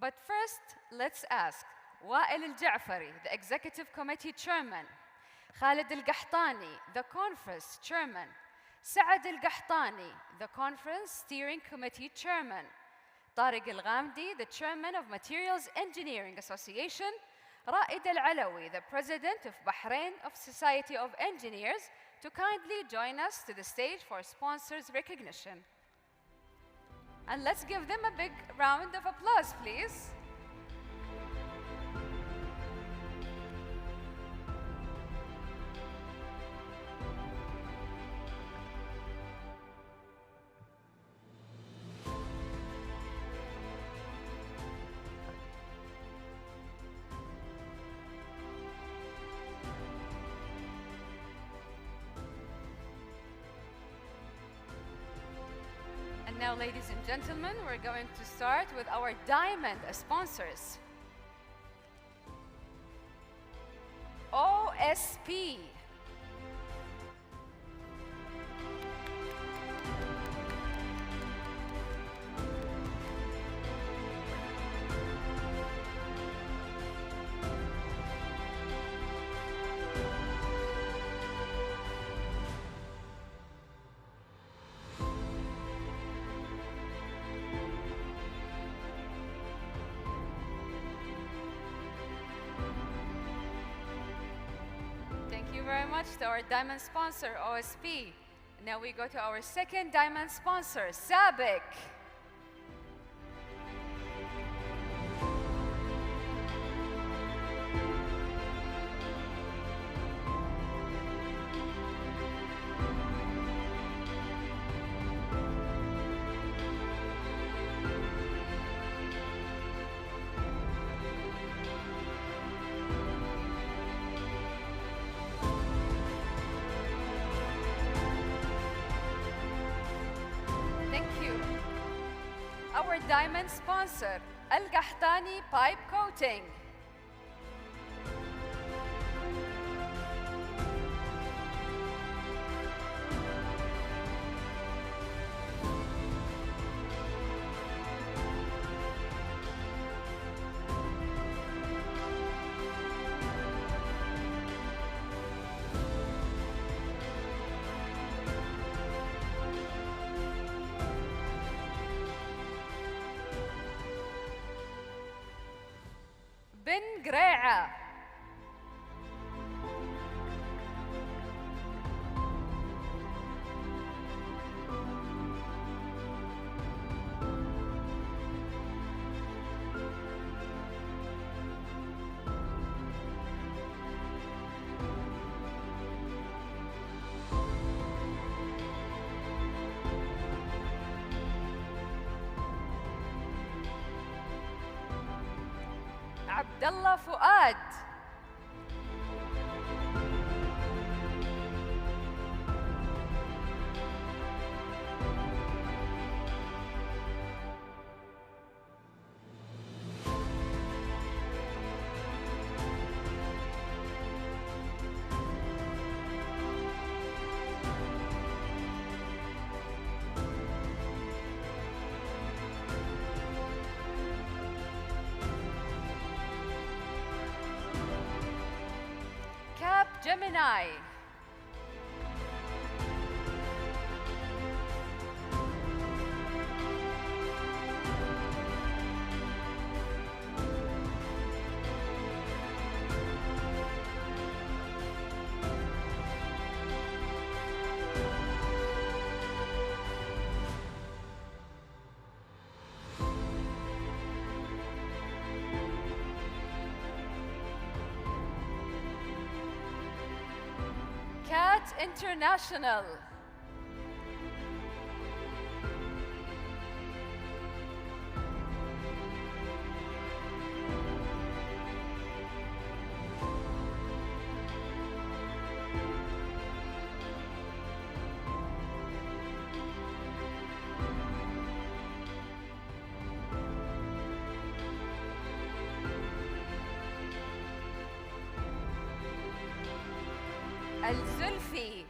But first, let's ask Wael Al-Ja'fari, the Executive Committee Chairman, Khalid Al-Qahtani, the Conference Chairman, Saad Al-Qahtani, the Conference Steering Committee Chairman, Tariq Al-Ghamdi, the Chairman of Materials Engineering Association, Ra'id Al-Alawi, the President of Bahrain of Society of Engineers, to kindly join us to the stage for sponsors recognition. And let's give them a big round of applause, please. And now, ladies and gentlemen, we're going to start with our diamond sponsors. OSP. Thank you very much to our diamond sponsor, OSP. Now we go to our second diamond sponsor, SABIC. Thank you. Our diamond sponsor, Al-Qahtani Pipe Coating. بن قريعة. عبد الله فؤاد. Gemini. Cat International. الزلفي.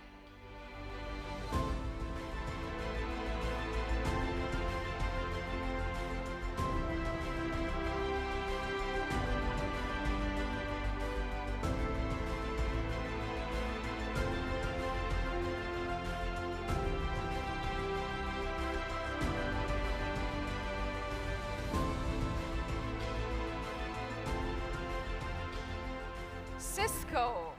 Cisco.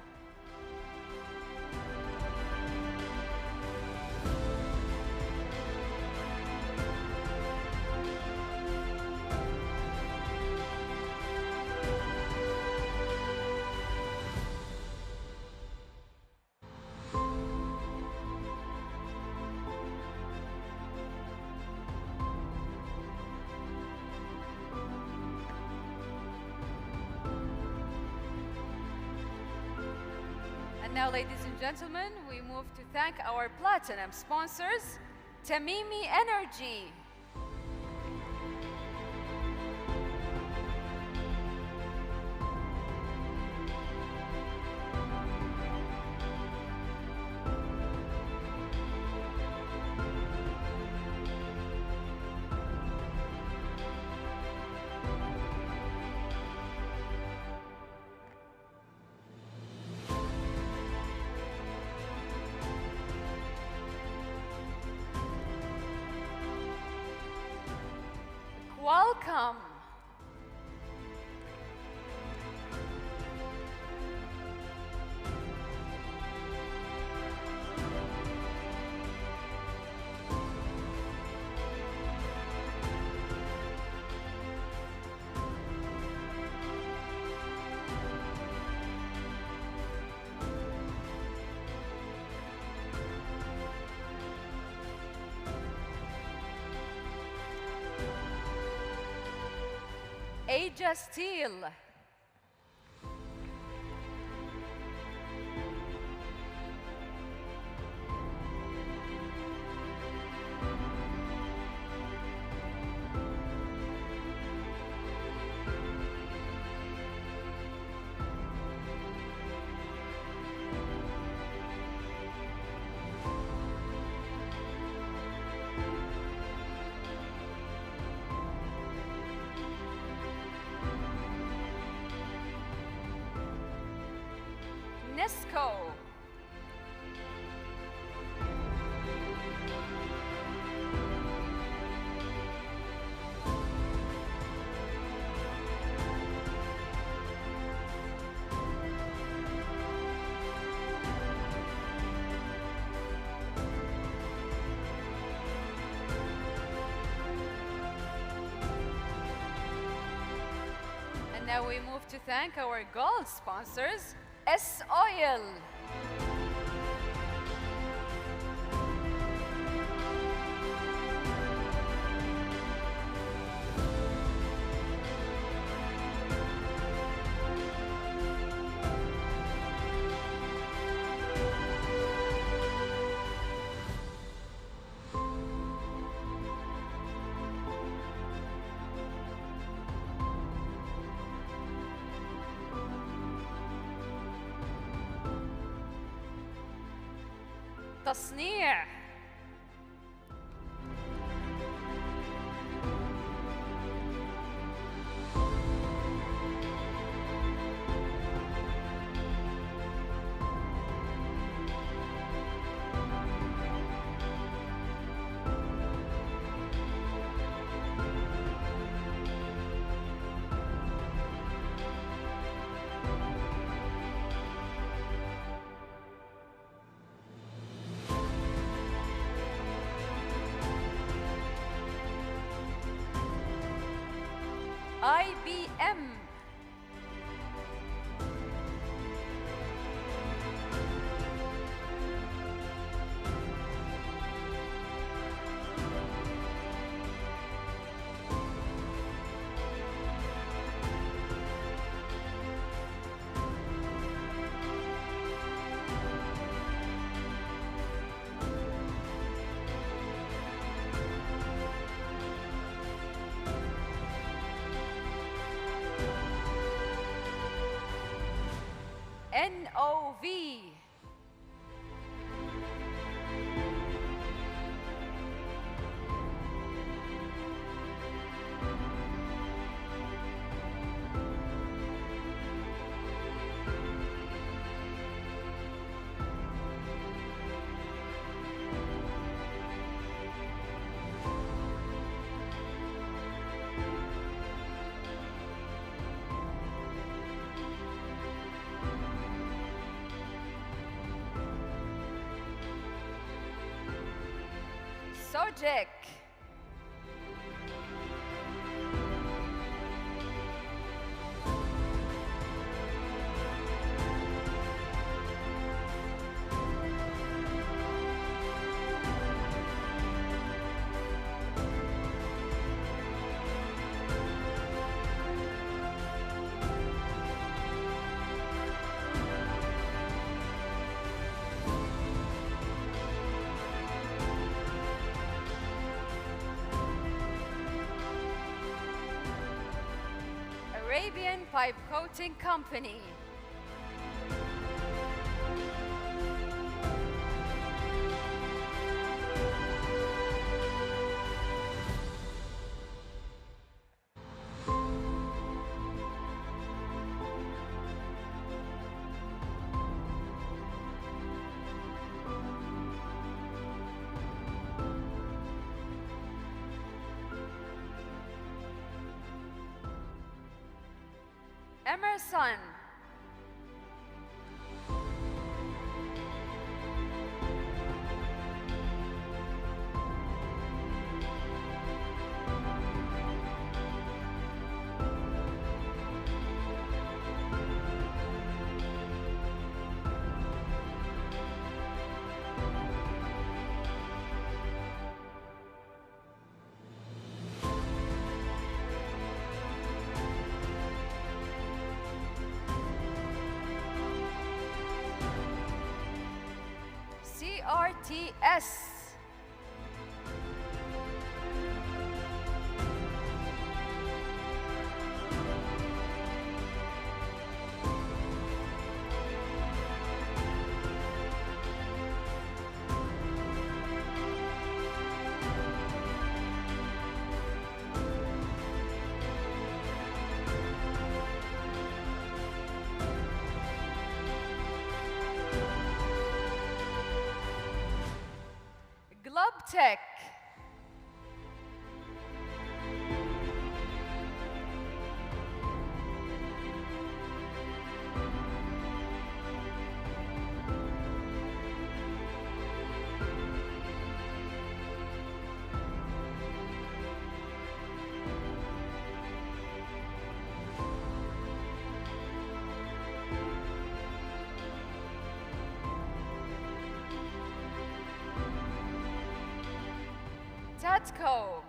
And now, ladies and gentlemen, we move to thank our platinum sponsors, Tamimi Energy, welcome. Aja Steel. Nesco. And now we move to thank our gold sponsors, S-Oil. تصنيع. IBM. NOV. Sojek. Arabian Pipe Coating Company. Emerson. CRTS. Globtech. Tatco.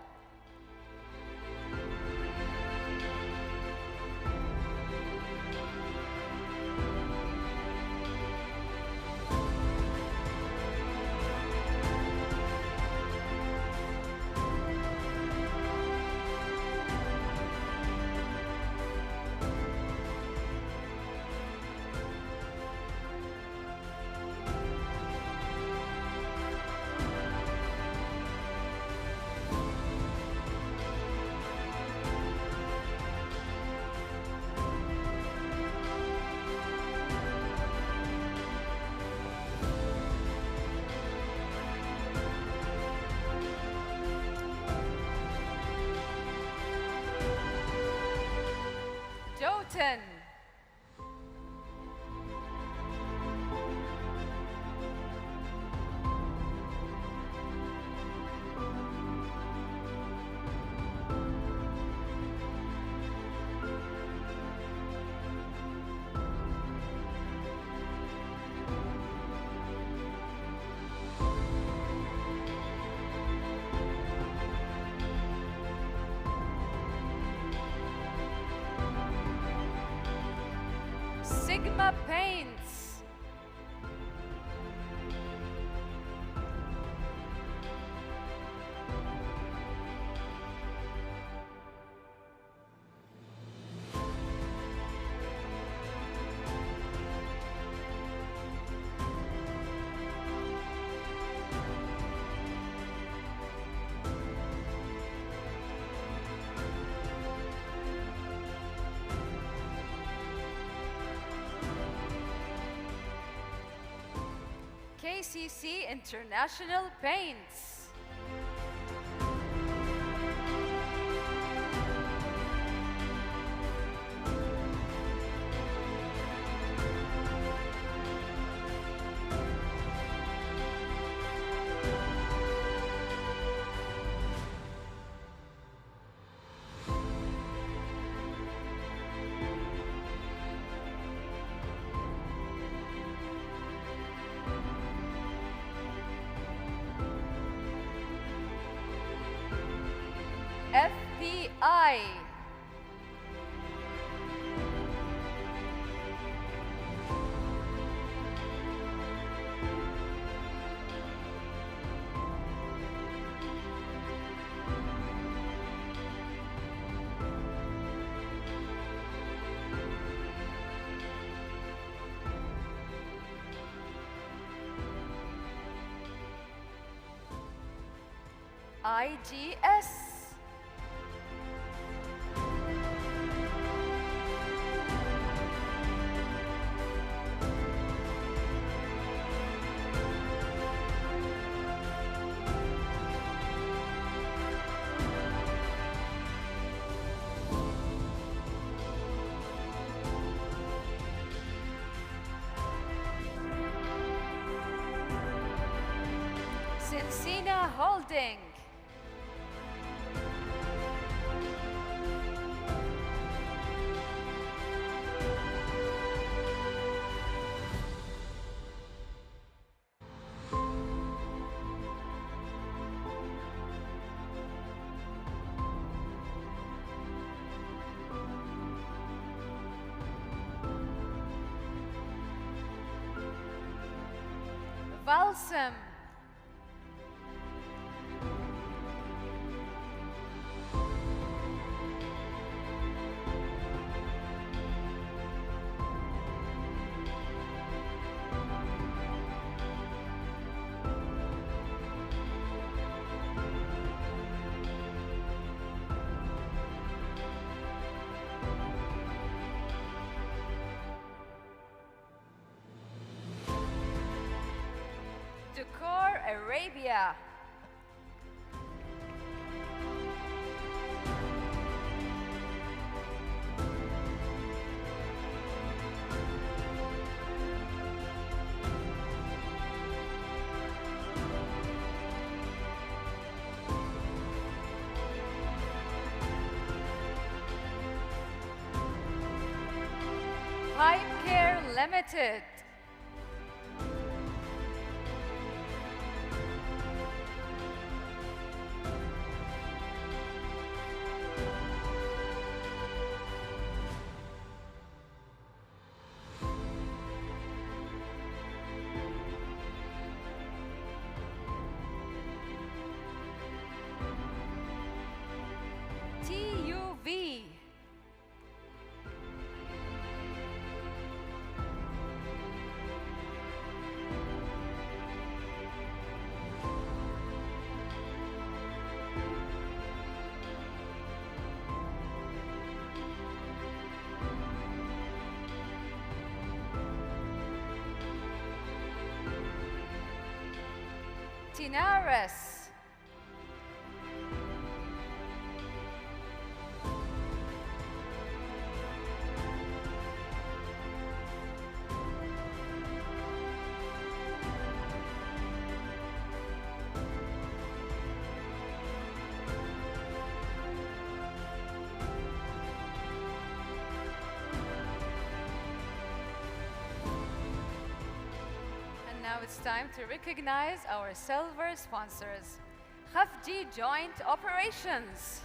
Jotun. Sigma Paints. KCC International Paints. FPI. IGS. Cincina Holding. Valsam. Decor Arabia. Pipe Care Limited. TUV. Tinares. Now it's time to recognize our silver sponsors. Khafji Joint Operations.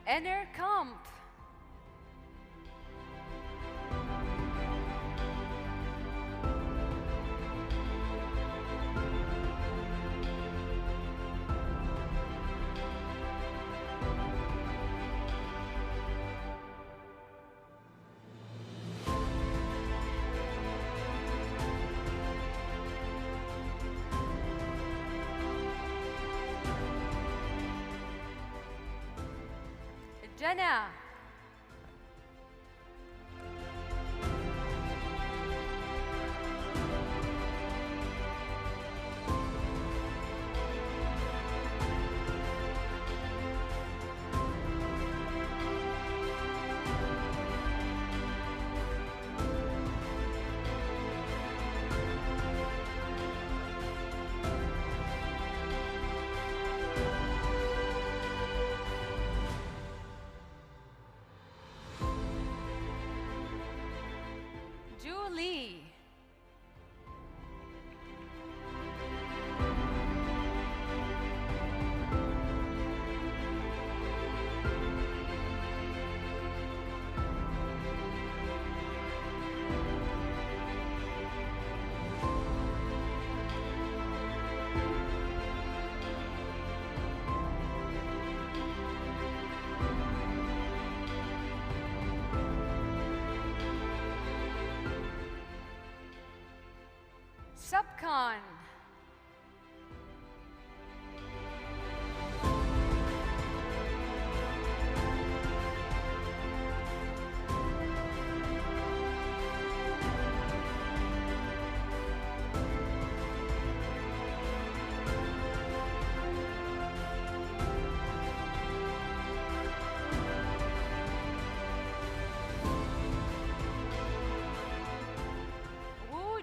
Enercomp. Jenna. Silicon.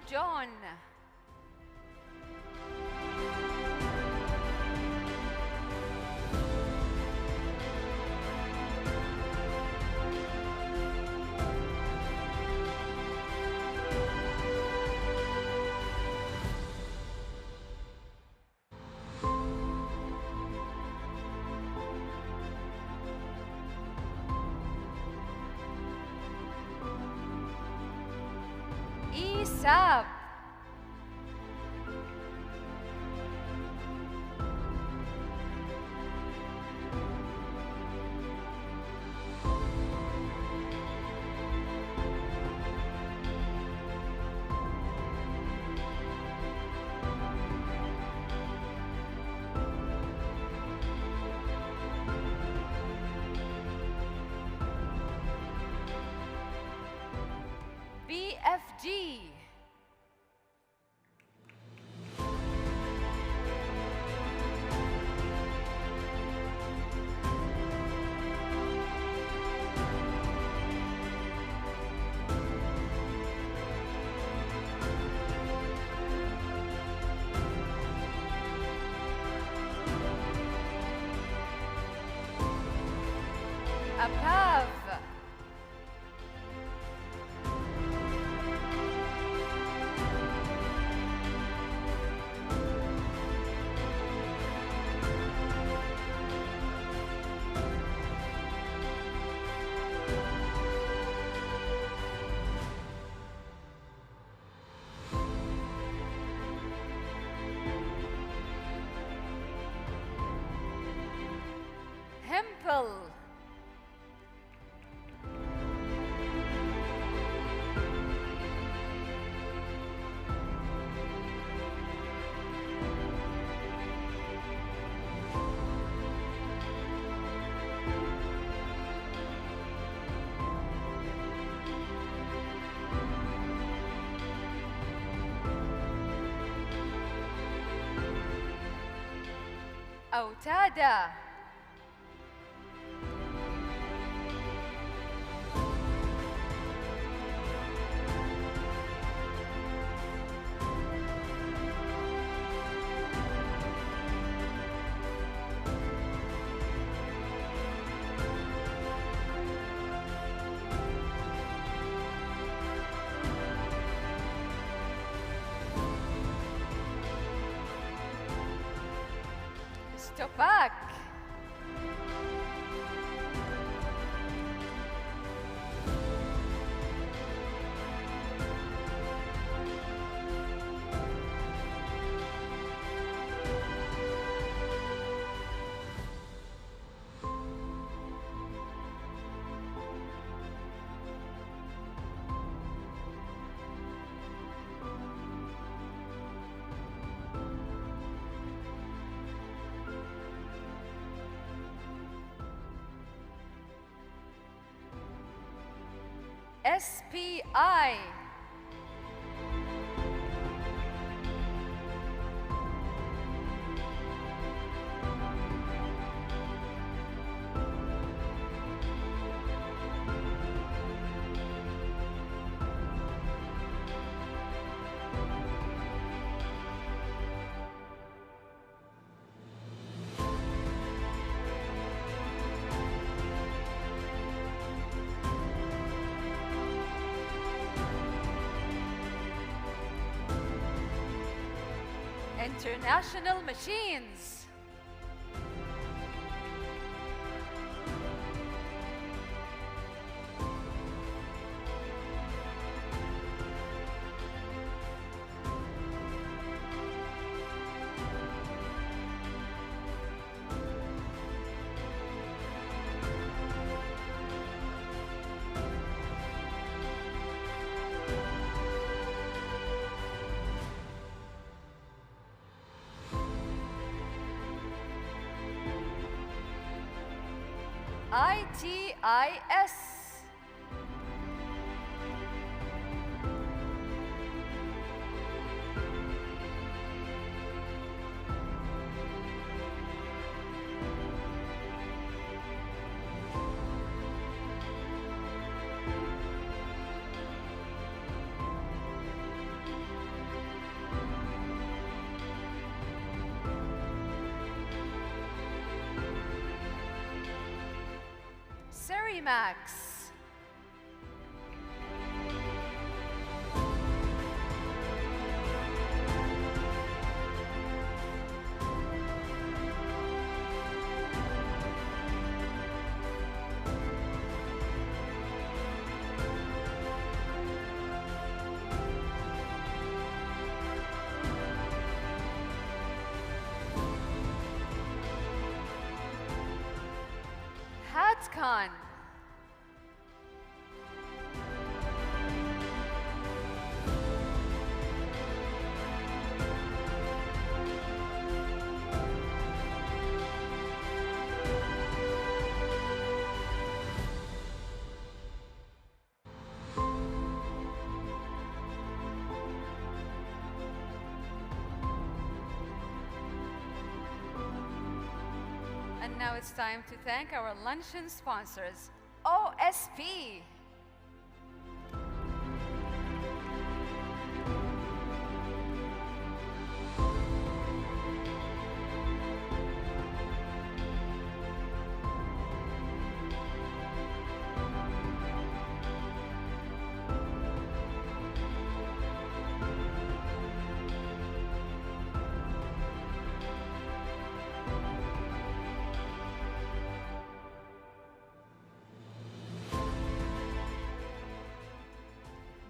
John. Isab. BFG. Apav. Hempel. أوتادا. Stopak. SPI. International Machines. Max. Hatcon. And now it's time to thank our luncheon sponsors, OSP.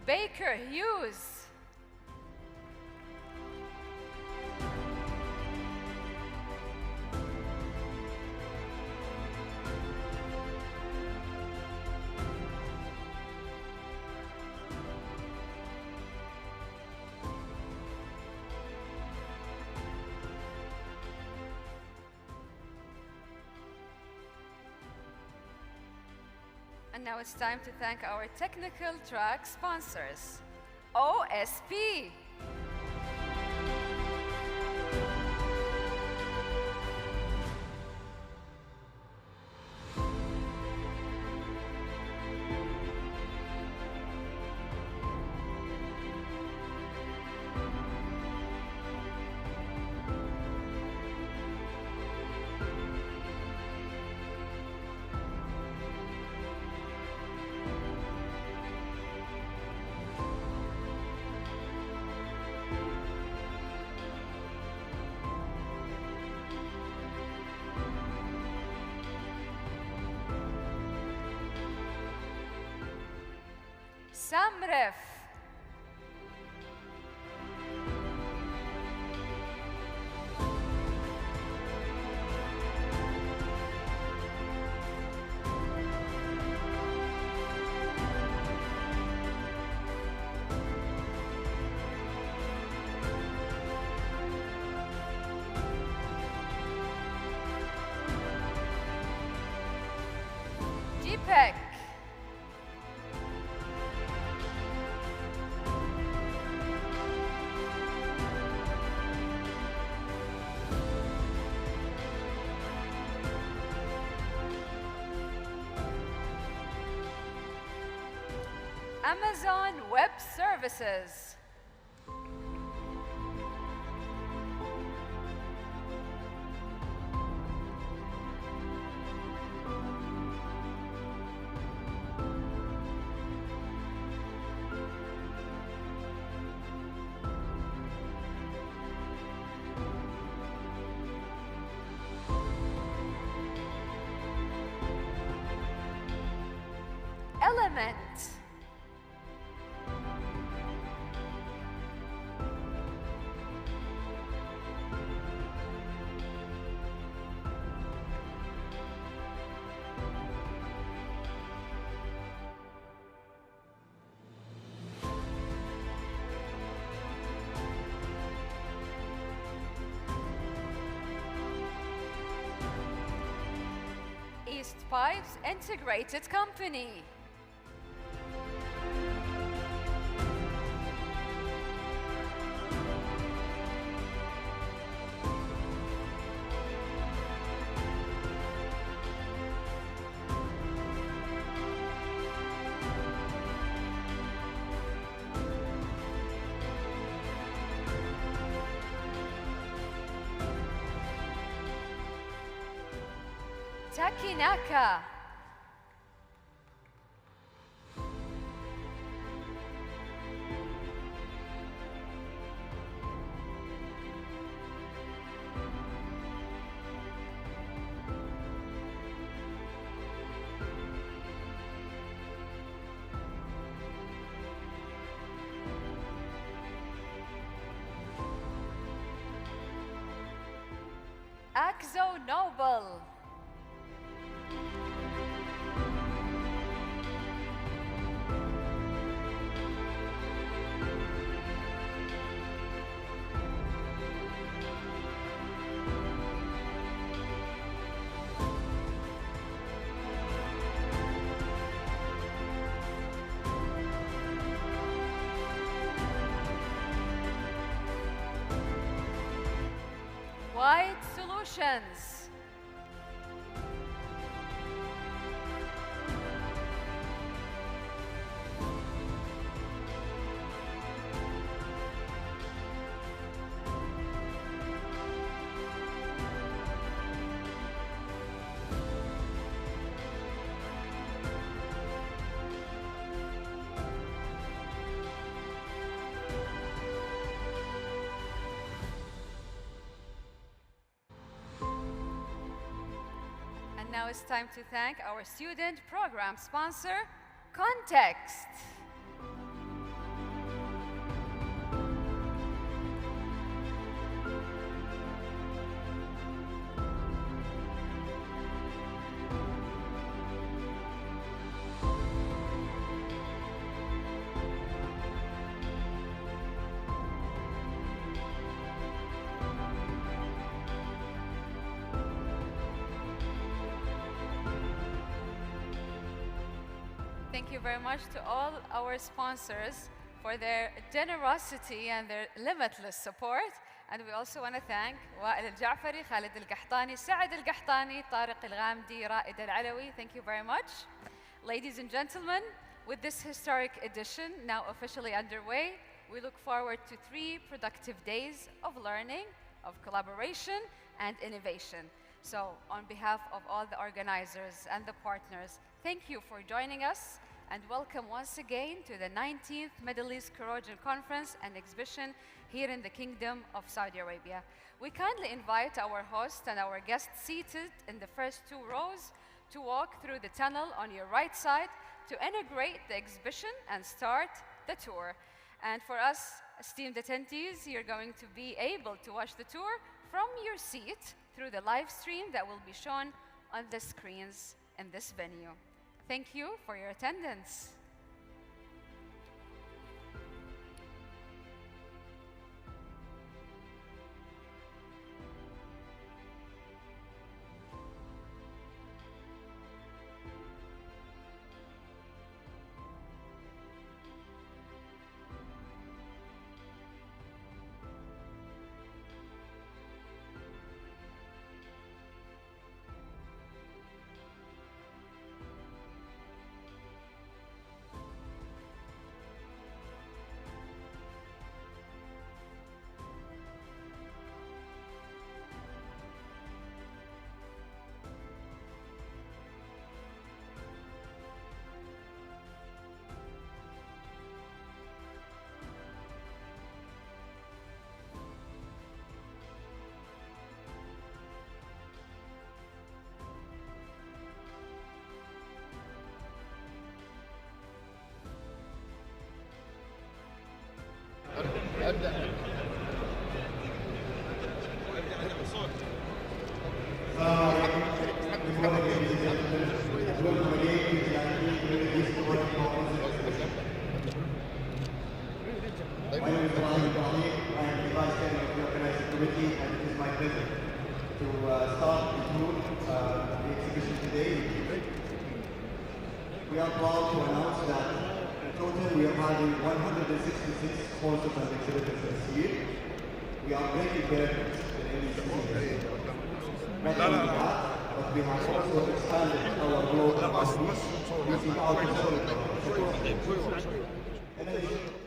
Baker Hughes. And now it's time to thank our technical track sponsors, OSP. Samref. Deepak. Amazon Web Services. Element. East Pipes Integrated Company. Takinaka. Akzo Nobel. White Solutions. Now it's time to thank our student program sponsor, Context. Thank you very much to all our sponsors for their generosity and their limitless support. And we also want to thank وائل الجعفري, خالد القحطاني, سعد القحطاني, طارق الغامدي, رائد العلوي. Thank you very much. Ladies and gentlemen, with this historic edition now officially underway, we look forward to 3 productive days of learning, of collaboration, and innovation. So on behalf of all the organizers and the partners, thank you for joining us and welcome once again to the 19th Middle East Corrosion Conference and Exhibition here in the Kingdom of Saudi Arabia. We kindly invite our host and our guests seated in the first 2 rows to walk through the tunnel on your right side to integrate the exhibition and start the tour. And for us, esteemed attendees, you're going to be able to watch the tour from your seat through the live stream that will be shown on the screens in this venue. Thank you for your attendance. Start the tour, the exhibition today. We are proud to announce that in total we are having 166 sponsors and exhibitors this year. We are breaking records in any Not only that, but we have also expanded our global outreach using our consulting. In addition,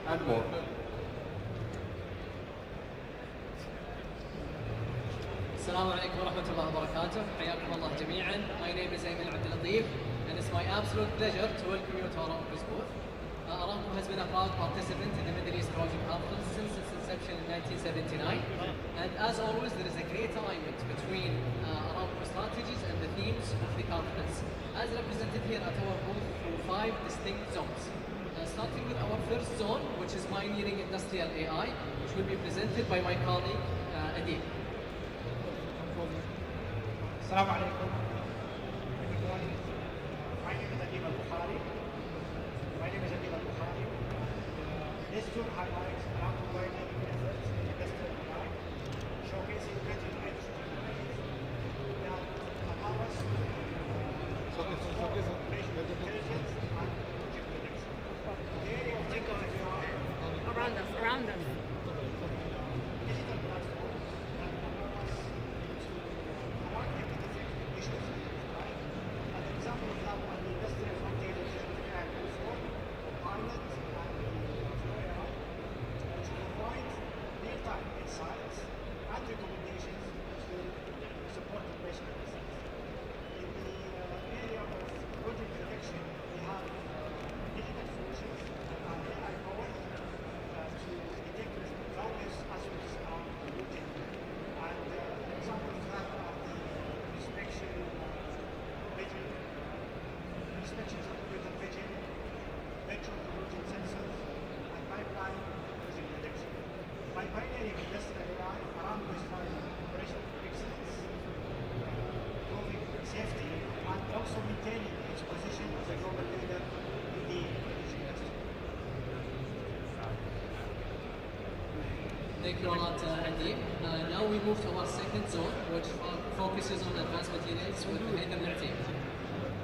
and more. Assalamu alaikum wa rahmatullahi wa barakatuh. Hayakum Allah jami'an. My name is Ayman Abdul Latif, and it's my absolute pleasure to welcome you to Aramco's booth. Aramco has been a proud participant in the Middle East Corrosion Conference since its inception in 1979. And as always, there is a great alignment between Aramco strategies and the themes of the conference, as represented here at our booth through 5 distinct zones. Starting with our first zone, which is pioneering industrial AI, which will be presented by my colleague, Adil. Assalamu alaikum. Good morning. My name is Adil Al-Bukhari. This tour highlights Aramco pioneering efforts in industrial AI, showcasing cutting-edge technologies that allow us to transform operational intelligence and project prediction. The area of technology around us. Digital platforms that allow us to align different issues in life. An example of that are the industrial frontier of AI platform, pilot, and AI, which provide real-time insights and recommendations to support operational excellence. In the area of project prediction, we have digital solutions that are AI-powered to detect various aspects of the project. And examples of that are the inspection vision, inspections of computer vision, virtual corrosion sensors, and pipeline corrosion prediction. By pioneering industrial AI, Aramco is driving operational excellence, improving safety, and also maintaining its position as a global leader in the energy industry. Thank you a lot, Andy. Now we move to our second zone, which focuses on advanced materials with Haytham team.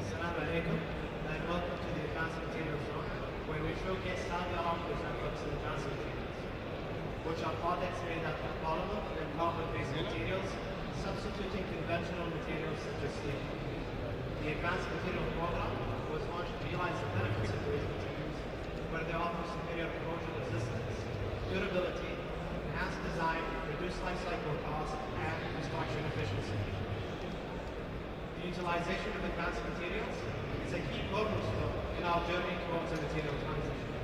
Assalamu alaikum, and welcome to the Advanced Materials Zone, where we showcase how the Aramco's efforts in advanced materials, which are products made out of polymer and carbon-based materials, substituting conventional materials such as steel. The Advanced Material Program was launched to realize the benefits of these materials, where they offer superior corrosion resistance, durability, enhanced design, reduced life cycle cost, and construction efficiency. The utilization of advanced materials is a key cornerstone in our journey towards a material transition.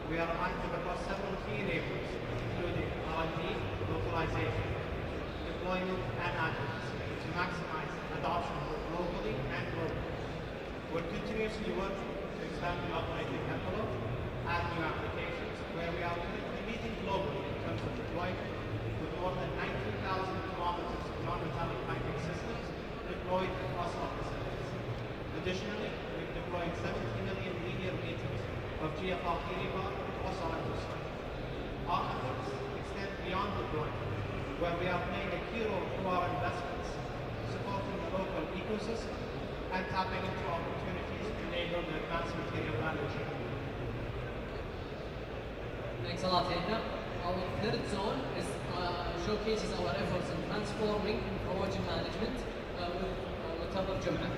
We are active across several key enablers, including R&D, localization, deployment, and advocacy to maximize adoption both locally and globally. We're continuously working to expand the operating envelope, add new applications, where we are currently leading globally in terms of deployment, with more than 19,000 kilometers of non-metallic piping systems deployed across our facilities. Additionally, we've deployed 70 million linear meters of GFR rebar across our infrastructure. Our efforts extend beyond deployment, where we are playing a key role through our investments, supporting the local ecosystem, and tapping into opportunities to enable the advanced material value chain. Thanks a lot, Haytham. Our third zone showcases our efforts in transforming corrosion management with Mutabbar Jum'ah.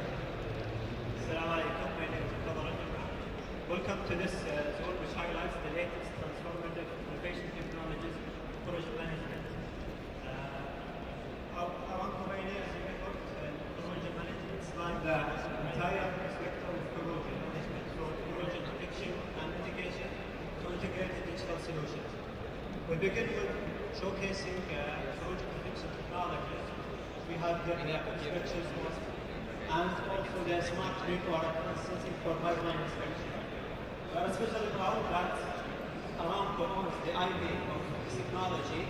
Assalamu alaikum, my name is Mutabbar Jum'ah. Welcome to this zone which highlights the latest transformative innovation technologies in corrosion management. Aramco pioneers in corrosion management slide the entire spectrum of corrosion, from corrosion detection and mitigation to integrated digital solutions. We begin with showcasing corrosion detection technologies. We have the inspection source and also the smart record sensing for pipeline inspection. We are especially proud that Aramco owns the IP of this technology,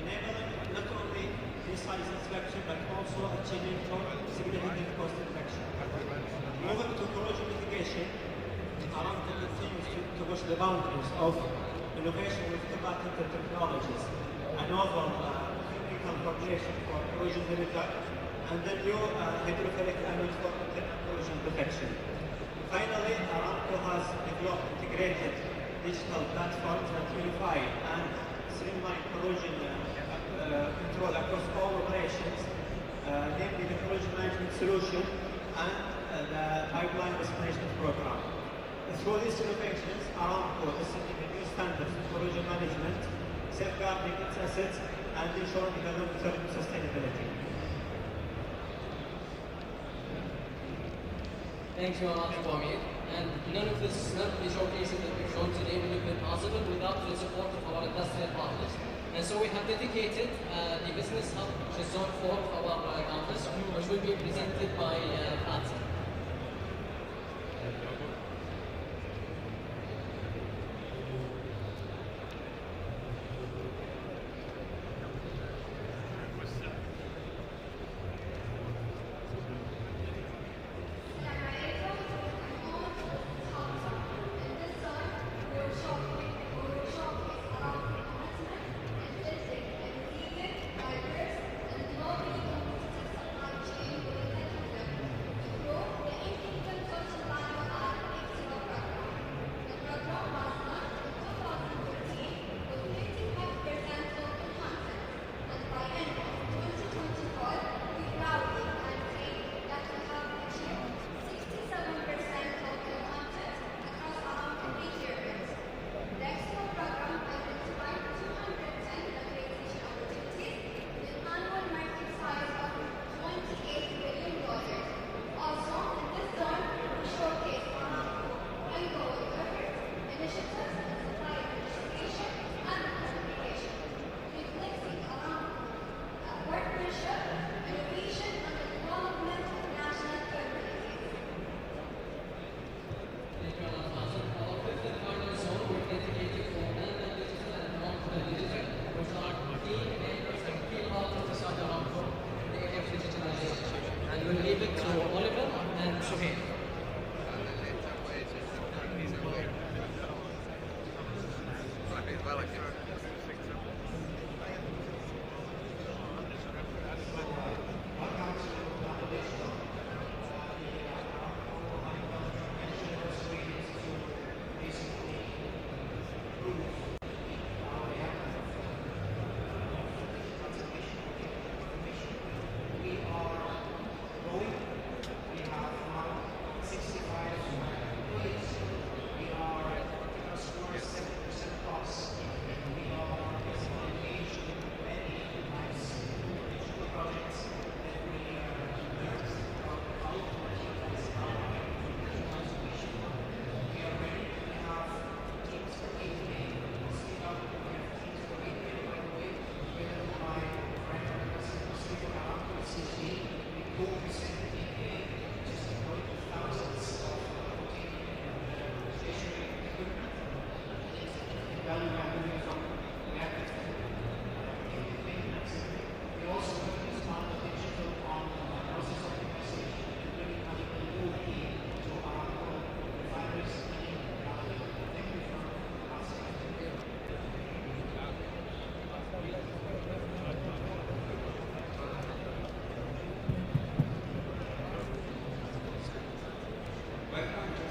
enabling not only precise inspection but also achieving significant cost reduction. Moving to corrosion mitigation, Aramco continues to push the boundaries of innovation with patented technologies, a novel chemical formulation for corrosion limiter, and the new hydrophilic anode for corrosion protection. Finally, Aramco has developed integrated digital platforms that unify and streamline corrosion control across all operations, namely the corrosion management solution and the pipeline restoration program. Through these innovations, Aramco is setting a new standards for corrosion management, safeguarding its assets, and ensuring the long-term sustainability. Thank you, Amir. And none of the showcases that we've shown today would have been possible without the support of our industrial partners. And so we have dedicated the business hub, which is zone 4 of our campus, which will be presented by Fatih.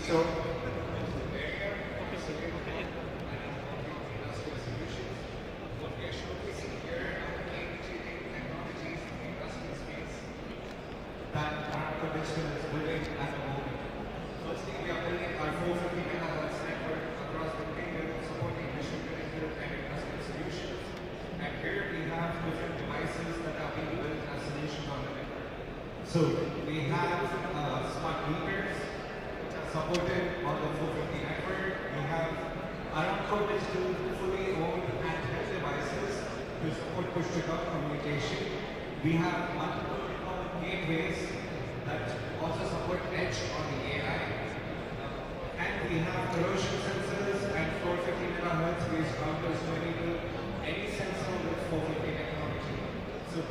So, that our convention is building at the moment. Firstly, we are building our 450 megahertz network across the kingdom, supporting mission-critical and industrial solutions. And here we have different devices that are being built as solutions on the network. So we have supported on the 450 network. We have Aramco digital fully owned handheld devices to support push-to-talk communication. We have multiple gateways that also support edge on the AI. And we have corrosion sensors and 450 MHz based routers to enable any sensor with 450 technology. So,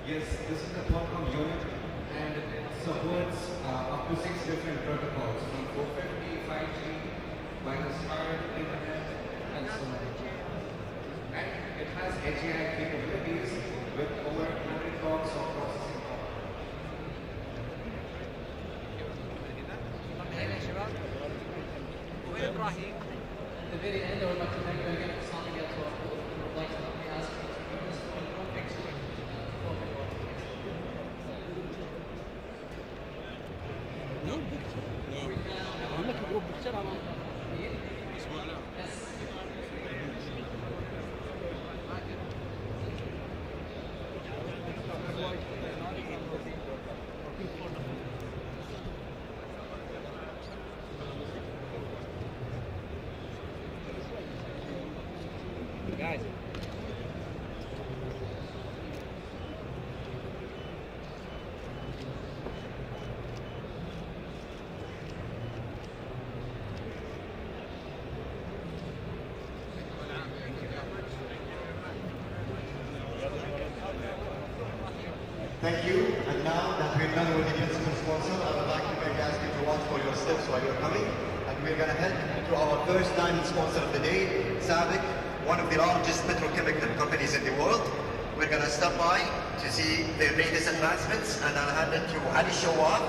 yes, this is the Qualcomm unit, and it supports up to 6 different protocols from 450, 5G, wireless wired, internet, and so on. And it has AGI capabilities with over 100 blocks of processing power. At the very end, I would like to thank you again for signing up to our call. I would like to ask you guys. Thank you. And now that we're done with the principal sponsor, I would like to maybe ask you to watch for your steps while you're coming. And we're going to head to our first diamond sponsor of the day, SABIC, one of the largest petrochemical companies in the world. We're going to stop by to see their latest advancements, and I'll hand it to Ali Shawar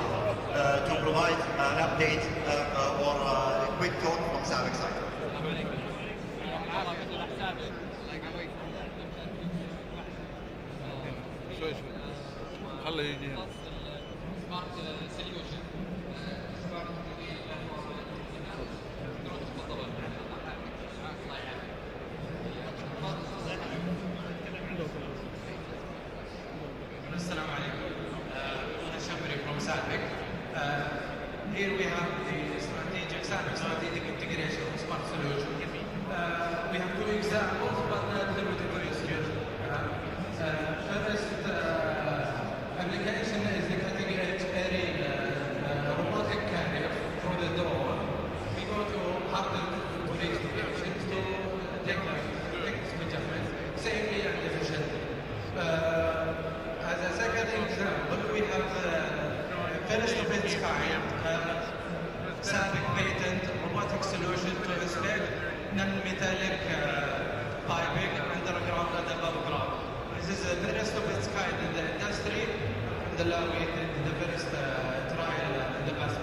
to provide an update or a quick talk from SABIC side. خليه يجي هنا. Assalamu alaikum. Shambari from SABIC. Here we have the strategic integration of smart solution. We have two examples, but not limited to this here. First application is the cutting-edge robotic carrier for the drone. We go to harder to reach locations to take measurement safely and efficiently. As a second example, we have first of its kind SABIC patent robotic solution to inspect non-metallic piping underground and above ground. This is the first of its kind in the industry, and we did the first trial in the past.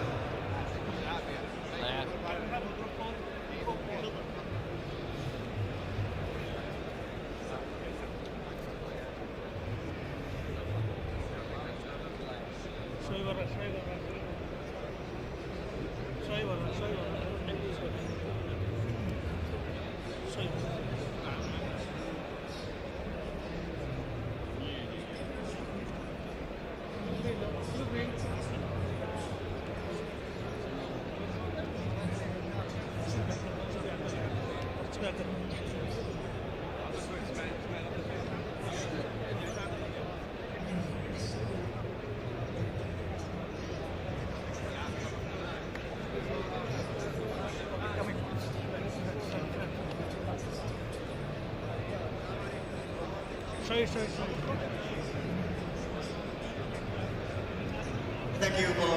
Thank you for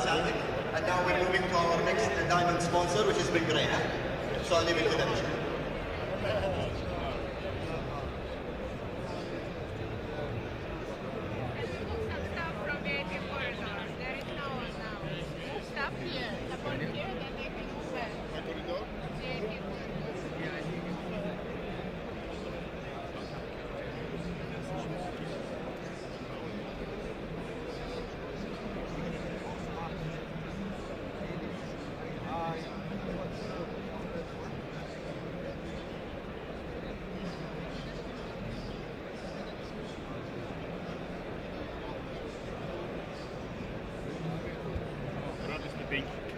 SABIC. And now we're moving to our next diamond sponsor, which is Big Grey. So I'll leave it to them. big